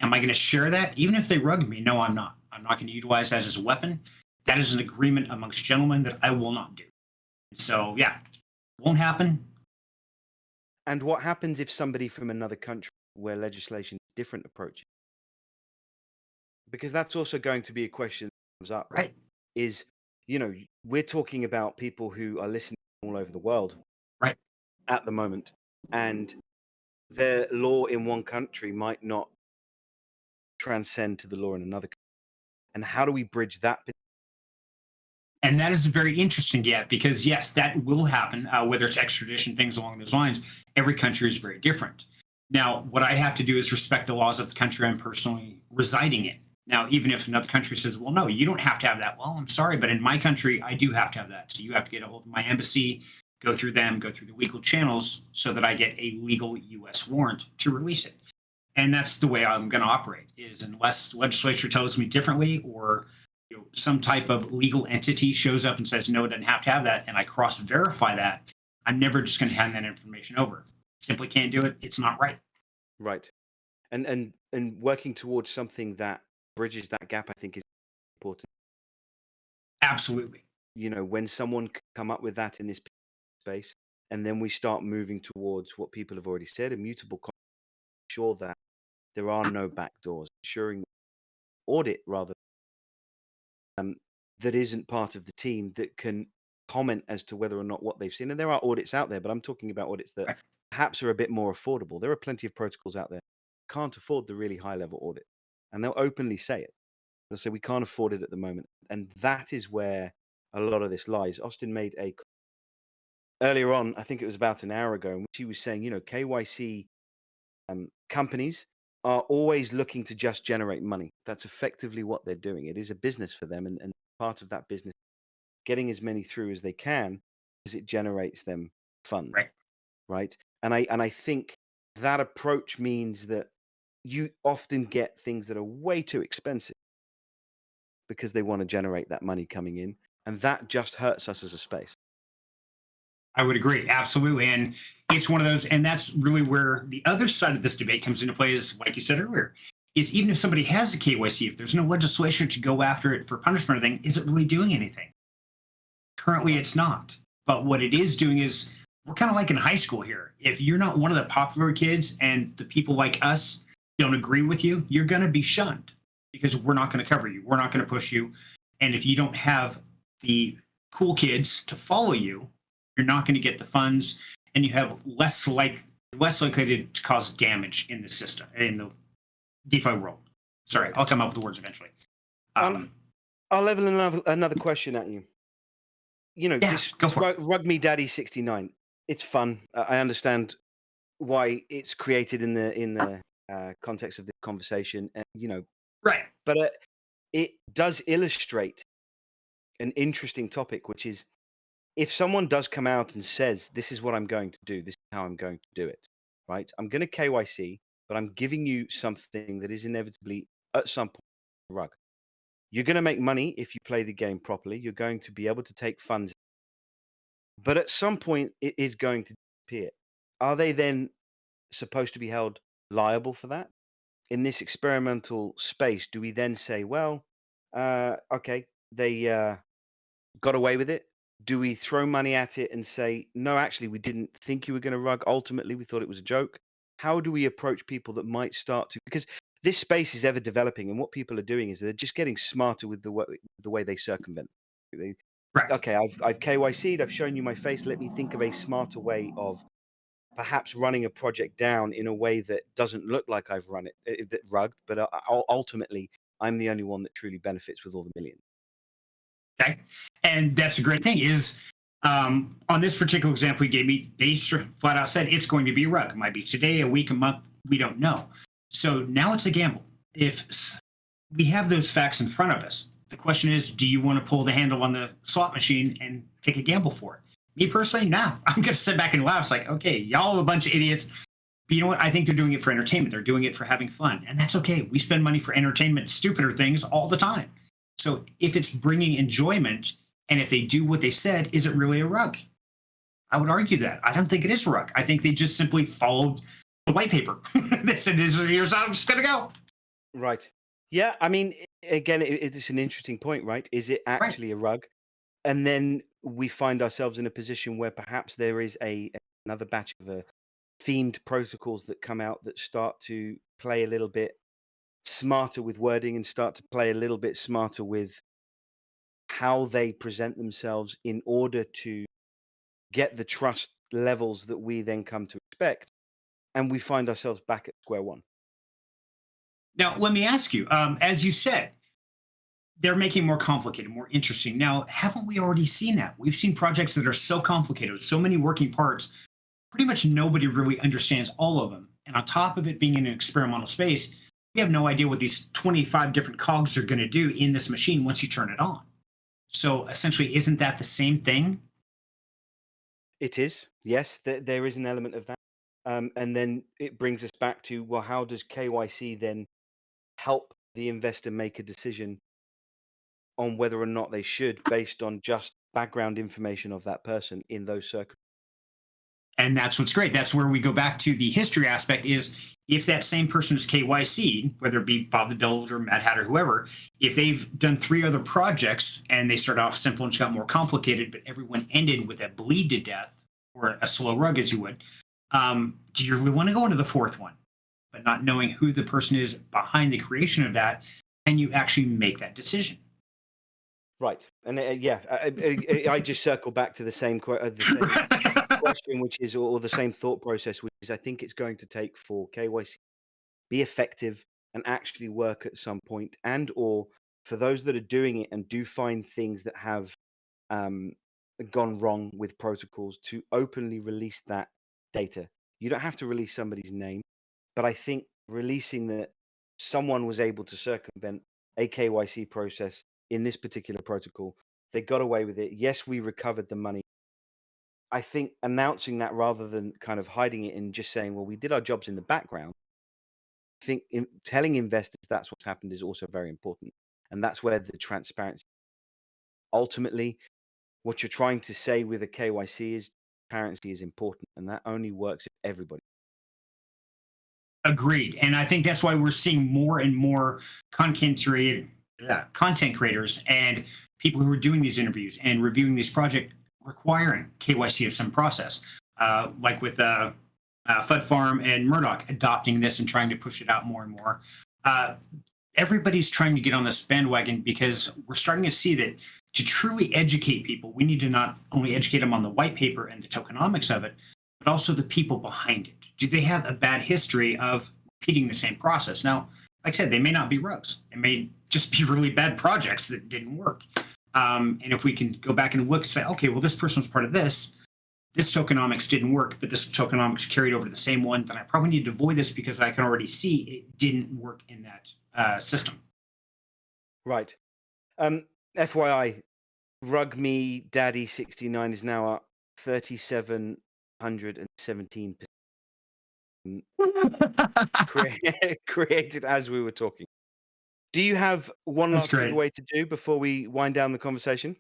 Am I going to share that? Even if they rug me? No, I'm not. I'm not going to utilize that as a weapon. That is an agreement amongst gentlemen that I will not do. So yeah, won't happen. And what happens if somebody from another country where legislation is different approach? Because that's also going to be a question that comes up. Right. Is, you know, we're talking about people who are listening all over the world. Right. At the moment, and their law in one country might not transcend to the law in another country. And how do we bridge that? And that is very interesting yet, because yes, that will happen, whether it's extradition, things along those lines. Every country is very different. Now, what I have to do is respect the laws of the country I'm personally residing in. Now, even if another country says, well, no, you don't have to have that. Well, I'm sorry, but in my country, I do have to have that. So you have to get a hold of my embassy, go through them, go through the legal channels so that I get a legal U.S. warrant to release it. And that's the way I'm going to operate, is unless legislature tells me differently, or some type of legal entity shows up and says, no, it doesn't have to have that, and I cross-verify that, I'm never just going to hand that information over. Simply can't do it. It's not right. Right. And working towards something that bridges that gap, I think, is important. Absolutely. You know, when someone can come up with that in this space, and then we start moving towards what people have already said, immutable contract, ensure that there are no backdoors, ensuring audit rather that isn't part of the team that can comment as to whether or not what they've seen. And there are audits out there, but I'm talking about audits that Right. perhaps are a bit more affordable. There are plenty of protocols out there can't afford the really high level audit, and they'll openly say it. They'll say we can't afford it at the moment, and that is where a lot of this lies. Austin made a earlier on, I think it was about an hour ago, in which he was saying, you know, KYC companies are always looking to just generate money. That's effectively what they're doing. It is a business for them, and part of that business, getting as many through as they can, as it generates them funds. Right. Right. And I think that approach means that you often get things that are way too expensive because they want to generate that money coming in, and that just hurts us as a space. I would agree. Absolutely. And it's one of those, and that's really where the other side of this debate comes into play, is, like you said earlier, is even if somebody has a KYC, if there's no legislation to go after it for punishment or anything, is it really doing anything? Currently, it's not. But what it is doing is, we're kind of like in high school here. If you're not one of the popular kids and the people like us don't agree with you, you're going to be shunned, because we're not going to cover you. We're not going to push you. And if you don't have the cool kids to follow you, you're not going to get the funds, and you have less likely to cause damage in the system, in the DeFi world. Sorry, I'll come up with the words eventually. I'll level another question at you. You know, Yeah, this go for it. Rug Me Daddy 69. It's fun. I understand why it's created in the context of the conversation, and you know, Right. but it does illustrate an interesting topic, which is, if someone does come out and says, this is what I'm going to do, this is how I'm going to do it, right? I'm going to KYC, but I'm giving you something that is inevitably at some point a rug. You're going to make money if you play the game properly. You're going to be able to take funds, but at some point it is going to disappear. Are they then supposed to be held liable for that? In this experimental space, do we then say, well, okay, they got away with it? Do we throw money at it and say, no, actually, we didn't think you were going to rug. Ultimately, we thought it was a joke. How do we approach people that might start to? Because this space is ever developing, and what people are doing is they're just getting smarter with the way they circumvent. Right. Okay, I've KYC'd, I've shown you my face. Let me think of a smarter way of perhaps running a project down in a way that doesn't look like I've run it, that rugged, but ultimately, I'm the only one that truly benefits with all the millions. Okay. And that's a great thing, is on this particular example you gave me, they flat out said it's going to be a rug. It might be today, a week, a month. We don't know. So now it's a gamble. If we have those facts in front of us, the question is, do you want to pull the handle on the slot machine and take a gamble for it? Me personally, now I'm going to sit back and laugh. It's like, okay, y'all are a bunch of idiots. But you know what? I think they're doing it for entertainment. They're doing it for having fun. And that's okay. We spend money for entertainment, stupider things all the time. So if it's bringing enjoyment and if they do what they said, is it really a rug? I would argue that. I don't think it is a rug. I think they just simply followed the white paper. They said, here's how I'm just going to go. Right. Yeah. I mean, again, it's an interesting point, right? Is it Right. actually a rug? And then we find ourselves in a position where perhaps there is another batch of themed protocols that come out that start to play a little bit smarter with wording and start to play a little bit smarter with how they present themselves in order to get the trust levels that we then come to expect. And we find ourselves back at square one. Now, let me ask you, as you said, they're making more complicated, more interesting. Now, haven't we already seen that? We've seen projects that are so complicated, with so many working parts, pretty much nobody really understands all of them. And on top of it being in an experimental space, we have no idea what these 25 different cogs are going to do in this machine once you turn it on. So essentially, isn't that the same thing? It is. Yes, there is an element of that. And then it brings us back to, well, how does KYC then help the investor make a decision on whether or not they should, based on just background information of that person in those circumstances? And that's what's great. That's where we go back to the history aspect is if that same person is KYC, whether it be Bob the Builder, MadHatter, whoever, if they've done 3 other projects and they start off simple and just got more complicated, but everyone ended with a bleed to death or a slow rug, as you would, do you really want to go into the 4th one? But not knowing who the person is behind the creation of that, and you actually make that decision. Right. And yeah, I just circle back to the same question, which is, or the same thought process, which is, I think it's going to take for KYC be effective and actually work at some point, and or for those that are doing it and do find things that have um, gone wrong with protocols, to openly release that data. You don't have to release somebody's name, but I think releasing that someone was able to circumvent a KYC process in this particular protocol, they got away with it. Yes, we recovered the money. I think announcing that rather than kind of hiding it and just saying, well, we did our jobs in the background, I think telling investors that's what's happened is also very important. And that's where the transparency, ultimately, what you're trying to say with a KYC is transparency is important. And that only works if everybody. Agreed. And I think that's why we're seeing more and more content creators and people who are doing these interviews and reviewing these projects requiring KYC of some process, like with Fud Farm and Murdoch adopting this and trying to push it out more and more. Everybody's trying to get on this bandwagon because we're starting to see that to truly educate people, we need to not only educate them on the white paper and the tokenomics of it, but also the people behind it. Do they have a bad history of repeating the same process? Now, like I said, they may not be rogues. They may just be really bad projects that didn't work. And if we can go back and look and say, okay, well, this person was part of this tokenomics didn't work, but this tokenomics carried over to the same one, then I probably need to avoid this because I can already see it didn't work in that system. Right. FYI, Rug Me Daddy 69 is now up 3,717%. Created as we were talking. Do you have one That's last great. giveaway to do before we wind down the conversation?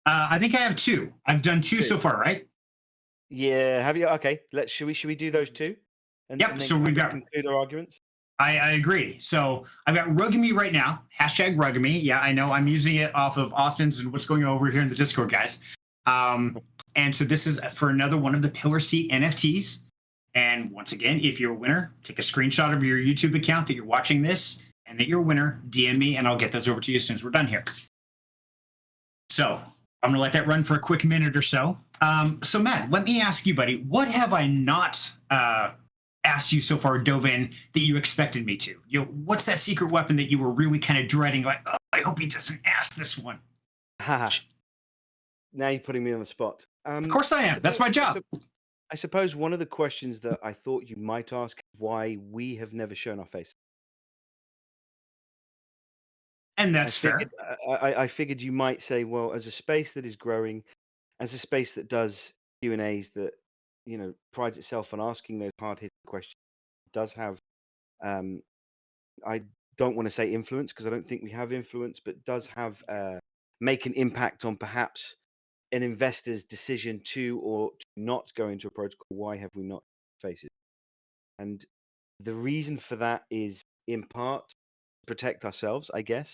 I think I have 2. I've done 2 so far, right? Yeah. Have you? Okay. Should we do those 2? And, Yep. and then So we've got. conclude our arguments. I agree. So I've got Rugamy right now. #Rugamy. Yeah, I know I'm using it off of Austin's and what's going on over here in the Discord, guys. And so this is for another one of the Pillar Seat NFTs. And once again, if you're a winner, take a screenshot of your YouTube account that you're watching this and that you're a winner, DM me and I'll get those over to you as soon as we're done here. So I'm going to let that run for a quick minute or so. So Matt, let me ask you, buddy, what have I not asked you so far, dove in, that you expected me to? What's that secret weapon that you were really kind of dreading? Like, oh, I hope he doesn't ask this one. Now you're putting me on the spot. Of course I am. That's my job. I suppose one of the questions that I thought you might ask is why we have never shown our face. And that's fair. I figured you might say, well, as a space that is growing, as a space that does Q&As that, prides itself on asking those hard-hitting questions, does have, I don't want to say influence because I don't think we have influence, but does have make an impact on perhaps an investor's decision to or to not go into a protocol. Why have we not faced it? And the reason for that is in part to protect ourselves, I guess,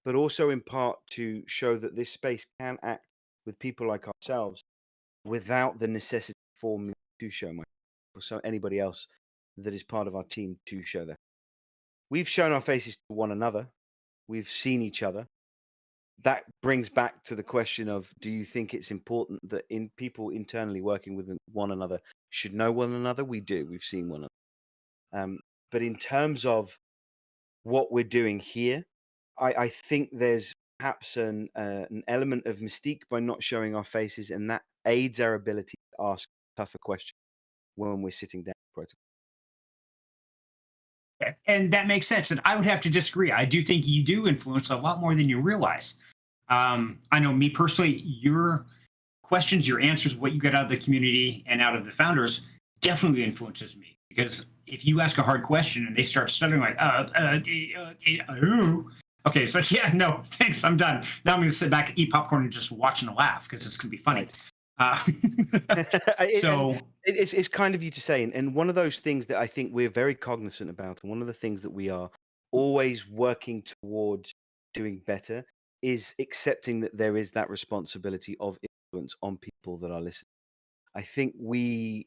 but also in part to show that this space can act with people like ourselves without the necessity for me to show my or so anybody else that is part of our team to show that. We've shown our faces to one another. We've seen each other. That brings back to the question of, do you think it's important that people internally working with one another should know one another? We do. We've seen one another. But in terms of what we're doing here, I think there's perhaps an element of mystique by not showing our faces, and that aids our ability to ask tougher questions when we're sitting down. Protocol. And that makes sense. And I would have to disagree. I do think you do influence a lot more than you realize. I know me personally, your questions, your answers, what you get out of the community and out of the founders definitely influences me. Because if you ask a hard question and they start stuttering like, okay, it's like, yeah, no, thanks, I'm done. Now I'm going to sit back, eat popcorn, and just watch and laugh because it's going to be funny. So it's kind of you to say, and one of those things that I think we're very cognizant about, and one of the things that we are always working towards doing better is accepting that there is that responsibility of influence on people that are listening. I think we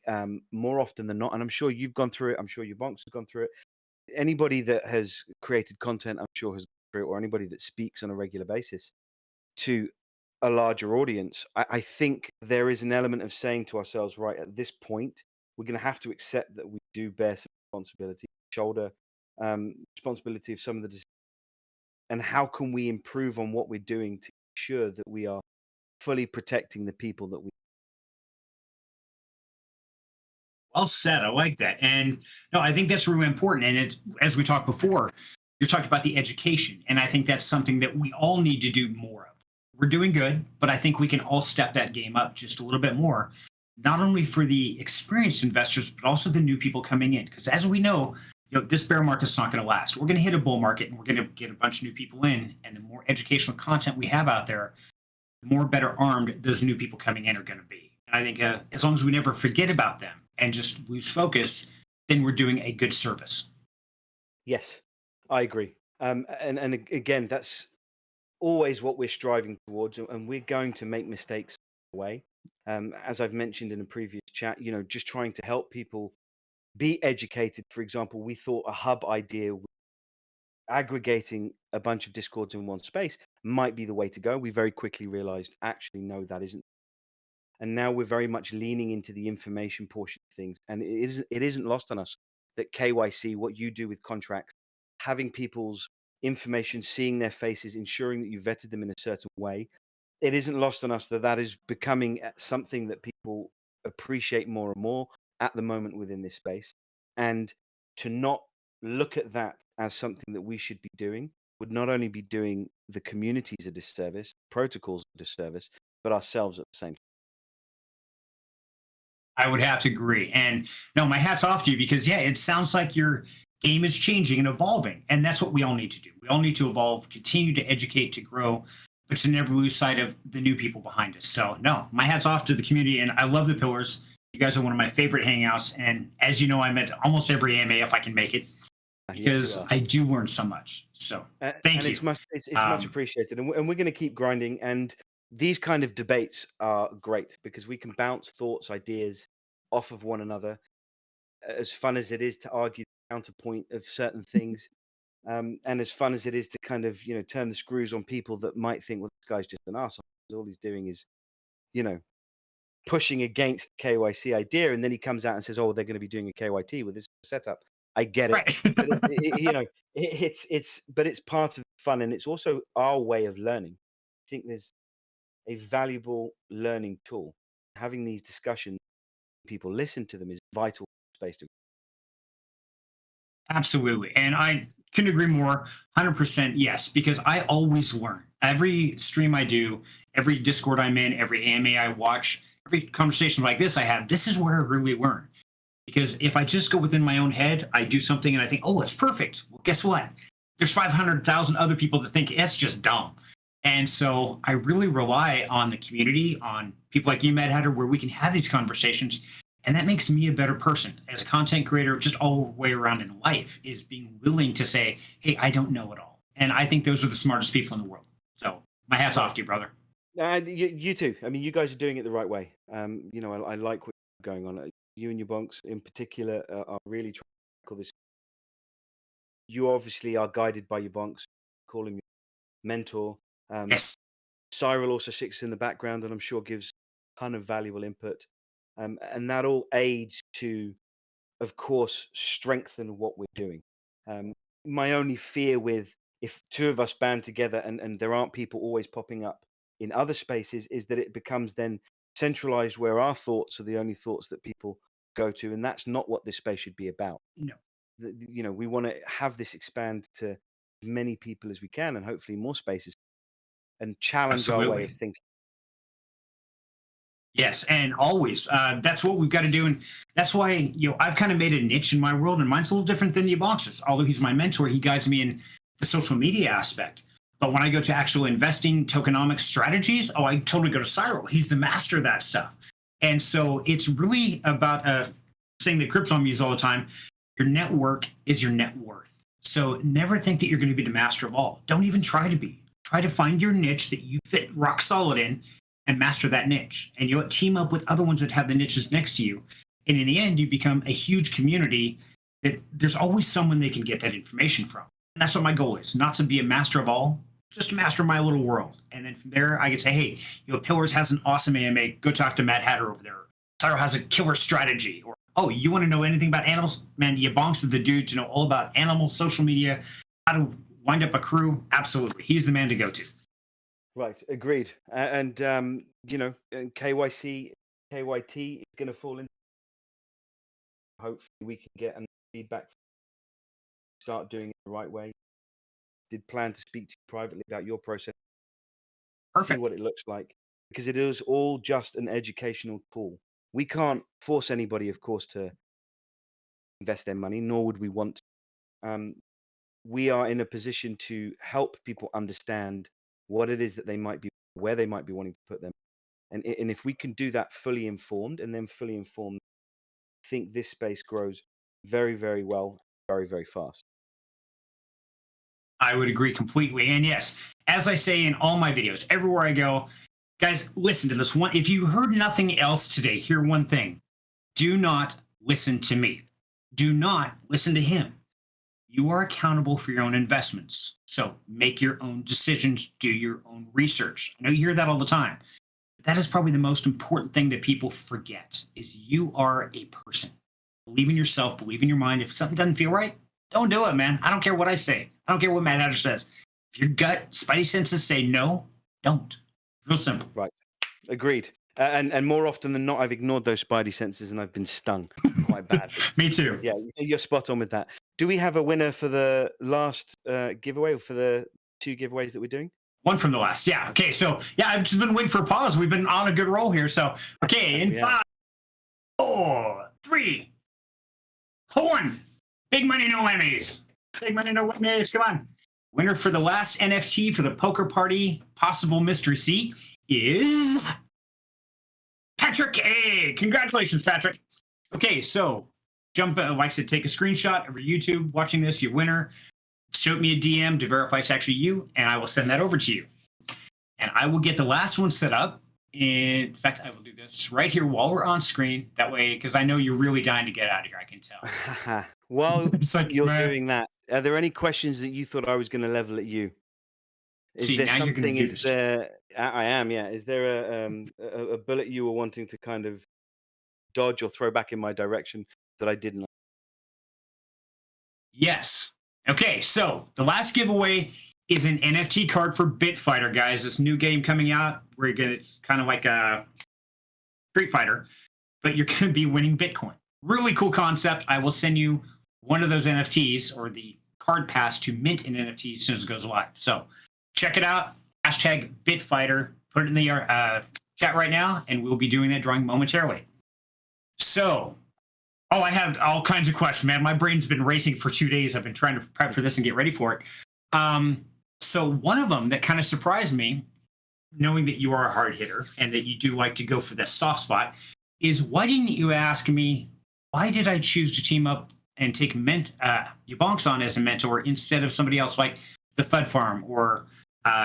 more often than not, and I'm sure you've gone through it, I'm sure your bonks have gone through it. Anybody that has created content, I'm sure has gone through it, or anybody that speaks on a regular basis to a larger audience, I think there is an element of saying to ourselves, right, at this point, we're going to have to accept that we do bear some responsibility, shoulder responsibility of some of the decisions. And how can we improve on what we're doing to ensure that we are fully protecting the people that we. well said. I like that. And no, I think that's really important. And it's, as we talked before, you're talking about the education. And I think that's something that we all need to do more of. We're doing good, but I think we can all step that game up just a little bit more, not only for the experienced investors, but also the new people coming in. Because as we know, this bear market's not going to last. We're going to hit a bull market and we're going to get a bunch of new people in. And the more educational content we have out there, the more better armed those new people coming in are going to be. And I think as long as we never forget about them and just lose focus, then we're doing a good service. Yes, I agree. And again, that's always what we're striving towards, and we're going to make mistakes away. As I've mentioned in a previous chat, just trying to help people be educated. For example, we thought a hub idea, aggregating a bunch of discords in one space, might be the way to go. We very quickly realized, actually, no, that isn't. And now we're very much leaning into the information portion of things. And it isn't lost on us that KYC, what you do with contracts, having people's information, seeing their faces, ensuring that you vetted them in a certain way, it isn't lost on us that that is becoming something that people appreciate more and more at the moment within this space. And to not look at that as something that we should be doing would not only be doing the communities a disservice, protocols a disservice, but ourselves at the same time. I would have to agree. And no, my hat's off to you because, yeah, it sounds like your game is changing and evolving. And that's what we all need to do. We all need to evolve, continue to educate, to grow, but to never lose sight of the new people behind us. So, no, my hat's off to the community. And I love the Pillars. You guys are one of my favorite hangouts. And as you know, I'm at almost every AMA if I can make it because I do learn so much. So, thank you. It's much appreciated. And we're going to keep grinding. And these kind of debates are great because we can bounce thoughts, ideas off of one another. As fun as it is to argue the counterpoint of certain things, and as fun as it is to kind of turn the screws on people that might think, well, this guy's just an arsehole. All he's doing is pushing against the KYC idea, and then he comes out and says, oh, they're going to be doing a KYT with this setup. I get it, Right. but it's part of the fun, and it's also our way of learning. I think there's a valuable learning tool. Having these discussions, people listen to them, is vital space to. Absolutely. And I couldn't agree more. 100% yes, because I always learn. Every stream I do, every Discord I'm in, every AMA I watch every conversation like this I have, this is where I really learn. Because if I just go within my own head, I do something and I think, oh, it's perfect. Well, guess what? There's 500,000 other people that think it's just dumb. And so I really rely on the community, on people like you, MadHatter, where we can have these conversations. And that makes me a better person as a content creator, just all the way around in life, is being willing to say, hey, I don't know it all. And I think those are the smartest people in the world. So my hat's off to you, brother. You too. I mean, you guys are doing it the right way. You know, I like what's going on. You and your bunks in particular are really trying to tackle this. You obviously are guided by your bunks, call him your mentor. Yes. Cyril also sits in the background and I'm sure gives a ton of valuable input. And that all aids to, of course, strengthen what we're doing. My only fear with if two of us band together and there aren't people always popping up in other spaces is that it becomes then centralized where our thoughts are the only thoughts that people go to. And that's not what this space should be about. No. You know, we want to have this expand to as many people as we can and hopefully more spaces and challenge our way of thinking. Yes, and always. That's what we've got to do. And that's why, I've kind of made a niche in my world, and mine's a little different than Yabox's. Although he's my mentor, he guides me in the social media aspect. But when I go to actual investing, tokenomics strategies, I totally go to Cyril. He's the master of that stuff. And so it's really about saying that Crips on me all the time, your network is your net worth. So never think that you're going to be the master of all. Don't even try to be. Try to find your niche that you fit rock solid in and master that niche. And you'll team up with other ones that have the niches next to you. And in the end, you become a huge community that there's always someone they can get that information from. And that's what my goal is, not to be a master of all, just to master my little world. And then from there, I can say, hey, Pillars has an awesome AMA. Go talk to MadHatter over there. Cyril has a killer strategy. Or, oh, you want to know anything about animals? Man, Yabonks is the dude to know all about animals, social media, how to wind up a crew. Absolutely. He's the man to go to. Right. Agreed. And KYC, KYT is going to fall in. Hopefully we can get feedback, start doing it the right way. Did plan to speak to you privately about your process. Perfect. See what it looks like, because it is all just an educational tool. We can't force anybody, of course, to invest their money, nor would we want to. We are in a position to help people understand what it is that they might be, where they might be wanting to put them. And if we can do that fully informed, I think this space grows very, very well, very, very fast. I would agree completely. And yes, as I say in all my videos, everywhere I go, guys, listen to this one. If you heard nothing else today, hear one thing. Do not listen to me. Do not listen to him. You are accountable for your own investments. So make your own decisions, do your own research. I know you hear that all the time. But that is probably the most important thing that people forget is you are a person. Believe in yourself, believe in your mind. If something doesn't feel right, don't do it, man. I don't care what I say. I don't care what MadHatter says. If your gut, spidey senses say no, don't. Real simple. Right. Agreed. And more often than not, I've ignored those spidey senses and I've been stung quite badly. Me too. Yeah, you're spot on with that. Do we have a winner for the last giveaway, or for the 2 giveaways that we're doing? One from the last. Yeah. Okay. So, yeah, I've just been waiting for a pause. We've been on a good roll here. So, okay. In 5, 4, 3, 1. Big money, no whammies. Big money, no whammies. Come on. Winner for the last NFT for the poker party possible mystery seat is Patrick A. Congratulations, Patrick. Okay, so like I said, take a screenshot of your YouTube watching this, your winner. Shoot me a DM to verify it's actually you, and I will send that over to you. And I will get the last one set up. In fact, I will do this right here while we're on screen. That way, because I know you're really dying to get out of here, I can tell. While like, you're doing that, are there any questions that you thought I was going to level at you? Is there now something? You're is there? I am. Yeah. Is there a bullet you were wanting to kind of dodge or throw back in my direction that I didn't? Yes. Okay. So the last giveaway is an NFT card for Bitfighter, guys. This new game coming out where it's kind of like a Street Fighter, but you're going to be winning Bitcoin. Really cool concept. I will send you one of those NFTs or the card pass to mint an NFT as soon as it goes live. So check it out. Hashtag Bitfighter. Put it in the chat right now, and we'll be doing that drawing momentarily. So, I had all kinds of questions, man. My brain's been racing for 2 days. I've been trying to prep for this and get ready for it. So one of them that kind of surprised me, knowing that you are a hard hitter and that you do like to go for the soft spot, is why didn't you ask me, why did I choose to team up and take Yabonks on as a mentor instead of somebody else like the Fud Farm or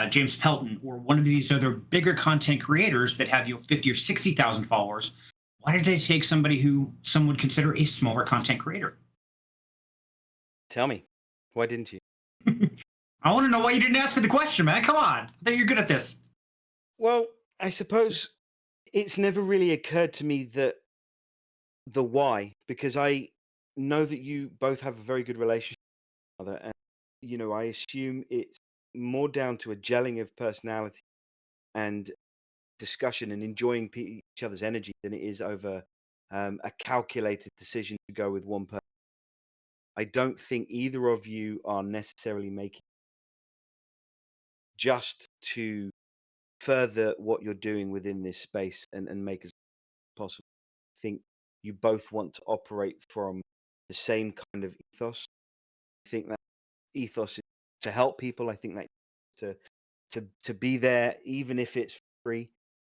James Pelton or one of these other bigger content creators that have 50 or 60,000 followers? Why did I take somebody who some would consider a smaller content creator? Tell me, why didn't you? I want to know why you didn't ask me the question, man. Come on. I think you're good at this. Well, I suppose it's never really occurred to me that the why, because I know that you both have a very good relationship with each other, and I assume it's more down to a gelling of personality and discussion and enjoying each other's energy than it is over a calculated decision to go with one person. I don't think either of you are necessarily making just to further what you're doing within this space and make as possible. I think you both want to operate from the same kind of ethos. I think that ethos is to help people. I think that to be there, even if it's free.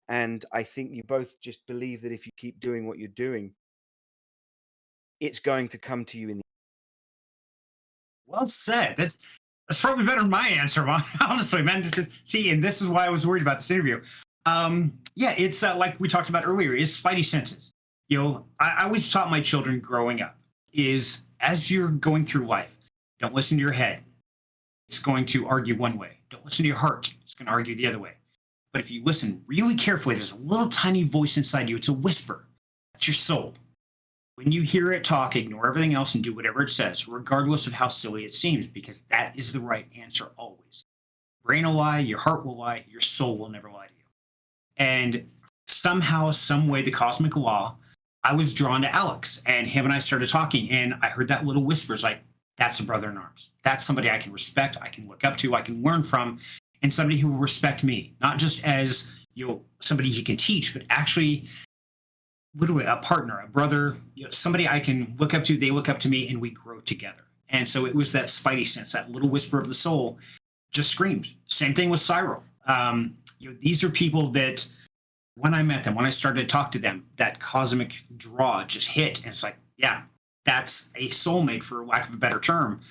And I think you both just believe that if you keep doing what you're doing, it's going to come to you in the Well said. That's probably better than my answer, honestly, man. See, and this is why I was worried about this interview. Yeah, it's like we talked about earlier, is spidey senses. I always taught my children growing up is as you're going through life, don't listen to your head. It's going to argue one way. Don't listen to your heart. It's going to argue the other way. But if you listen really carefully, there's a little tiny voice inside you. It's a whisper. That's your soul. When you hear it talk, ignore everything else and do whatever it says, regardless of how silly it seems, because that is the right answer always. Brain will lie, your heart will lie, your soul will never lie to you. And somehow, some way, the cosmic law, I was drawn to Alex, and him and I started talking, and I heard that little whispers like, that's a brother in arms. That's somebody I can respect, I can look up to, I can learn from, and somebody who will respect me, not just as somebody he can teach, but actually literally a partner, a brother, somebody I can look up to, they look up to me, and we grow together. And so it was that spidey sense, that little whisper of the soul just screamed. Same thing with Cyril. These are people that when I met them, when I started to talk to them, that cosmic draw just hit. And it's like, yeah, that's a soulmate, for lack of a better term,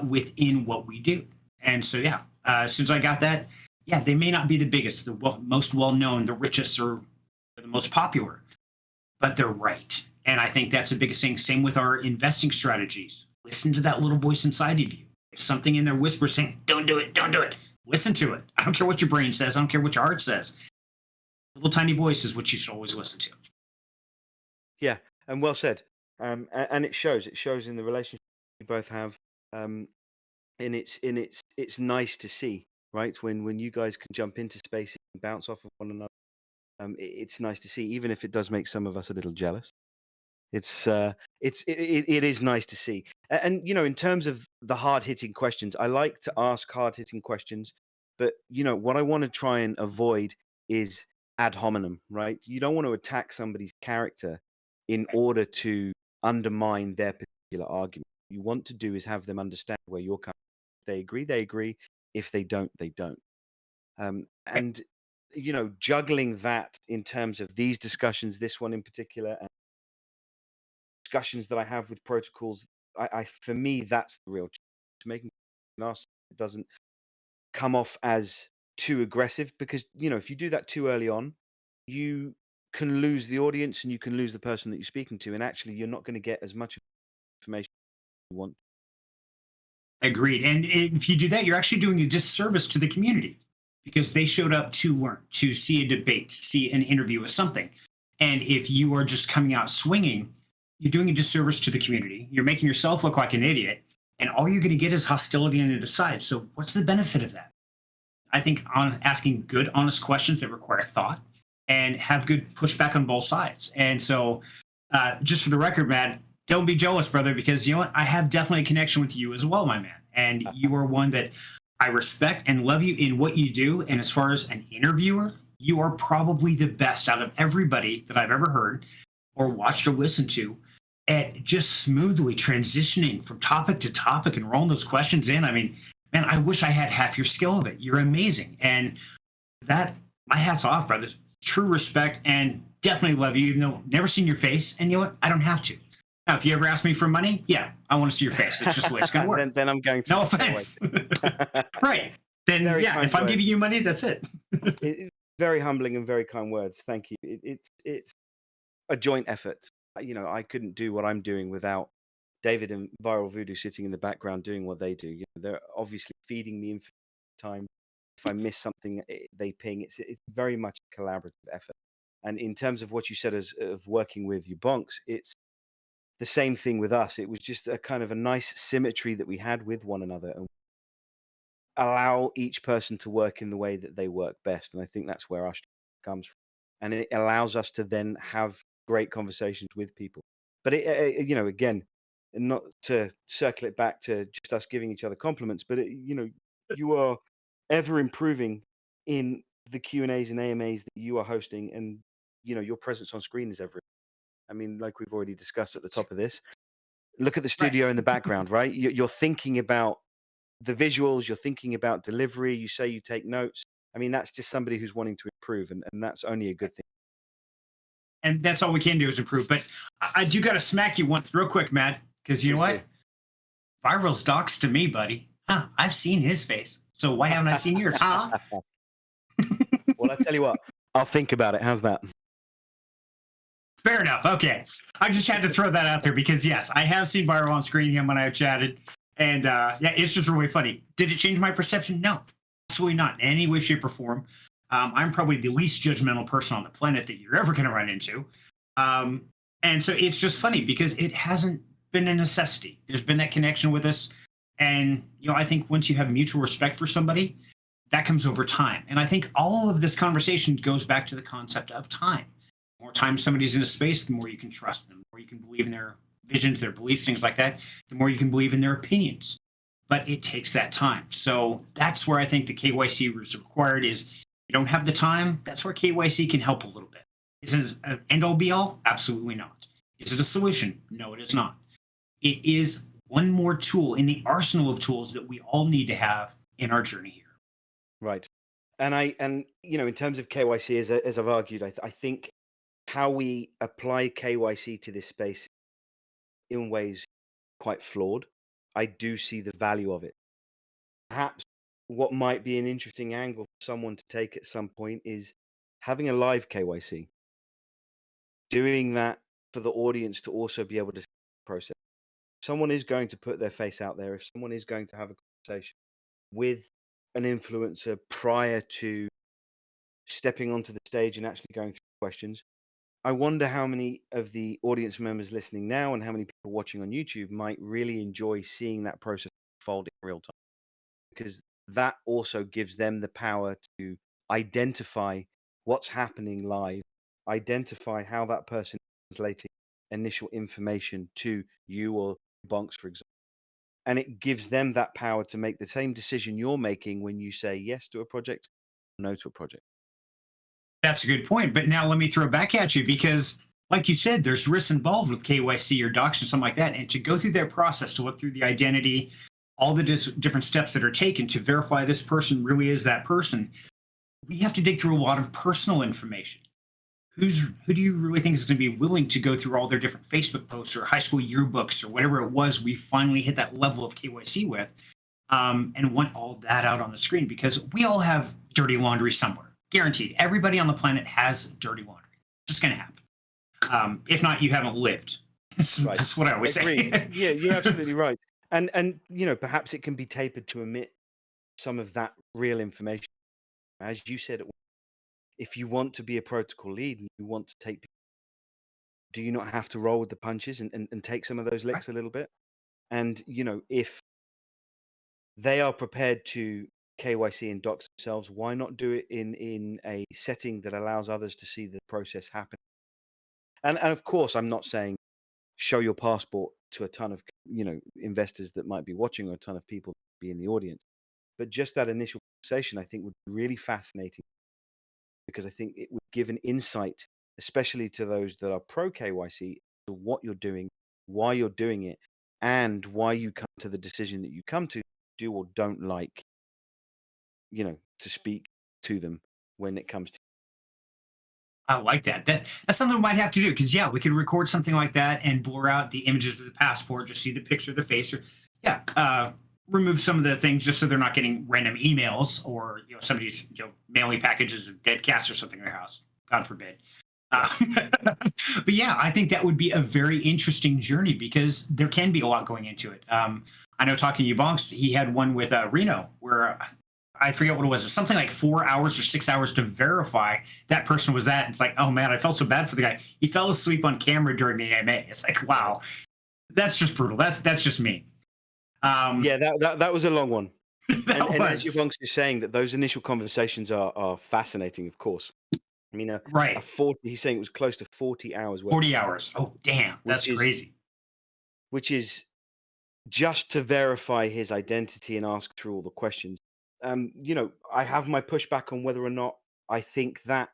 within what we do. And so, yeah, as soon as I got that, yeah, they may not be the biggest, the most well-known, the richest, or the most popular, but they're right. And I think that's the biggest thing. Same with our investing strategies. Listen to that little voice inside of you. If something in there whispers saying, don't do it, don't do it, listen to it. I don't care what your brain says. I don't care what your heart says. Little tiny voice is what you should always listen to. Yeah, and well said. And it shows. It shows in the relationship you both have. And it's nice to see, right? When you guys can jump into spaces and bounce off of one another. It's nice to see, even if it does make some of us a little jealous. It is nice to see. And in terms of the hard-hitting questions, I like to ask hard-hitting questions, but what I want to try and avoid is ad hominem, right? You don't want to attack somebody's character in order to undermine their particular argument. What you want to do is have them understand where you're coming from. If they agree, they agree. If they don't, they don't. And juggling that in terms of these discussions, this one in particular, and discussions that I have with protocols, for me, that's the real challenge. Making it doesn't come off as too aggressive, because if you do that too early on, you can lose the audience and you can lose the person that you're speaking to, and actually you're not going to get as much information you want. Agreed. And if you do that, you're actually doing a disservice to the community, because they showed up to learn, to see a debate, to see an interview with something. And if you are just coming out swinging, you're doing a disservice to the community. You're making yourself look like an idiot, and all you're going to get is hostility on the other side. So what's the benefit of that? I think on asking good, honest questions that require thought and have good pushback on both sides. And so just for the record, Matt, don't be jealous, brother, because you know what? I have definitely a connection with you as well, my man. And you are one that I respect and love you in what you do. And as far as an interviewer, you are probably the best out of everybody that I've ever heard or watched or listened to at just smoothly transitioning from topic to topic and rolling those questions in. I mean, man, I wish I had half your skill of it. You're amazing. And that, my hat's off, brother. True respect, and definitely love you, even though never seen your face. And you know what? I don't have to. Now, if you ever ask me for money, yeah, I want to see your face. That's just the way it's going to work. then I'm going to. No offense. Right. Then, Very yeah, kind if I'm words. giving you money, that's it. Very humbling and very kind words. Thank you. It's a joint effort. I couldn't do what I'm doing without David and Viral Voodoo sitting in the background doing what they do. They're obviously feeding me information time. If I miss something, they ping. It's very much a collaborative effort. And in terms of what you said of working with your bonks, it's the same thing with us. It was just a kind of a nice symmetry that we had with one another, and allow each person to work in the way that they work best. And I think that's where our strength comes from. And it allows us to then have great conversations with people. But again, not to circle it back to just us giving each other compliments, but you are ever improving in the Q&As and AMAs that you are hosting, and your presence on screen is ever. I mean, like we've already discussed at the top of this, look at the studio in the background, right? You're thinking about the visuals, you're thinking about delivery, you say you take notes. I mean, that's just somebody who's wanting to improve, and that's only a good thing. And that's all we can do is improve. But I do got to smack you once real quick, Matt, because you know what? Viral's docs to me, buddy. Huh, I've seen his face. So why haven't I seen yours, huh? Well, I tell you what, I'll think about it. How's that? Fair enough. Okay. I just had to throw that out there because, yes, I have seen Viral on screen him when I chatted. And yeah, it's just really funny. Did it change my perception? No, absolutely not in any way, shape, or form. I'm probably the least judgmental person on the planet that you're ever going to run into. And so it's just funny because it hasn't been a necessity. There's been that connection with us. And, I think once you have mutual respect for somebody, that comes over time. And I think all of this conversation goes back to the concept of time. The more time somebody's in a space, the more you can trust them, the more you can believe in their visions, their beliefs, things like that, the more you can believe in their opinions. But it takes that time. So that's where I think the KYC is required is you don't have the time, that's where KYC can help a little bit. Is it an end-all be-all? Absolutely not. Is it a solution? No, it is not. It is one more tool in the arsenal of tools that we all need to have in our journey here. Right. And in terms of KYC, as I've argued, I think how we apply KYC to this space in ways quite flawed. I do see the value of it. Perhaps what might be an interesting angle for someone to take at some point is having a live KYC, doing that for the audience to also be able to see the process. If someone is going to put their face out there, if someone is going to have a conversation with an influencer prior to stepping onto the stage and actually going through questions, I wonder how many of the audience members listening now and how many people watching on YouTube might really enjoy seeing that process unfold in real time, because that also gives them the power to identify what's happening live, identify how that person is translating initial information to you or Bonks, for example. And it gives them that power to make the same decision you're making when you say yes to a project, no to a project. That's a good point. But now let me throw back at you because, like you said, there's risks involved with KYC or docs or something like that. And to go through that process, to look through the identity, all the different steps that are taken to verify this person really is that person, we have to dig through a lot of personal information. Who do you really think is going to be willing to go through all their different Facebook posts or high school yearbooks or whatever it was we finally hit that level of KYC with, and want all that out on the screen? Because we all have dirty laundry somewhere. Guaranteed. Everybody on the planet has dirty laundry. It's just going to happen. If not, you haven't lived. Right. That's what I always say. Yeah, you're absolutely right. And perhaps it can be tapered to omit some of that real information. As you said, if you want to be a protocol lead and you want to take people, do you not have to roll with the punches and take some of those licks a little bit? And if they are prepared to KYC and docs themselves, why not do it in a setting that allows others to see the process happen? And of course, I'm not saying show your passport to a ton of investors that might be watching or a ton of people that be in the audience, but just that initial conversation, I think, would be really fascinating because I think it would give an insight, especially to those that are pro KYC, to what you're doing, why you're doing it, and why you come to the decision that you come to, do or don't like, to speak to them when it comes to. I like that. That's something we might have to do because we could record something like that and blur out the images of the passport, just see the picture of the face, or remove some of the things just so they're not getting random emails or somebody's mailing packages of dead cats or something in their house. God forbid. But I think that would be a very interesting journey because there can be a lot going into it. I know talking to you, Bonks, he had one with Reno where I forget what it was. It's something like 4 hours or 6 hours to verify that person was that. It's like, oh man, I felt so bad for the guy. He fell asleep on camera during the AMA. It's like, wow, that's just brutal. That's just me. That was a long one. And as your Bonks is saying, that those initial conversations are fascinating, of course. I mean, right. 40. He's saying it was close to 40 hours. 40 hours. Oh, damn, that's crazy. Which is just to verify his identity and ask through all the questions. I have my pushback on whether or not I think that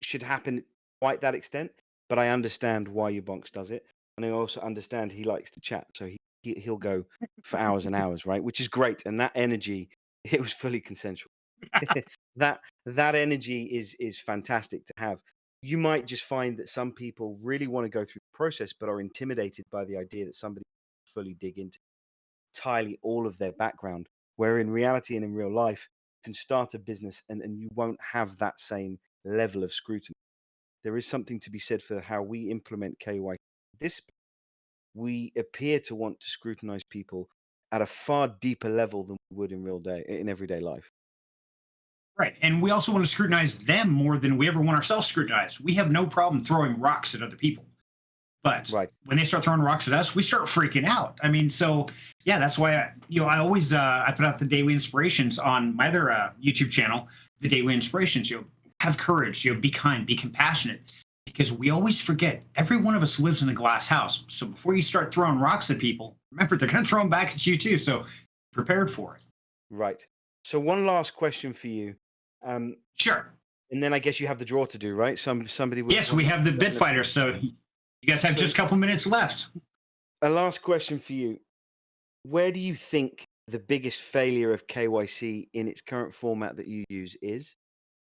should happen quite that extent, but I understand why Bonks does it, and I also understand he likes to chat, so he'll go for hours and hours, right? Which is great, and that energy, it was fully consensual. that energy is fantastic to have. You might just find that some people really want to go through the process, but are intimidated by the idea that somebody fully dig into entirely all of their background, where in reality and in real life, you can start a business and you won't have that same level of scrutiny. There is something to be said for how we implement KYC. We appear to want to scrutinize people at a far deeper level than we would in everyday life. Right. And we also want to scrutinize them more than we ever want ourselves scrutinized. We have no problem throwing rocks at other people. But when they start throwing rocks at us, we start freaking out. I mean, so that's why I always I put out the daily inspirations on my other YouTube channel, the daily inspirations. Have courage. Be kind. Be compassionate. Because we always forget every one of us lives in a glass house. So before you start throwing rocks at people, remember they're going to throw them back at you too. So prepared for it. Right. So one last question for you. Sure. And then I guess you have the draw to do, right? Somebody. Yes, we have the bit fighter. So you guys have just a couple minutes left. A last question for you. Where do you think the biggest failure of KYC in its current format that you use is?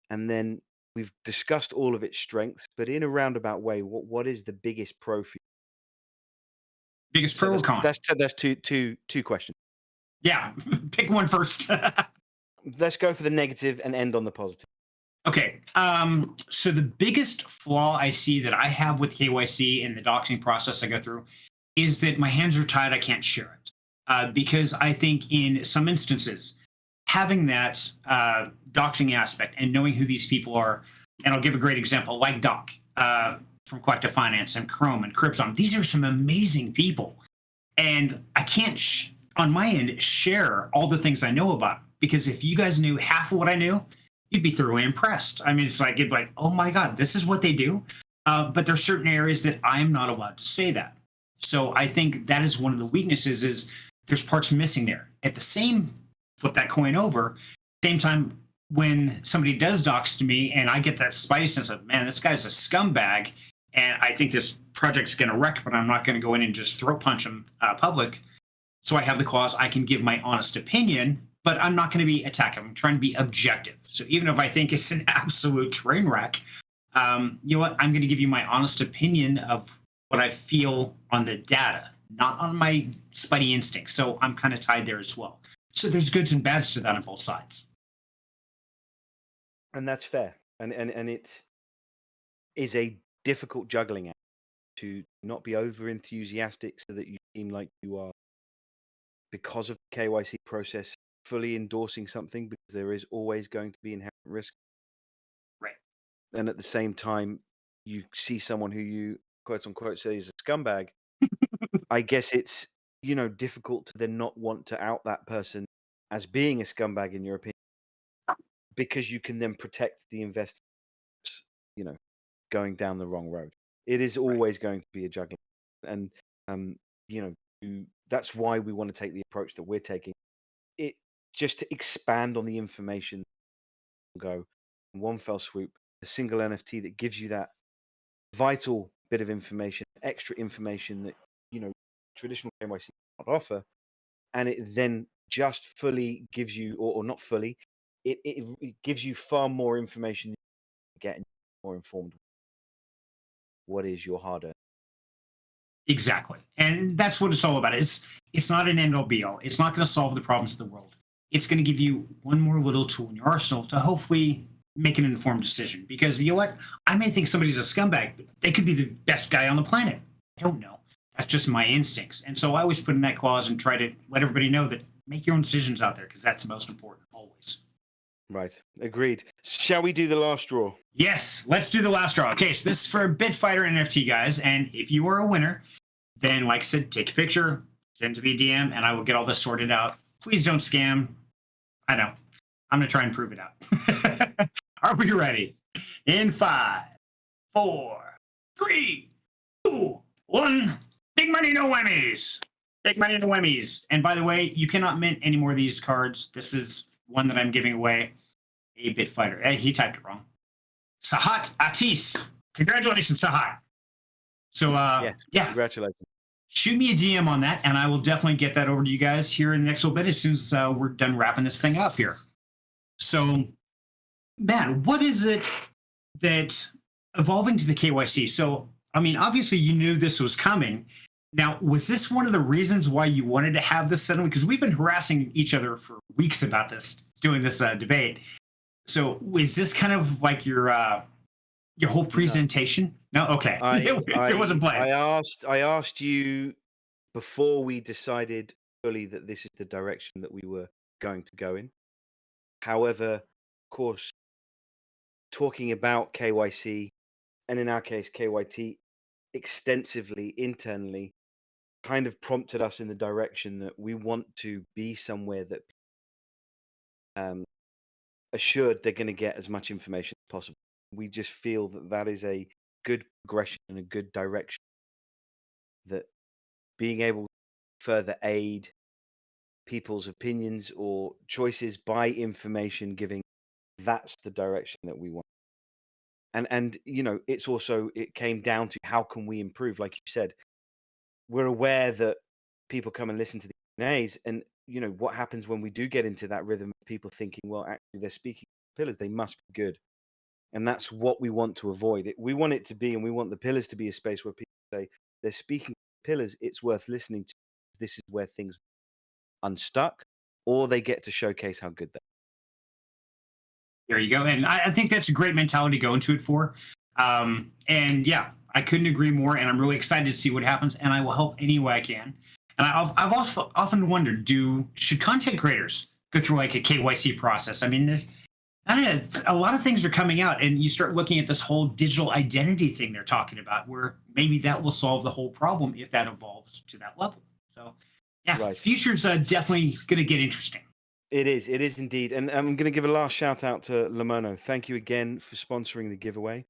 And then we've discussed all of its strengths, but in a roundabout way, what is the biggest pro for you? Biggest pro or con? That's two questions. Yeah, pick one first. Let's go for the negative and end on the positive. Okay. So the biggest flaw I see that I have with KYC and the doxing process I go through is that my hands are tied. I can't share it because I think in some instances, having that doxing aspect and knowing who these people are, and I'll give a great example, like Doc from Collective Finance and Chrome and Crypton. These are some amazing people. And I can't, on my end, share all the things I know about them, because if you guys knew half of what I knew, you'd be thoroughly impressed. I mean, it's like, you'd be like, oh my God, this is what they do. But there are certain areas that I'm not allowed to say that. So I think that is one of the weaknesses, is there's parts missing there. At the same, flip that coin over, same time, when somebody does dox to me and I get that spidey sense of, man, this guy's a scumbag, and I think this project's going to wreck, but I'm not going to go in and just throat punch him public. So I have the clause, I can give my honest opinion, but I'm not going to be attacking. I'm trying to be objective. So even if I think it's an absolute train wreck, you know what? I'm going to give you my honest opinion of what I feel on the data, not on my spidey instinct. So I'm kind of tied there as well. So there's goods and bads to that on both sides. And that's fair. And it is a difficult juggling act to not be over enthusiastic so that you seem like you are, because of the KYC process, fully endorsing something, because there is always going to be inherent risk. Right. And at the same time, you see someone who you quote unquote say is a scumbag. I guess it's, difficult to then not want to out that person as being a scumbag in your opinion, because you can then protect the investors, going down the wrong road. It is always going to be a juggling. And, that's why we want to take the approach that we're taking. It just to expand on the information go, in one fell swoop, a single NFT that gives you that vital bit of information, extra information that, traditional KYC cannot offer. And it then just fully gives you, or not fully, it gives you far more information than you get, and more informed. What is your hard-earned? Exactly. And that's what it's all about. It's not an end all be all. It's not going to solve the problems of the world. It's going to give you one more little tool in your arsenal to hopefully make an informed decision. Because you know what? I may think somebody's a scumbag, but they could be the best guy on the planet. I don't know. That's just my instincts. And so I always put in that clause and try to let everybody know that make your own decisions out there, because that's the most important always. Right. Agreed. Shall we do the last draw? Yes, let's do the last draw. Okay, so this is for Bitfighter NFT, guys. And if you are a winner, then, like I said, take a picture, send it to me a DM, and I will get all this sorted out. Please don't scam. I know. I'm going to try and prove it out. Are we ready? In 5, 4, 3, 2, 1. Big money, no whammies. Big money, no whammies. And by the way, you cannot mint any more of these cards. This is one that I'm giving away. A Bitfighter. Hey, he typed it wrong. Sahat Atis. Congratulations, Sahat. So, Yes. yeah. Congratulations. Shoot me a DM on that, and I will definitely get that over to you guys here in the next little bit as soon as we're done wrapping this thing up here. So, man, what is it that evolving to the KYC? So, I mean, obviously you knew this was coming. Now, was this one of the reasons why you wanted to have this settlement? Because we've been harassing each other for weeks about this, doing this debate. So, is this kind of like your whole presentation? No, okay. It wasn't planned. I asked you before we decided fully that this is the direction that we were going to go in. However, of course, talking about KYC, and in our case, KYT, extensively internally, kind of prompted us in the direction that we want to be somewhere that assured they're going to get as much information as possible. We just feel that that is a good progression and a good direction, that being able to further aid people's opinions or choices by information giving, that's the direction that we want. And it's also, it came down to how can we improve. Like you said, we're aware that people come and listen to the Q&As, and what happens when we do get into that rhythm of people thinking, well, actually they're speaking pillars, they must be good. And that's what we want to avoid. We want it to be, and we want the pillars to be a space where people say they're speaking pillars, it's worth listening to. This is where things unstuck, or they get to showcase how good they are. There you go. And I think that's a great mentality to go into it for. And yeah, I couldn't agree more. And I'm really excited to see what happens. And I will help any way I can. And I've also often wondered, should content creators go through like a KYC process? I mean, a lot of things are coming out, and you start looking at this whole digital identity thing they're talking about, where maybe that will solve the whole problem if that evolves to that level. So yeah, right. Future's definitely going to get interesting. It is indeed. And I'm going to give a last shout out to Lamono. Thank you again for sponsoring the giveaway.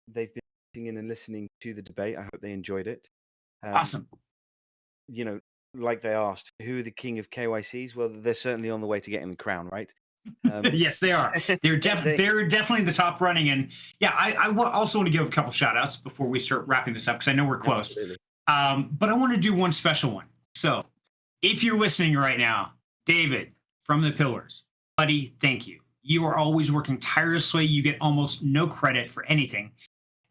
They've been sitting in and listening to the debate. I hope they enjoyed it. Awesome. Like they asked, who are the king of KYCs? Well, they're certainly on the way to getting the crown, right? Yes, they are. They're definitely the top running. And yeah, I also want to give a couple shout outs before we start wrapping this up, because I know we're close. Absolutely. But I want to do one special one. So if you're listening right now, David from the Pillars, buddy, thank you. You are always working tirelessly. You get almost no credit for anything.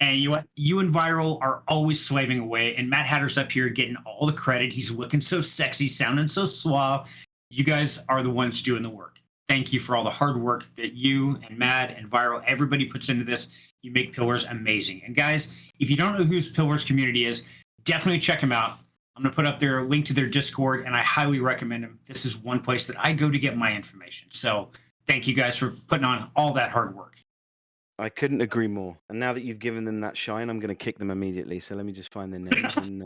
And you and Viral are always slaving away. And MadHatter's up here getting all the credit. He's looking so sexy, sounding so suave. You guys are the ones doing the work. Thank you for all the hard work that you and Mad and Viral, everybody puts into this. You make Pillars amazing. And guys, if you don't know who Pillars community is, definitely check them out. I'm going to put up their link to their Discord, and I highly recommend them. This is one place that I go to get my information. So thank you guys for putting on all that hard work. I couldn't agree more. And now that you've given them that shine, I'm going to kick them immediately. So let me just find their names. And,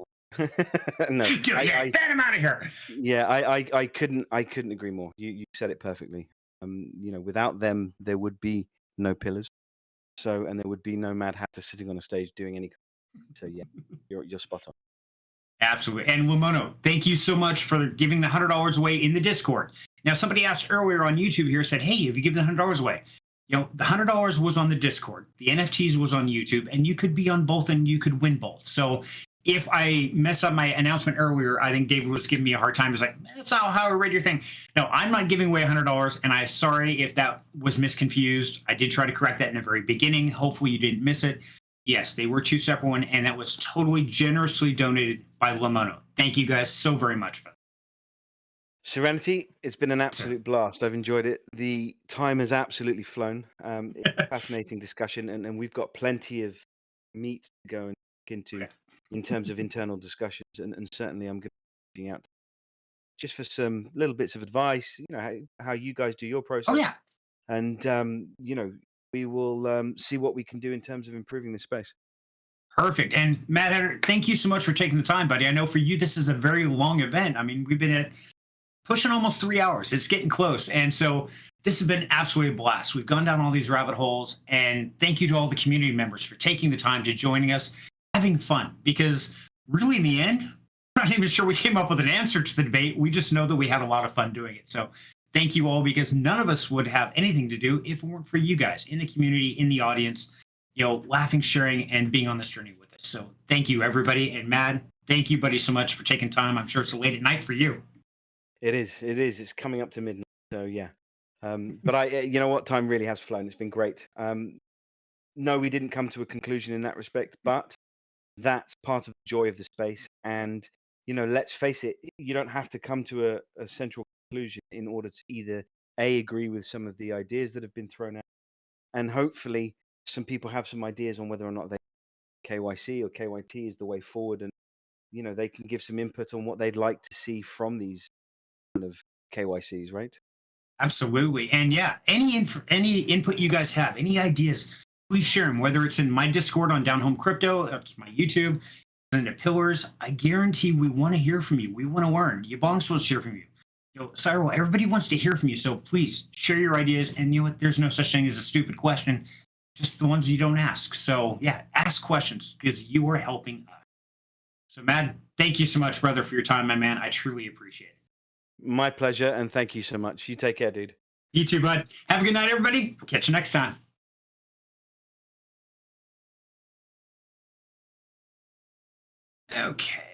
no, dude, ban them out of here. Yeah, I couldn't agree more. You said it perfectly. Without them, there would be no Pillars. And there would be no MadHatter sitting on a stage doing any. So yeah, you're spot on. Absolutely. And Lamono, thank you so much for giving the $100 away in the Discord. Now, somebody asked earlier on YouTube here, said, hey, have you given the $100 away? The $100 was on the Discord, the NFTs was on YouTube, and you could be on both and you could win both. So if I messed up my announcement earlier, I think David was giving me a hard time. He's like, that's not how I read your thing. No, I'm not giving away $100, and I'm sorry if that was misconfused. I did try to correct that in the very beginning. Hopefully you didn't miss it. Yes, they were two separate ones, and that was totally generously donated by Lamono. Thank you guys so very much for that. Serenity, it's been an absolute blast. I've enjoyed it. The time has absolutely flown. It's a fascinating discussion, and we've got plenty of meat to go and look into in terms of internal discussions. And certainly, I'm going to be out just for some little bits of advice. How you guys do your process. Oh yeah, and we will see what we can do in terms of improving the space. Perfect. And MadHatter, thank you so much for taking the time, buddy. I know for you this is a very long event. I mean, we've been at pushing almost 3 hours. It's getting close. And so this has been absolutely a blast. We've gone down all these rabbit holes. And thank you to all the community members for taking the time to joining us, having fun. Because really, in the end, I'm not even sure we came up with an answer to the debate. We just know that we had a lot of fun doing it. So thank you all, because none of us would have anything to do if it weren't for you guys in the community, in the audience, laughing, sharing, and being on this journey with us. So thank you, everybody. And Mad, thank you, buddy, so much for taking time. I'm sure it's late at night for you. It is. It's coming up to midnight. So yeah. But you know what? Time really has flown. It's been great. No, we didn't come to a conclusion in that respect, but that's part of the joy of the space. And, let's face it, you don't have to come to a central conclusion in order to either agree with some of the ideas that have been thrown out, and hopefully some people have some ideas on whether or not they KYC or KYT is the way forward, and they can give some input on what they'd like to see from these kind of KYCs, right? Absolutely. And yeah, any input you guys have, any ideas, please share them, whether it's in my Discord on Down Home Crypto, it's my YouTube, in the Pillars. I guarantee we want to hear from you. We want to learn. Yabongs wants to hear from you. Cyril, everybody wants to hear from you. So please share your ideas. And you know what? There's no such thing as a stupid question, just the ones you don't ask. So yeah, ask questions, because you are helping us. So Mad, thank you so much, brother, for your time, my man. I truly appreciate it. My pleasure, and thank you so much. You take care, dude. You too, bud. Have a good night, everybody. We'll catch you next time. Okay.